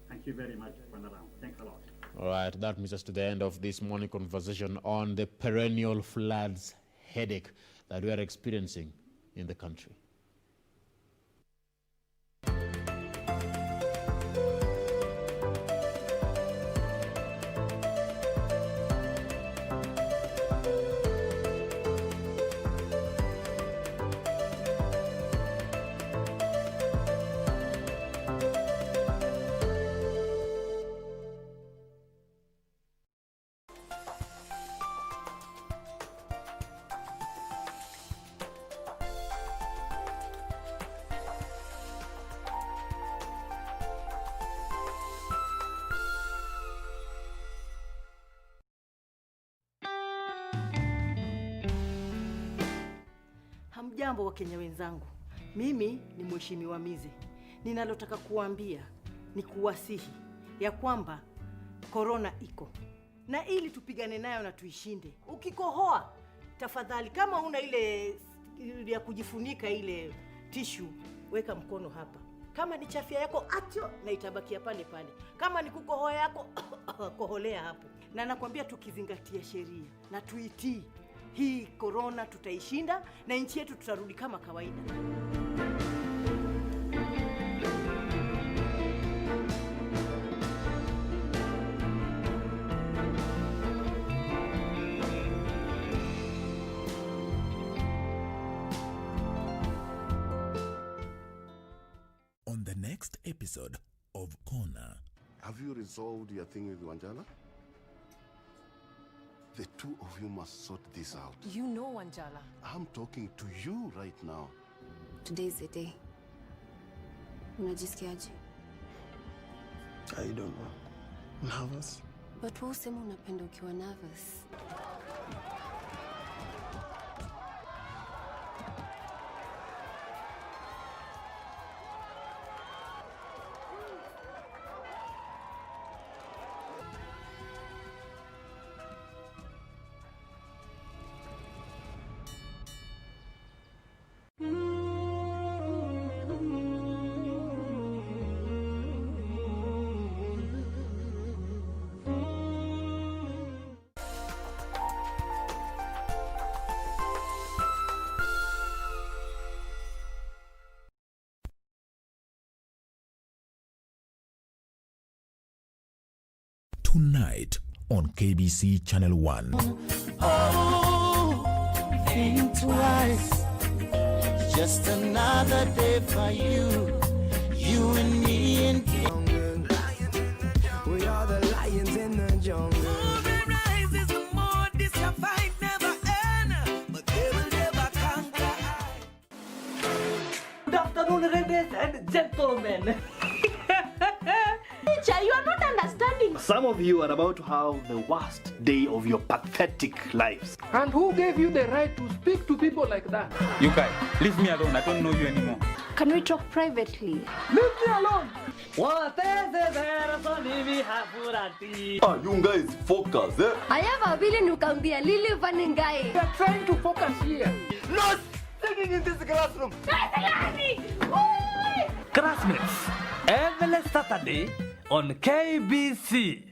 Thank you very much, Bwana Ram. Thanks a lot. All right. That brings us to the end of this morning conversation on the perennial floods headache that we are experiencing in the country. Hamjambo wa Kenya wenzangu, mimi ni Mheshimiwa Mize. Ninalotaka kuambia ni kuwasihi ya kwamba korona iko na ili tupigane nayo na tuishinde. Ukikohoa tafadhali, kama una ile ya kujifunika ile tissue, weka mkono hapa. Kama ni chafya yako acho na itabakia pale pale. Kama ni kukohoa yako koholea hapo. Na nakwambia tukizingatia sheria na tuitii, hii korona tutaishinda na nchi yetu tutarudi kama kawaida. On the next episode of Corner. Have you resolved your thing with Wanjala? The two of you must sort this out. You know, Wanjala. I'm talking to you right now. Today is the day. Unajisikiaje? I don't know. Nervous? But wewe usema unapenda ukiwa nervous. Tonight on KBC Channel 1. Oh, think twice. Just another day for you. You and me and we are the lions in the jungle. More rises, the more this fight never end. But they will never conquer. Good afternoon, ladies and gentlemen. Teacher, you are not understanding. Some of you are about to have the worst day of your pathetic lives. And who gave you the right to speak to people like that? You guys, leave me alone. I don't know you anymore. Can we talk privately? Leave me alone. You guys focus, eh? I have a billion you can be a lily vanning guy. We are trying to focus here. No singing in this classroom. Classmates, every Saturday on KBC.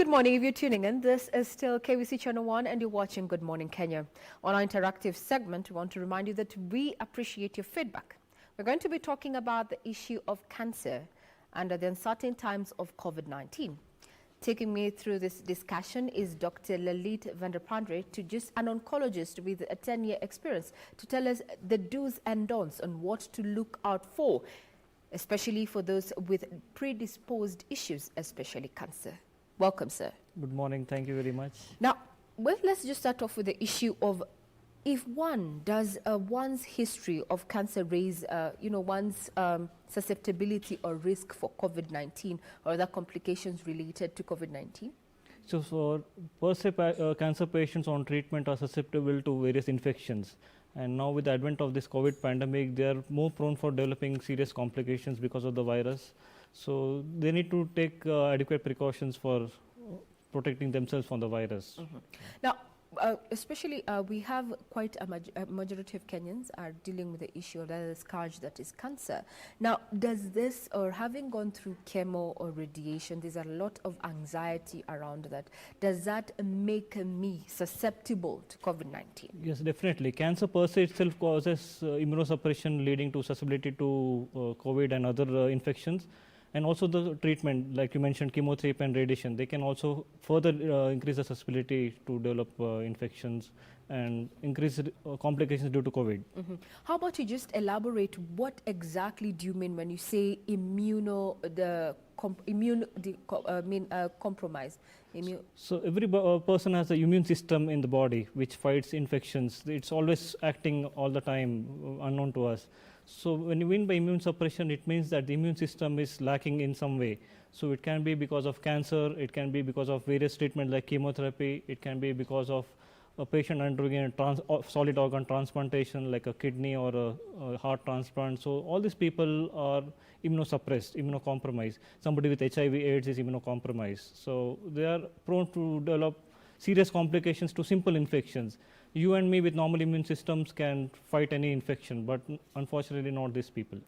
Good morning. If you're tuning in, this is still KBC Channel 1 and you're watching Good Morning Kenya. On our interactive segment, we want to remind you that we appreciate your feedback. We're going to be talking about the issue of cancer under the uncertain times of COVID-19. Taking me through this discussion is Dr. Lalit Vanderpandre, just an oncologist with a 10-year experience, to tell us the do's and don'ts on what to look out for, especially for those with predisposed issues, especially cancer. Welcome, sir. Good morning. Thank you very much. Now, well, let's just start off with the issue of if one does one's history of cancer raise, one's susceptibility or risk for COVID-19 or other complications related to COVID-19? So, for per se, cancer patients on treatment are susceptible to various infections. And now with the advent of this COVID pandemic, they are more prone for developing serious complications because of the virus. So, they need to take adequate precautions for protecting themselves from the virus. Now, especially we have quite a majority of Kenyans are dealing with the issue of the scourge that is cancer. Now, does this, or having gone through chemo or radiation, there's a lot of anxiety around that. Does that make me susceptible to COVID-19? Yes, definitely. Cancer per se itself causes immunosuppression leading to susceptibility to COVID and other infections. And also the treatment, like you mentioned, chemotherapy and radiation, they can also further increase the susceptibility to develop infections and increase complications due to COVID. How about you just elaborate what exactly do you mean when you say compromise? So every person has an immune system in the body which fights infections. It's always acting all the time, unknown to us. So when you mean by immune suppression, it means that the immune system is lacking in some way. So it can be because of cancer, it can be because of various treatments like chemotherapy, it can be because of a patient undergoing a solid organ transplantation like a kidney or a heart transplant. So all these people are immunosuppressed, immunocompromised. Somebody with HIV/AIDS is immunocompromised. So they are prone to develop serious complications to simple infections. You and me with normal immune systems can fight any infection, but unfortunately not these people.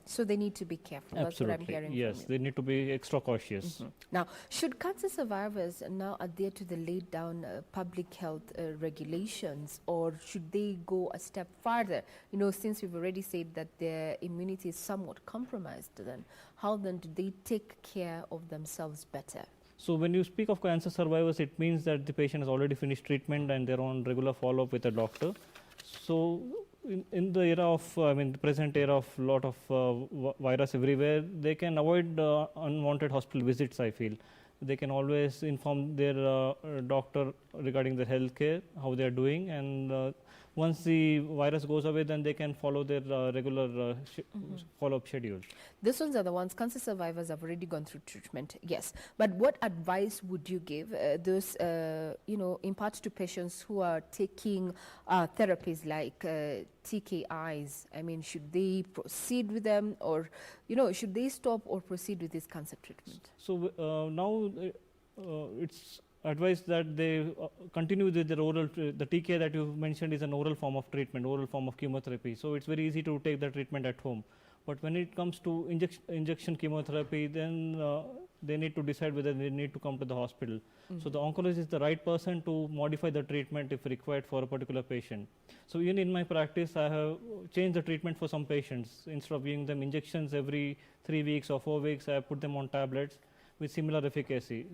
So they need to be careful. Absolutely. That's what I'm hearing Yes, from you. they need to be extra cautious. Now, should cancer survivors now adhere to the laid down public health regulations, or should they go a step further? You know, since we've already said that their immunity is somewhat compromised, then how then do they take care of themselves better? So when you speak of cancer survivors, it means that the patient has already finished treatment and they're on regular follow-up with a doctor. So in the era of, the present era of lot of virus everywhere, they can avoid unwanted hospital visits, I feel. They can always inform their doctor regarding their health care, how they are doing, and once the virus goes away, then they can follow their regular follow-up schedule. These ones are the ones, cancer survivors have already gone through treatment, yes. But what advice would you give those, impart to patients who are taking therapies like TKIs? I mean, should they proceed with them, or, should they stop or proceed with this cancer treatment? So now it's advised that they continue with their oral, the TKI that you mentioned is an oral form of treatment, oral form of chemotherapy. So it's very easy to take the treatment at home. But when it comes to injection chemotherapy, then they need to decide whether they need to come to the hospital. So the oncologist is the right person to modify the treatment if required for a particular patient. So even in my practice, I have changed the treatment for some patients. Instead of giving them injections every 3 weeks or 4 weeks, I have put them on tablets with similar efficacy.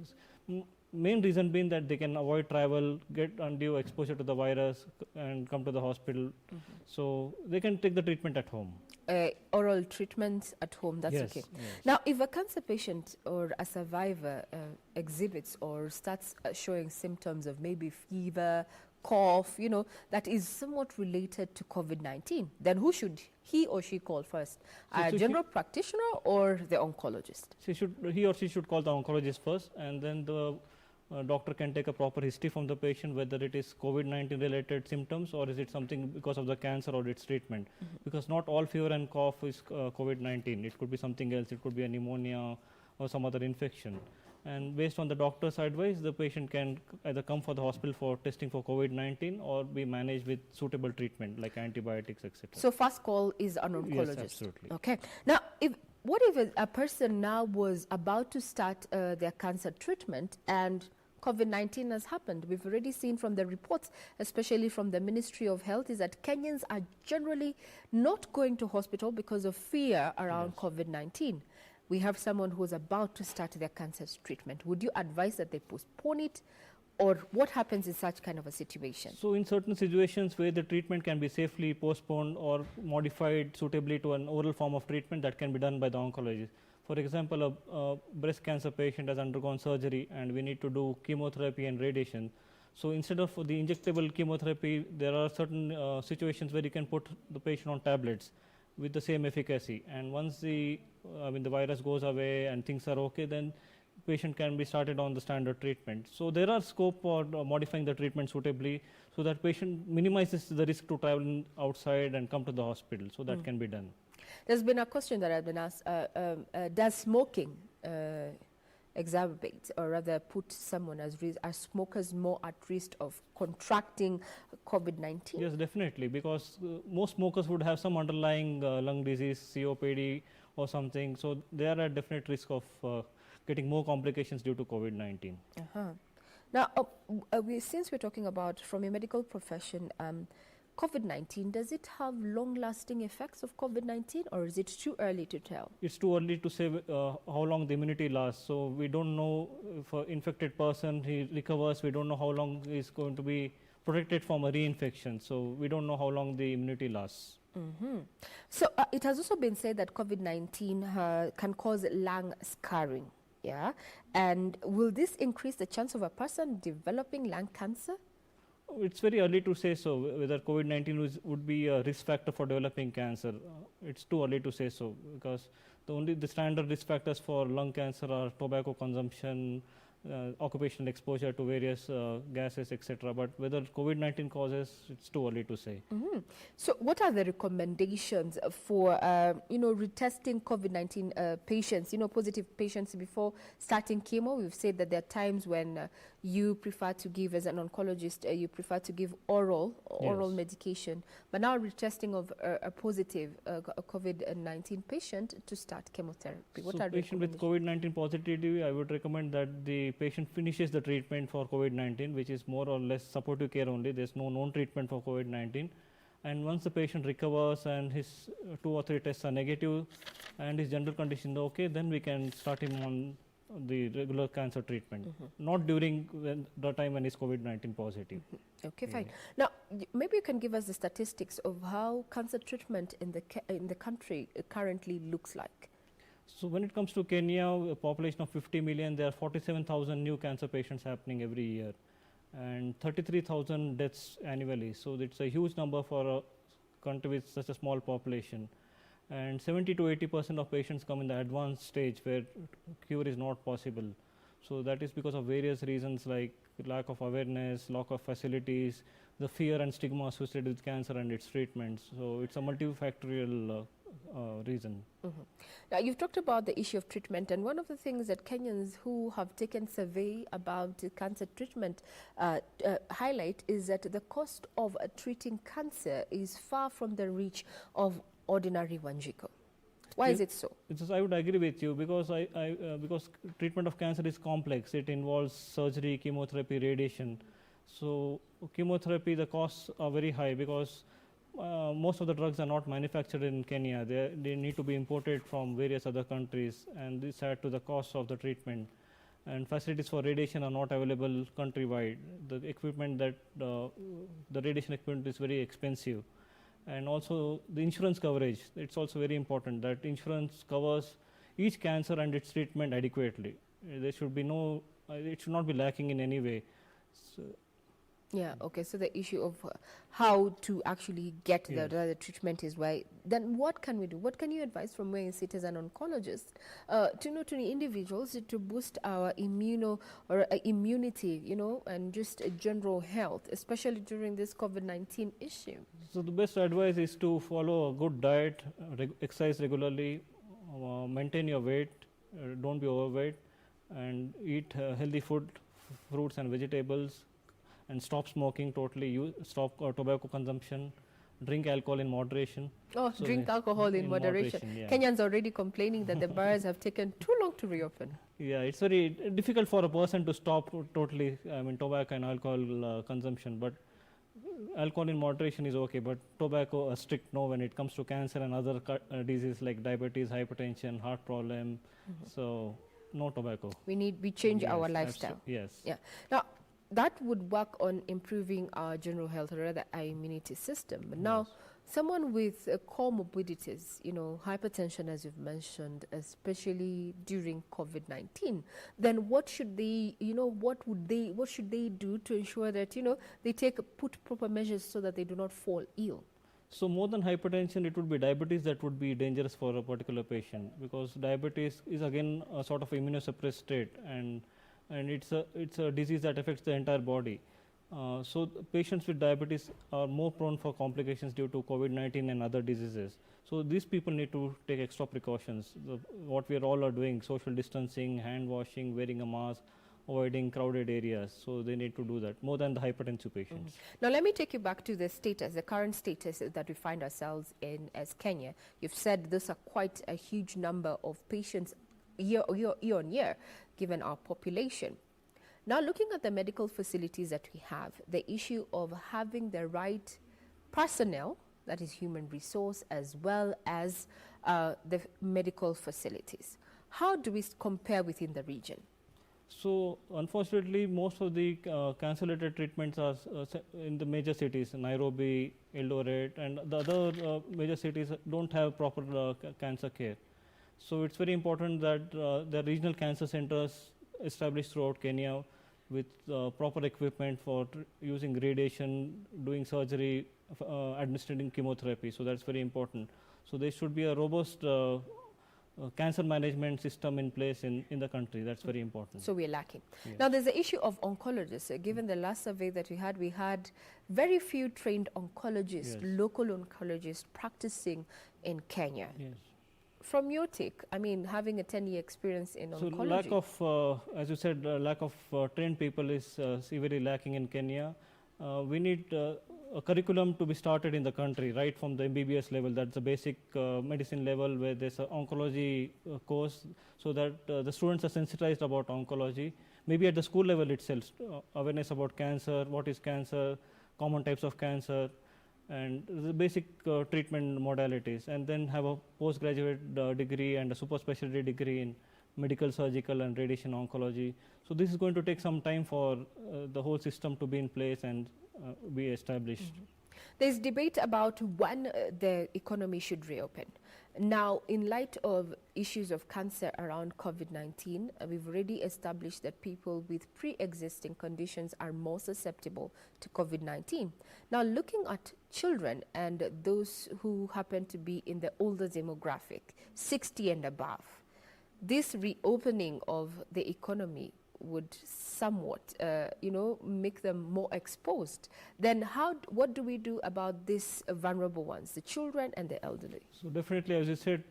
Main reason being that they can avoid travel, get undue exposure to the virus, and come to the hospital. So they can take the treatment at home. Oral treatments at home, that's Yes, okay. yes. Now, if a cancer patient or a survivor exhibits or starts showing symptoms of maybe fever, cough, that is somewhat related to COVID-19, then who should he or she call first? A general practitioner or the oncologist? He or she should call the oncologist first, and then the doctor can take a proper history from the patient, whether it is COVID-19 related symptoms or is it something because of the cancer or its treatment. Because not all fever and cough is COVID-19. It could be something else. It could be a pneumonia or some other infection. And based on the doctor's advice, the patient can either come for the hospital for testing for COVID-19 or be managed with suitable treatment like antibiotics, etc. So first call is an oncologist. Yes, absolutely. Okay. Now, if what if a person now was about to start their cancer treatment and COVID-19 has happened? We've already seen from the reports, especially from the Ministry of Health, is that Kenyans are generally not going to hospital because of fear around COVID-19. We have someone who's about to start their cancer treatment. Would you advise that they postpone it? Or what happens in such kind of a situation? So in certain situations where the treatment can be safely postponed or modified suitably to an oral form of treatment, that can be done by the oncologist. For example, a breast cancer patient has undergone surgery and we need to do chemotherapy and radiation. So instead of the injectable chemotherapy, there are certain situations where you can put the patient on tablets with the same efficacy. And once the virus goes away and things are okay, then patient can be started on the standard treatment. So there are scope for modifying the treatment suitably so that patient minimizes the risk to travel outside and come to the hospital. So that can be done. There's been a question that I've been asked, does smoking exacerbate or rather put someone are smokers more at risk of contracting COVID-19? Yes, definitely, because most smokers would have some underlying lung disease, COPD or something. So they are at definite risk of getting more complications due to COVID-19. Now, since we're talking about from a medical profession, COVID-19, does it have long-lasting effects of COVID-19 or is it too early to tell? It's too early to say how long the immunity lasts. So we don't know if an infected person, he recovers, we don't know how long he's going to be protected from a reinfection. So we don't know how long the immunity lasts. So it has also been said that COVID-19 can cause lung scarring. Yeah, and will this increase the chance of a person developing lung cancer? It's very early to say so, whether COVID-19 would be a risk factor for developing cancer. It's too early to say so, because the standard risk factors for lung cancer are tobacco consumption, occupational exposure to various gases, etc. But whether COVID-19 causes, it's too early to say. So what are the recommendations for, retesting COVID-19 patients, positive patients before starting chemo? We've said that there are times when you prefer to give, as an oncologist, you prefer to give oral medication. But now retesting of a positive COVID-19 patient to start chemotherapy. What So are the patient with COVID-19 positivity, I would recommend that the patient finishes the treatment for COVID-19, which is more or less supportive care only. There's no known treatment for COVID-19. And once the patient recovers and his 2 or 3 tests are negative and his general condition is okay, then we can start him on the regular cancer treatment, not during the time when he's COVID-19 positive. Okay, fine. Now, maybe you can give us the statistics of how cancer treatment in the country currently looks like. So when it comes to Kenya, a population of 50 million, there are 47,000 new cancer patients happening every year and 33,000 deaths annually. So it's a huge number for a country with such a small population. And 70 to 80% of patients come in the advanced stage where cure is not possible. So that is because of various reasons like lack of awareness, lack of facilities, the fear and stigma associated with cancer and its treatments. So it's a multifactorial reason. Now, you've talked about the issue of treatment, and one of the things that Kenyans who have taken survey about cancer treatment highlight is that the cost of treating cancer is far from the reach of ordinary Wanjiko. Why is it so? I would agree with you because because treatment of cancer is complex. It involves surgery, chemotherapy, radiation. So chemotherapy, the costs are very high because most of the drugs are not manufactured in Kenya. They need to be imported from various other countries, and this adds to the cost of the treatment. And facilities for radiation are not available countrywide. The equipment the radiation equipment is very expensive. And also the insurance coverage, it's also very important that insurance covers each cancer and its treatment adequately. There should be it should not be lacking in any way. So yeah, okay, so the issue of how to actually get the treatment is why. Then what can we do? What can you advise from where you sit as an oncologist to the individuals to boost our immunity, and just general health, especially during this COVID-19 issue? So the best advice is to follow a good diet, exercise regularly, maintain your weight, don't be overweight, and eat healthy food, fruits and vegetables, and stop smoking totally, stop tobacco consumption, drink alcohol in moderation. Oh, So drink we- alcohol in moderation. yeah. Kenyans already complaining that the bars have taken too long to reopen. Yeah, it's very difficult for a person to stop totally, I mean, tobacco and alcohol consumption, but alcohol in moderation is okay, but tobacco, a strict no when it comes to cancer and other diseases like diabetes, hypertension, heart problem, so no tobacco. We change our Yes, lifestyle. Yes. Yeah. Now, that would work on improving our general health, or rather our immunity system. But now, someone with comorbidities, hypertension, as you've mentioned, especially during COVID-19, then what should they, what should they do to ensure that, they put proper measures so that they do not fall ill? So more than hypertension, it would be diabetes that would be dangerous for a particular patient, because diabetes is again a sort of immunosuppressed state, and it's a disease that affects the entire body. So patients with diabetes are more prone for complications due to COVID-19 and other diseases. So these people need to take extra precautions. What we all are doing, social distancing, hand washing, wearing a mask, avoiding crowded areas. So they need to do that more than the hypertensive patients. Now, let me take you back to the current status that we find ourselves in as Kenya. You've said those are quite a huge number of patients year on year, given our population. Now, looking at the medical facilities that we have, the issue of having the right personnel, that is human resource, as well as the medical facilities. How do we compare within the region? So unfortunately, most of the cancer-related treatments are in the major cities, Nairobi, Eldoret, and the other major cities don't have proper cancer care. So it's very important that the regional cancer centers established throughout Kenya with proper equipment for using radiation, doing surgery, administering chemotherapy. So that's very important. So there should be a robust cancer management system in place in the country. That's very important. So we're lacking. Yes. Now, there's the issue of oncologists. Given the last survey that we had very few trained oncologists, local oncologists practicing in Kenya. Yes. From your take, I mean, having a 10-year experience in So oncology. lack of, as you said, lack of trained people is severely lacking in Kenya. We need a curriculum to be started in the country, right from the MBBS level. That's the basic medicine level, where there's an oncology course, so that the students are sensitized about oncology. Maybe at the school level itself, awareness about cancer, what is cancer, common types of cancer, and the basic treatment modalities, and then have a postgraduate degree and a super specialty degree in medical, surgical, and radiation oncology. So this is going to take some time for the whole system to be in place and be established. There's debate about when the economy should reopen. Now, in light of issues of cancer around COVID-19, we've already established that people with pre-existing conditions are more susceptible to COVID-19. Now, looking at children and those who happen to be in the older demographic, 60 and above, this reopening of the economy would somewhat, make them more exposed. Then what do we do about these vulnerable ones, the children and the elderly? So definitely, as you said,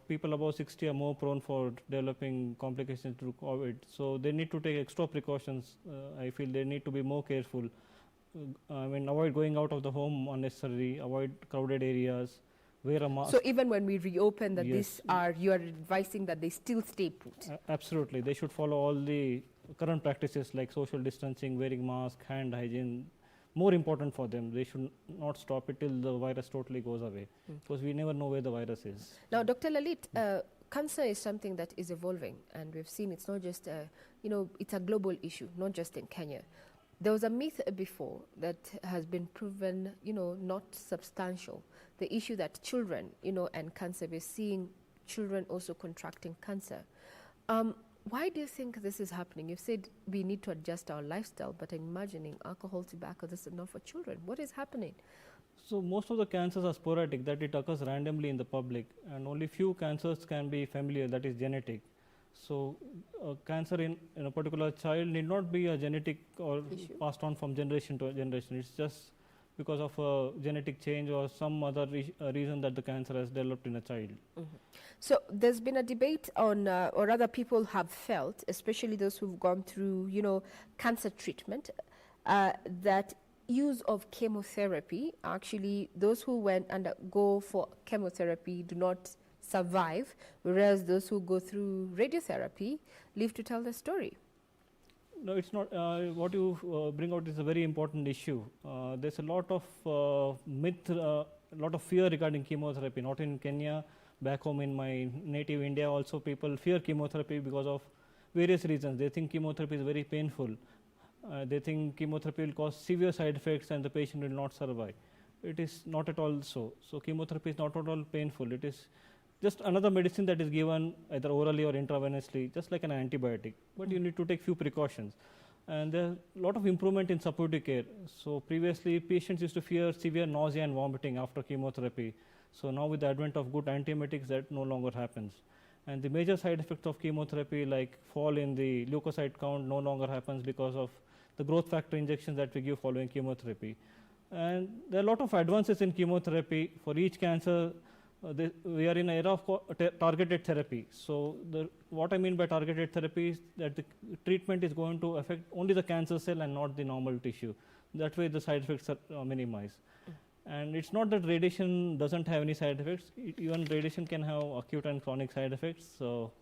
people above 60 are more prone for developing complications through COVID. So they need to take extra precautions. I feel they need to be more careful. I mean, avoid going out of the home unnecessarily, avoid crowded areas, wear a mask. So even when we reopen, that you are advising that they still stay put? Absolutely. They should follow all the current practices like social distancing, wearing mask, hand hygiene. More important for them. They should not stop it till the virus totally goes away, because we never know where the virus is. Now, Dr. Lalit, cancer is something that is evolving, and we've seen it's not just, it's a global issue, not just in Kenya. There was a myth before that has been proven, not substantial. The issue that children, and cancer, we're seeing children also contracting cancer. Why do you think this is happening? You've said we need to adjust our lifestyle, but I'm imagining alcohol, tobacco, this is not for children. What is happening? So most of the cancers are sporadic, that it occurs randomly in the public, and only few cancers can be familial, that is genetic. So cancer in a particular child need not be a genetic or passed on from generation to generation. It's just because of a genetic change or some other reason that the cancer has developed in a child. So there's been a debate on, or rather people have felt, especially those who've gone through, cancer treatment, that use of chemotherapy, actually, those who went and go for chemotherapy do not survive, whereas those who go through radiotherapy live to tell the story. No, it's not. What you bring out is a very important issue. There's a lot of myth, a lot of fear regarding chemotherapy, not in Kenya, back home in my native India also people fear chemotherapy because of various reasons. They think chemotherapy is very painful. They think chemotherapy will cause severe side effects and the patient will not survive. It is not at all so. So chemotherapy is not at all painful. It is just another medicine that is given either orally or intravenously, just like an antibiotic. But you need to take few precautions. And there are a lot of improvement in supportive care. So previously, patients used to fear severe nausea and vomiting after chemotherapy. So now with the advent of good antiemetics, that no longer happens. And the major side effects of chemotherapy, like fall in the leukocyte count, no longer happens because of the growth factor injections that we give following chemotherapy. And there are a lot of advances in chemotherapy. For each cancer, we are in an era of targeted therapy. So what I mean by targeted therapy is that the treatment is going to affect only the cancer cell and not the normal tissue. That way the side effects are minimized. And it's not that radiation doesn't have any side effects. Even radiation can have acute and chronic side effects. So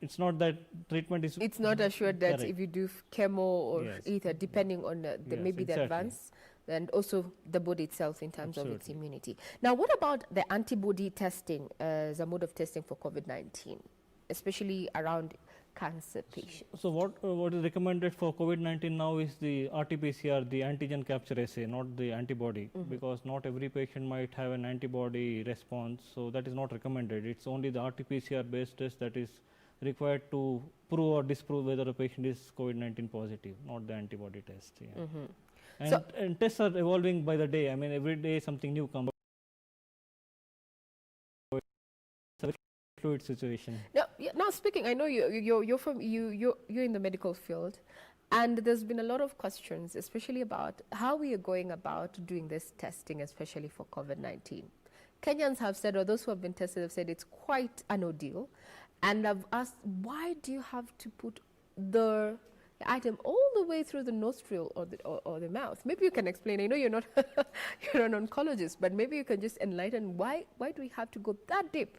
it's not that treatment is... It's not assured that correct. if you do chemo or Yes. either, depending on maybe the exactly. advance, and also the body itself in terms of its Absolutely. immunity. Now, what about the antibody testing as a mode of testing for COVID-19, especially around cancer patients? So what is recommended for COVID-19 now is the RT-PCR, the antigen capture assay, not the antibody, because not every patient might have an antibody response. So that is not recommended. It's only the RT-PCR based test that is required to prove or disprove whether a patient is COVID-19 positive, not the antibody test. Yeah. And tests are evolving by the day. I mean, every day something new comes. It's a very fluid situation. Now speaking, I know you're in the medical field, and there's been a lot of questions, especially about how we are going about doing this testing, especially for COVID-19. Kenyans have said, or those who have been tested have said, it's quite an ordeal, and I've asked, why do you have to put the item all the way through the nostril or the mouth? Maybe you can explain. I know you're not you're an oncologist, but maybe you can just enlighten why do we have to go that deep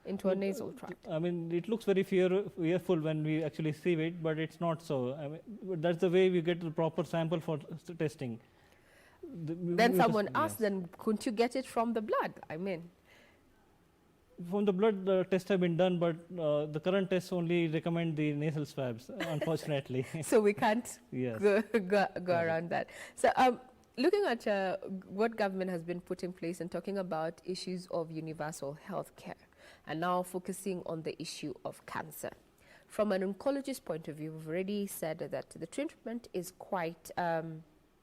into a nasal tract? I mean, it looks very fearful when we actually see it, but it's not so. I mean, that's the way we get the proper sample for testing. Then someone asked, then couldn't you get it from the blood? I mean, from the blood, the tests have been done, but the current tests only recommend the nasal swabs, unfortunately. So we can't Yes. go around that. So looking at what government has been put in place and talking about issues of universal health care, and now focusing on the issue of cancer. From an oncologist point of view, we've already said that the treatment is quite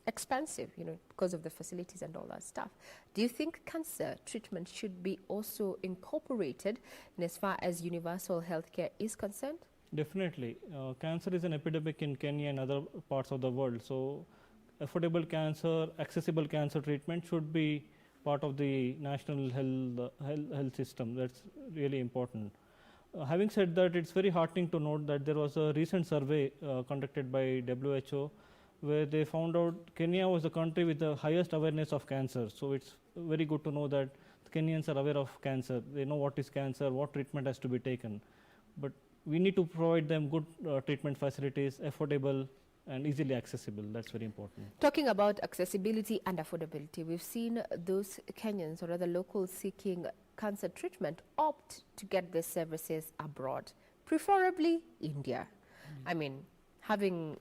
expensive, because of the facilities and all that stuff. Do you think cancer treatment should be also incorporated in as far as universal health care is concerned? Definitely. Cancer is an epidemic in Kenya and other parts of the world. So affordable cancer, accessible cancer treatment should be part of the national health system. That's really important. Having said that, it's very heartening to note that there was a recent survey conducted by WHO where they found out Kenya was the country with the highest awareness of cancer. So it's very good to know that Kenyans are aware of cancer. They know what is cancer, what treatment has to be taken. But we need to provide them good treatment facilities, affordable and easily accessible. That's very important. Talking about accessibility and affordability, we've seen those Kenyans or other locals seeking cancer treatment opt to get their services abroad, preferably India. I mean, having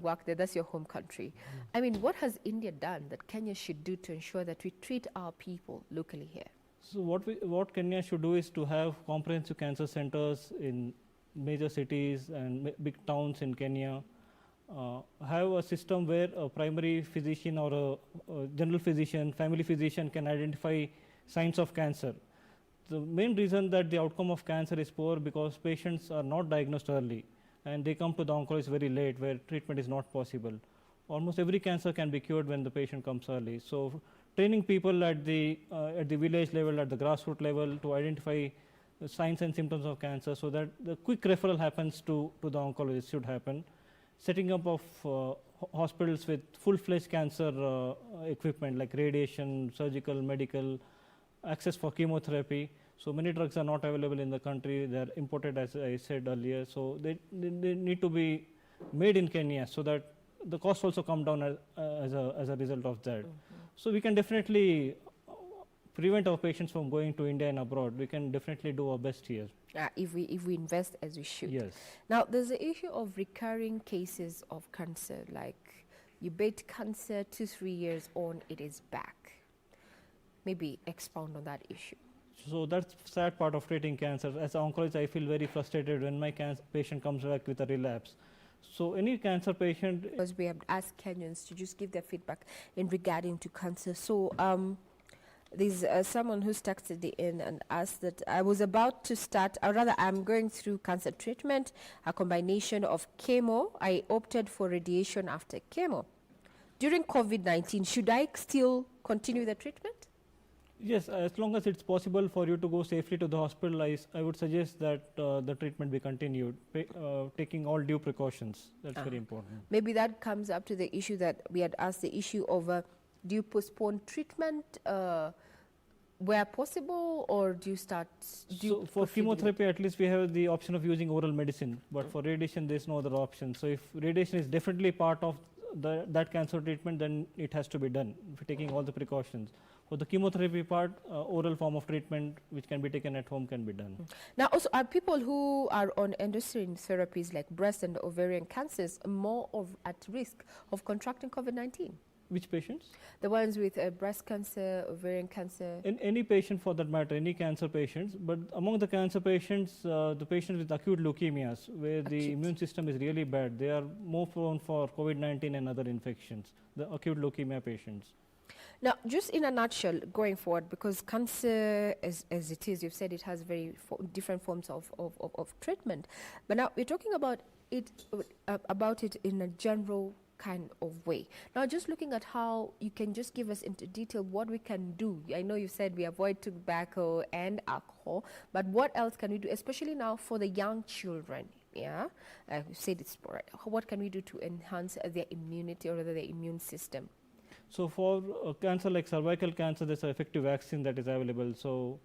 worked there, that's your home country. I mean, what has India done that Kenya should do to ensure that we treat our people locally here? So what Kenya should do is to have comprehensive cancer centers in major cities and big towns in Kenya. Have a system where a primary physician or a general physician, family physician can identify signs of cancer. The main reason that the outcome of cancer is poor because patients are not diagnosed early and they come to the oncologist very late where treatment is not possible. Almost every cancer can be cured when the patient comes early. So training people at the village level, at the grassroots level to identify the signs and symptoms of cancer so that the quick referral happens to the oncologist should happen. setting up of hospitals with full-fledged cancer equipment like radiation, surgical, medical, access for chemotherapy. So many drugs are not available in the country. They are imported, as I said earlier. So they need to be made in Kenya so that the cost also come down as a result of that. So we can definitely prevent our patients from going to India and abroad. We can definitely do our best here. If we invest as we should. Yes. Now, there's the issue of recurring cases of cancer. Like you beat cancer 2-3 years on, it is back. Maybe expound on that issue. So that's the sad part of treating cancer. As an oncologist, I feel very frustrated when my patient comes back with a relapse. So any cancer patient... Because we have asked Kenyans to just give their feedback in regarding to cancer. So there's someone who's texted in and asked that I was about to start, or rather I'm going through cancer treatment, a combination of chemo. I opted for radiation after chemo. During COVID-19, should I still continue the treatment? Yes, as long as it's possible for you to go safely to the hospital, I would suggest that the treatment be continued, taking all due precautions. That's very important. Maybe that comes up to the issue that we had asked, the issue of do you postpone treatment where possible, or do you start? So for chemotherapy, at least we have the option of using oral medicine, but for radiation, there's no other option. So if radiation is definitely part of that cancer treatment, then it has to be done, taking all the precautions. For the chemotherapy part, oral form of treatment which can be taken at home can be done. Now, also, are people who are on endocrine therapies like breast and ovarian cancers more at risk of contracting COVID-19? Which patients? The ones with breast cancer, ovarian cancer. Any patient for that matter, any cancer patients. But among the cancer patients, the patients with acute leukemias, where the immune system is really bad, they are more prone for COVID-19 and other infections, the acute leukemia patients. Now, just in a nutshell, going forward, because cancer, as it is, you've said it has very different forms of treatment. But now we're talking about it in a general kind of way. Now, just looking at how you can just give us into detail what we can do. I know you said we avoid tobacco and alcohol, but what else can we do, especially now for the young children? Yeah, you said it's right. What can we do to enhance their immunity or rather their immune system? So for cancer like cervical cancer, there's an effective vaccine that is available. So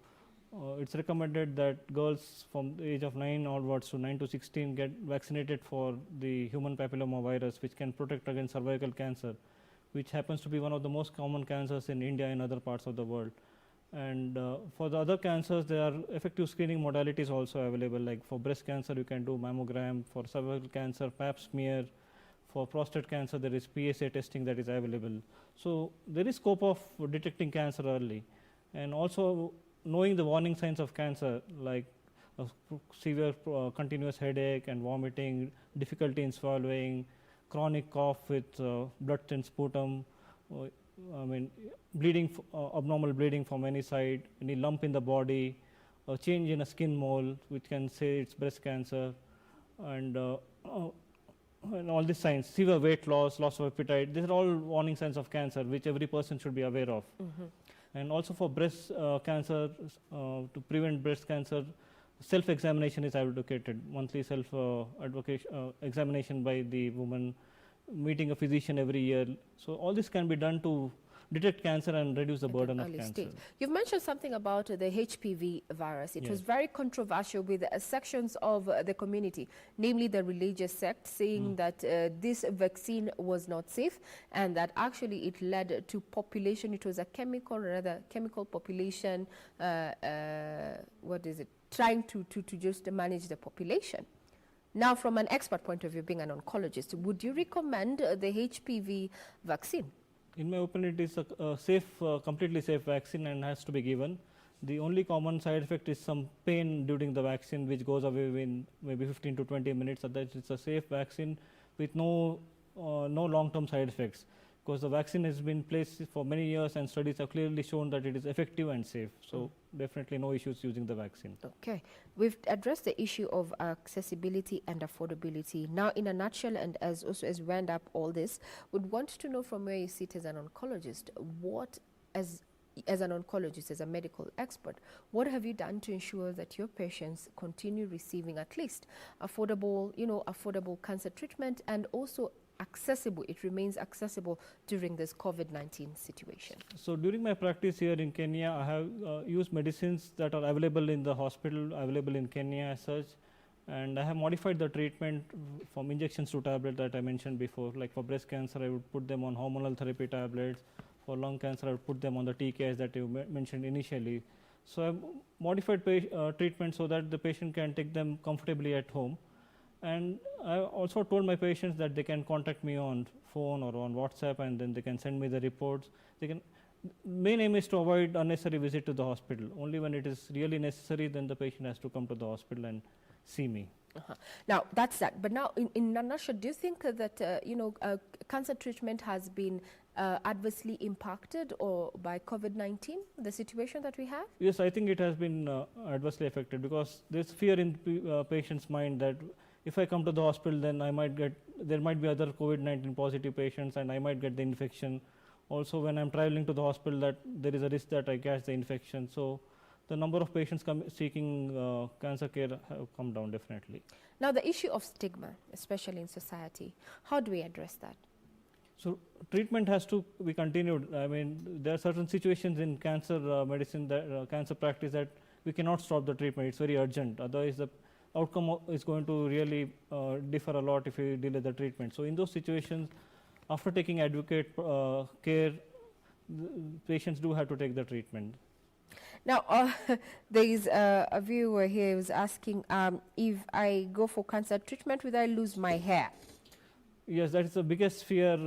it's recommended that girls from the age of 9 onwards to 9 to 16 get vaccinated for the human papilloma virus, which can protect against cervical cancer, which happens to be one of the most common cancers in India and other parts of the world. And for the other cancers, there are effective screening modalities also available. Like for breast cancer, you can do mammogram. For cervical cancer, pap smear. For prostate cancer, there is PSA testing that is available. So there is scope of detecting cancer early, and also knowing the warning signs of cancer, like severe continuous headache and vomiting, difficulty in swallowing, chronic cough with blood-thin sputum, bleeding, abnormal bleeding from any side, any lump in the body, a change in a skin mole, which can say it's breast cancer, and all these signs, severe weight loss, loss of appetite, these are all warning signs of cancer which every person should be aware of. And also for breast cancer, to prevent breast cancer, self-examination is advocated, monthly self-examination by the woman, meeting a physician every year. So all this can be done to detect cancer and reduce the burden of cancer. Stage. You've mentioned something about the HPV virus. It was very controversial with sections of the community, namely the religious sect, saying that this vaccine was not safe and that actually it led to population. It was a chemical population, trying to just manage the population. Now, from an expert point of view, being an oncologist, would you recommend the HPV vaccine? In my opinion, it is a safe, completely safe vaccine and has to be given. The only common side effect is some pain during the vaccine, which goes away within maybe 15 to 20 minutes. Otherwise, it's a safe vaccine with no long-term side effects, because the vaccine has been placed for many years and studies have clearly shown that it is effective and safe. So definitely no issues using the vaccine. Okay. We've addressed the issue of accessibility and affordability. Now, in a nutshell, and as we wind up all this, would want to know from where you sit as an oncologist, what, as as an oncologist, as a medical expert, what have you done to ensure that your patients continue receiving at least affordable, affordable cancer treatment, and also accessible, it remains accessible during this COVID-19 situation? So during my practice here in Kenya, I have used medicines that are available in the hospital, available in Kenya as such, and I have modified the treatment from injections to tablets that I mentioned before. Like for breast cancer, I would put them on hormonal therapy tablets. For lung cancer, I would put them on the TKIs that you mentioned initially. So I've modified treatment so that the patient can take them comfortably at home. And I also told my patients that they can contact me on phone or on WhatsApp, and then they can send me the reports. Main aim is to avoid unnecessary visit to the hospital. Only when it is really necessary, then the patient has to come to the hospital and see me. Now, that's that. But now, in a nutshell, do you think that, cancer treatment has been adversely impacted or by COVID-19, the situation that we have? Yes, I think it has been adversely affected, because there's fear in patients' mind that if I come to the hospital, then there might be other COVID-19 positive patients and I might get the infection. Also, when I'm traveling to the hospital, that there is a risk that I catch the infection. So the number of patients seeking cancer care have come down definitely. Now, the issue of stigma, especially in society, how do we address that? So treatment has to be continued. I mean, there are certain situations in cancer medicine, cancer practice, that we cannot stop the treatment. It's very urgent. Otherwise, the outcome is going to really differ a lot if we delay the treatment. So in those situations, after taking adequate care, patients do have to take the treatment. Now, there is a viewer here who's asking, if I go for cancer treatment, will I lose my hair? Yes, that is the biggest fear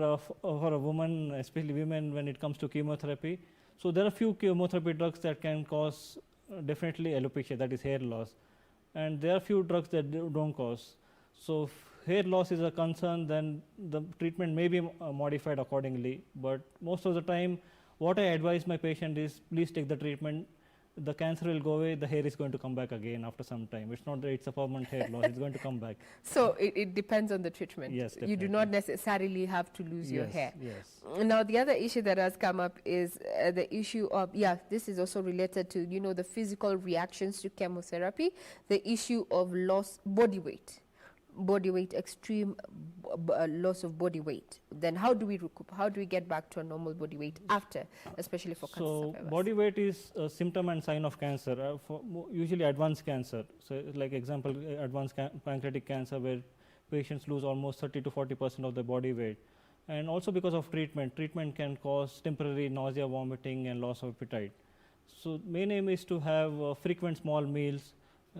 for a woman, especially women, when it comes to chemotherapy. So there are few chemotherapy drugs that can cause definitely alopecia, that is hair loss. And there are few drugs that don't cause. So if hair loss is a concern, then the treatment may be modified accordingly. But most of the time, what I advise my patient is, please take the treatment. The cancer will go away, the hair is going to come back again after some time. It's not that it's a permanent hair loss, it's going to come back. So it depends on the treatment. Yes, definitely. You do not necessarily have to lose your hair. Yes. Now, the other issue that has come up is the issue of, this is also related to, the physical reactions to chemotherapy, the issue of loss body weight. Extreme loss of body weight. Then how do we recoup? How do we get back to a normal body weight after, especially for cancer survivors? Body weight is a symptom and sign of cancer, for usually advanced cancer. So like example, advanced pancreatic cancer, where patients lose almost 30 to 40% of their body weight. And also because of treatment can cause temporary nausea, vomiting, and loss of appetite. So main aim is to have frequent small meals,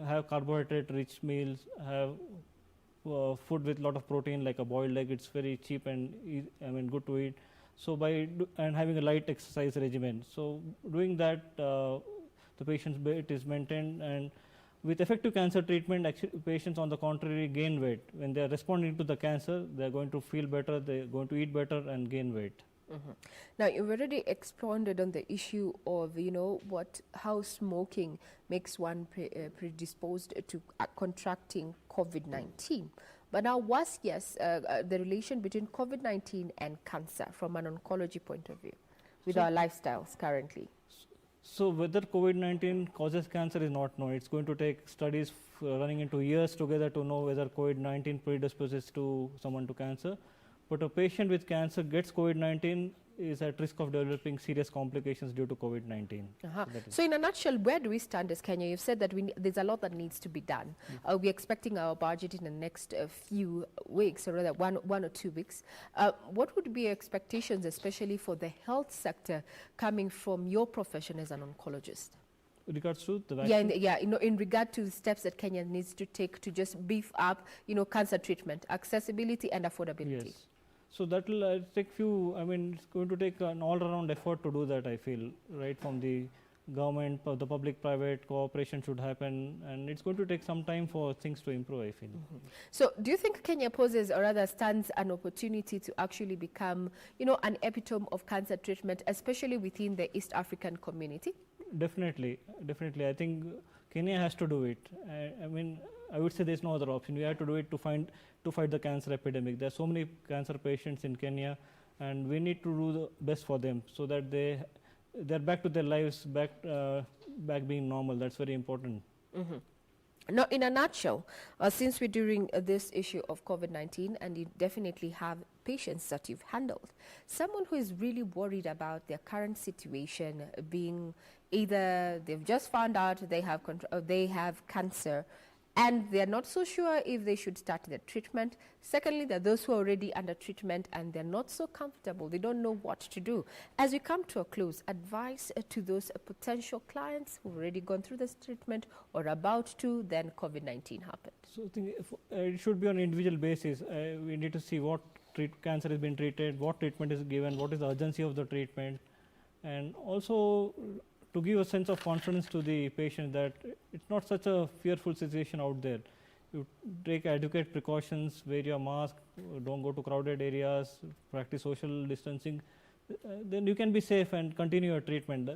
have carbohydrate-rich meals, have food with a lot of protein, like a boiled egg. It's very cheap and good to eat. So and having a light exercise regimen. So doing that, the patient's weight is maintained. And with effective cancer treatment, patients on the contrary gain weight. When they are responding to the cancer, they are going to feel better, they are going to eat better and gain weight. Now, you've already expounded on the issue of, how smoking makes one predisposed to contracting COVID-19. But now, what's the relation between COVID-19 and cancer from an oncology point of view with our lifestyles currently? So whether COVID-19 causes cancer is not known. It's going to take studies running into years together to know whether COVID-19 predisposes to someone to cancer. But a patient with cancer gets COVID-19 is at risk of developing serious complications due to COVID-19. So in a nutshell, where do we stand as Kenya? You've said that there's a lot that needs to be done. We're expecting our budget in the next few weeks, or rather one or 2 weeks. What would be your expectations, especially for the health sector, coming from your profession as an oncologist? In regards to the vaccine? In regard to the steps that Kenya needs to take to just beef up, cancer treatment, accessibility and affordability. Yes. So that will take it's going to take an all-around effort to do that, I feel, right from the government, the public-private cooperation should happen, and it's going to take some time for things to improve, I feel. So do you think Kenya poses, or rather stands an opportunity to actually become, an epitome of cancer treatment, especially within the East African community? Definitely. I think Kenya has to do it. I would say there's no other option. We have to do it to fight the cancer epidemic. There are so many cancer patients in Kenya, and we need to do the best for them so that they they're back to their lives, back being normal. That's very important. Now, in a nutshell, since we're during this issue of COVID-19, and you definitely have patients that you've handled, someone who is really worried about their current situation, being either they've just found out they have cancer, and they're not so sure if they should start the treatment. Secondly, there are those who are already under treatment and they're not so comfortable. They don't know what to do. As we come to a close, advice to those potential clients who've already gone through this treatment or about to, then COVID-19 happened. So I think it should be on an individual basis. We need to see what cancer has been treated, what treatment is given, what is the urgency of the treatment, and also to give a sense of confidence to the patient that it's not such a fearful situation out there. You take adequate precautions, wear your mask, don't go to crowded areas, practice social distancing, then you can be safe and continue your treatment.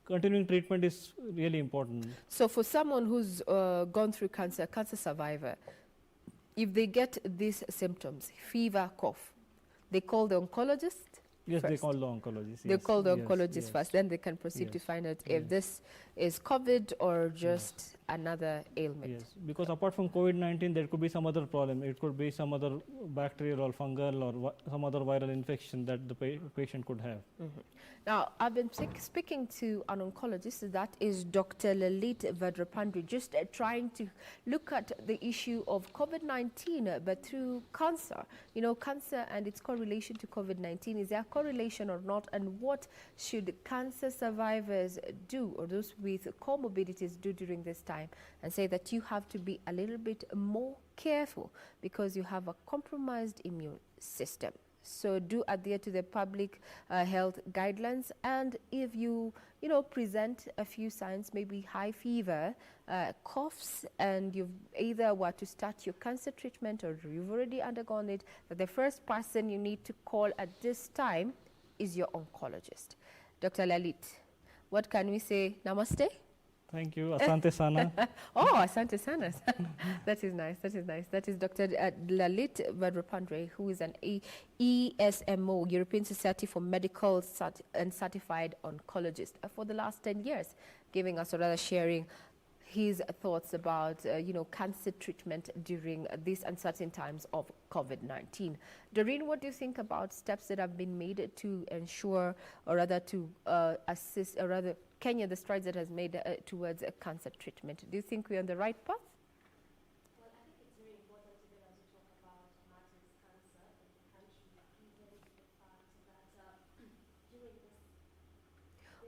Continuing treatment is really important. So for someone who's gone through cancer survivor, if they get these symptoms, fever, cough, they call the oncologist? Yes, first. They call the oncologist. They call the Yes, oncologist yes. first, then they can proceed to find out if this is COVID or just another ailment. Yes, because apart from COVID-19, there could be some other problem. It could be some other bacterial or fungal or some other viral infection that the patient could have. Now, I've been speaking to an oncologist, that is Dr. Lalit Vadrapandri, just trying to look at the issue of COVID-19, but through cancer. You know, cancer and its correlation to COVID-19, is there a correlation or not? And what should cancer survivors do, or those with comorbidities do during this time? And say that you have to be a little bit more careful because you have a compromised immune system. So do adhere to the public health guidelines, and if you present a few signs, maybe high fever, coughs, and you've either were to start your cancer treatment or you've already undergone it, that the first person you need to call at this time is your oncologist. Dr. Lalit, what can we say? Namaste? Thank you. Asante Sana. Oh, Asante Sana. That is nice. That is nice. That is Dr. Lalit Vadrapandre, who is an ESMO, European Society for Medical and Certified Oncologist, for the last 10 years, giving us, or rather sharing his thoughts about, cancer treatment during these uncertain times of COVID-19. Doreen, what do you think about steps that have been made to ensure, or rather to assist, or rather Kenya, the strides that has made towards cancer treatment? Do you think we're on the right path? Well, I think it's very important to be able to talk about matters cancer in the country, given the fact that during this.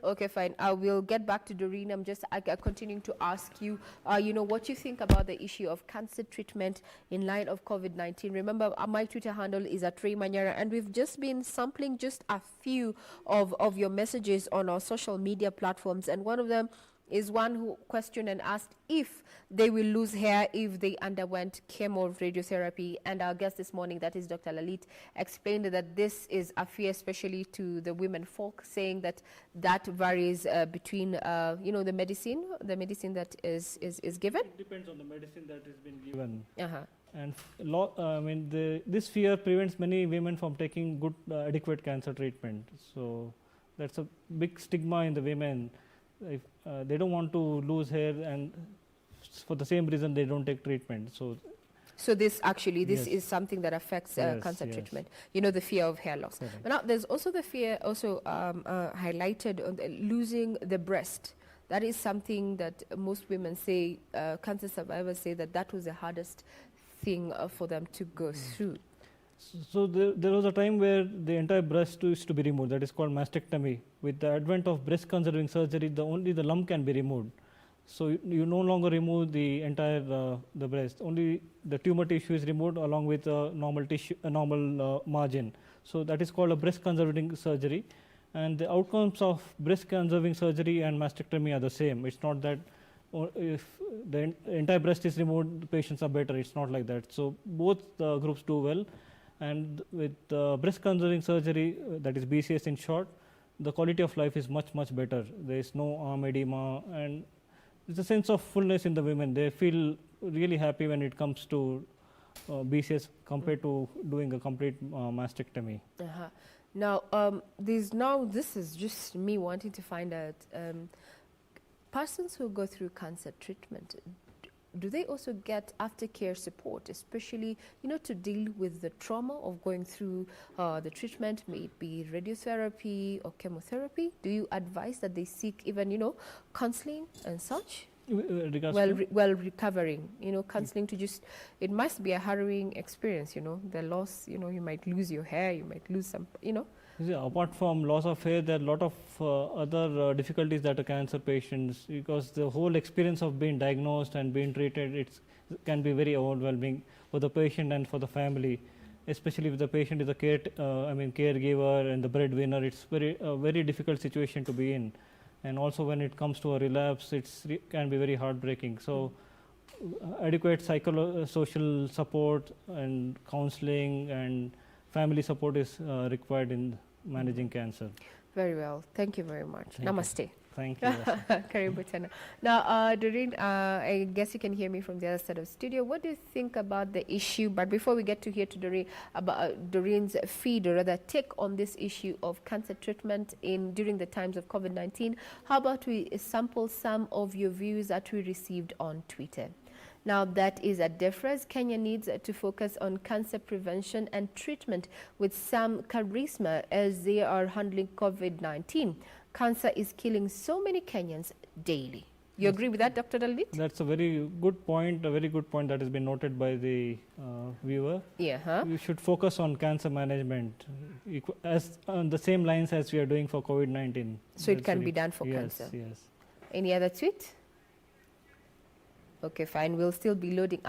Okay, fine. I will get back to Doreen. I'm just continuing to ask you, what you think about the issue of cancer treatment in light of COVID-19. Remember, my Twitter handle is @RayManyara, and we've just been sampling just a few of your messages on our social media platforms, and one of them is one who questioned and asked if they will lose hair if they underwent chemoradiotherapy. And our guest this morning, that is Dr. Lalit, explained that this is a fear, especially to the women folk, saying that varies between, the medicine that is given. It depends on the medicine that has been given. And this fear prevents many women from taking good, adequate cancer treatment. So that's a big stigma in the women. If they don't want to lose hair, and for the same reason they don't take treatment. So this is something that affects cancer treatment. The fear of hair loss. But now there's also the fear highlighted on losing the breast. That is something that most women say, cancer survivors say that was the hardest thing for them to go through. So there was a time where the entire breast used to be removed. That is called mastectomy. With the advent of breast conserving surgery, only the lump can be removed. So you no longer remove the entire the breast. Only the tumor tissue is removed along with a normal tissue, a normal margin. So that is called a breast conserving surgery. And the outcomes of breast conserving surgery and mastectomy are the same. It's not that if the entire breast is removed, the patients are better. It's not like that. So both groups do well. And with breast conserving surgery, that is BCS in short, the quality of life is much, much better. There is no arm edema, and there's a sense of fullness in the women. They feel really happy when it comes to BCS compared to doing a complete mastectomy. Now, this is just me wanting to find out, persons who go through cancer treatment, do they also get aftercare support, especially, to deal with the trauma of going through the treatment, may it be radiotherapy or chemotherapy? Do you advise that they seek even, counseling and such? While recovering, counseling to just, it must be a harrowing experience, the loss, you might lose your hair, you might lose some, Yeah, apart from loss of hair, there are a lot of other difficulties that are cancer patients, because the whole experience of being diagnosed and being treated, it can be very overwhelming for the patient and for the family, especially if the patient is a caregiver and the breadwinner. It's a very difficult situation to be in. And also when it comes to a relapse, it can be very heartbreaking. So adequate social support and counseling and family support is required in managing cancer. Very well. Thank you very much. Namaste. Thank you. Karibu tena. Now, Doreen, I guess you can hear me from the other side of the studio. What do you think about the issue? But before we get to hear to Doreen, about Doreen's feed, or rather take on this issue of cancer treatment during the times of COVID-19, how about we sample some of your views that we received on Twitter? Now, that is a difference. Kenya needs to focus on cancer prevention and treatment with some charisma as they are handling COVID-19. Cancer is killing so many Kenyans daily. You agree with that, Dr. Dalit? That's a very good point that has been noted by the viewer. Yeah. We should focus on cancer management as on the same lines as we are doing for COVID-19. So it can be done for cancer? Yes. Any other tweet? Okay, fine. We'll still be loading.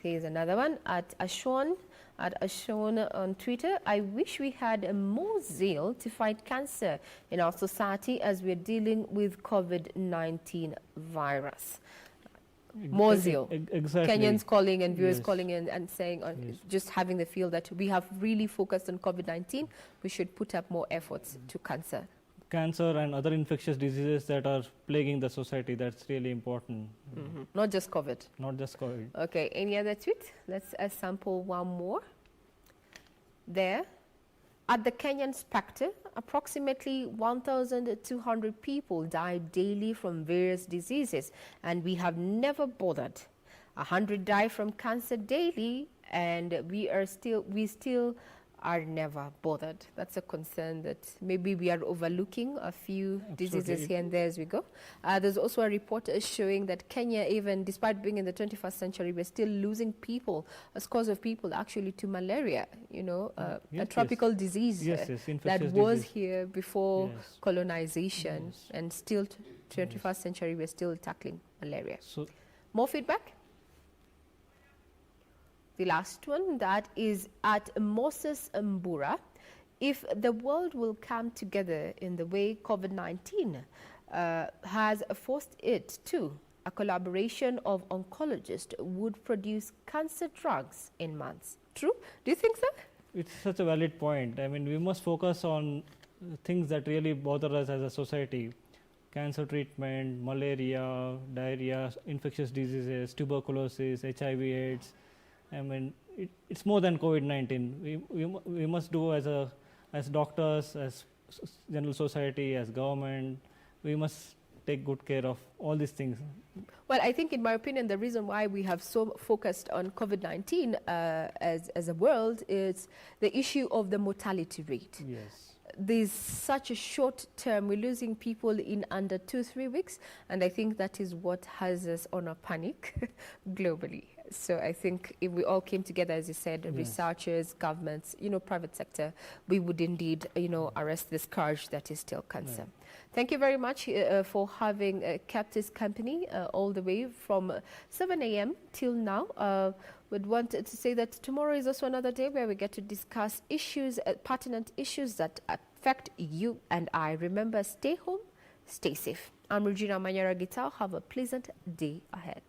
Here's another one at Ashon on Twitter. I wish we had more zeal to fight cancer in our society as we're dealing with COVID-19 virus. More zeal. Exactly. Kenyans calling and viewers calling in and saying, just having the feel that we have really focused on COVID-19, we should put up more efforts to cancer. Cancer and other infectious diseases that are plaguing the society, that's really important. Not just COVID. Not just COVID. Okay, any other tweet? Let's sample one more. There. At the Kenyan Spectre, approximately 1,200 people die daily from various diseases, and we have never bothered. 100 die from cancer daily, and we still are never bothered. That's a concern that maybe we are overlooking a few diseases here and there as we go. There's also a report showing that Kenya, even despite being in the 21st century, we're still losing people, a scores of people actually to malaria, a tropical disease that was here before colonization, and still 21st century, we're still tackling malaria. So, more feedback? The last one, that is at Moses Mbura. If the world will come together in the way COVID-19 has forced it to, a collaboration of oncologists would produce cancer drugs in months. True? Do you think so? It's such a valid point. I mean, we must focus on things that really bother us as a society. Cancer treatment, malaria, diarrhea, infectious diseases, tuberculosis, HIV/AIDS. I mean, it's more than COVID-19. We must do as doctors, as general society, as government, we must take good care of all these things. Well, I think in my opinion, the reason why we have so focused on COVID-19 as a world is the issue of the mortality rate. Yes. There's such a short term, we're losing people in under 2-3 weeks, and I think that is what has us on a panic globally. So I think if we all came together, as you said, researchers, governments, private sector, we would indeed, arrest this scourge that is still cancer. Thank you very much for having kept us company all the way from 7 a.m. till now. We'd want to say that tomorrow is also another day where we get to discuss issues, pertinent issues that affect you and I. Remember, stay home, stay safe. I'm Regina Manyara Gitao. Have a pleasant day ahead.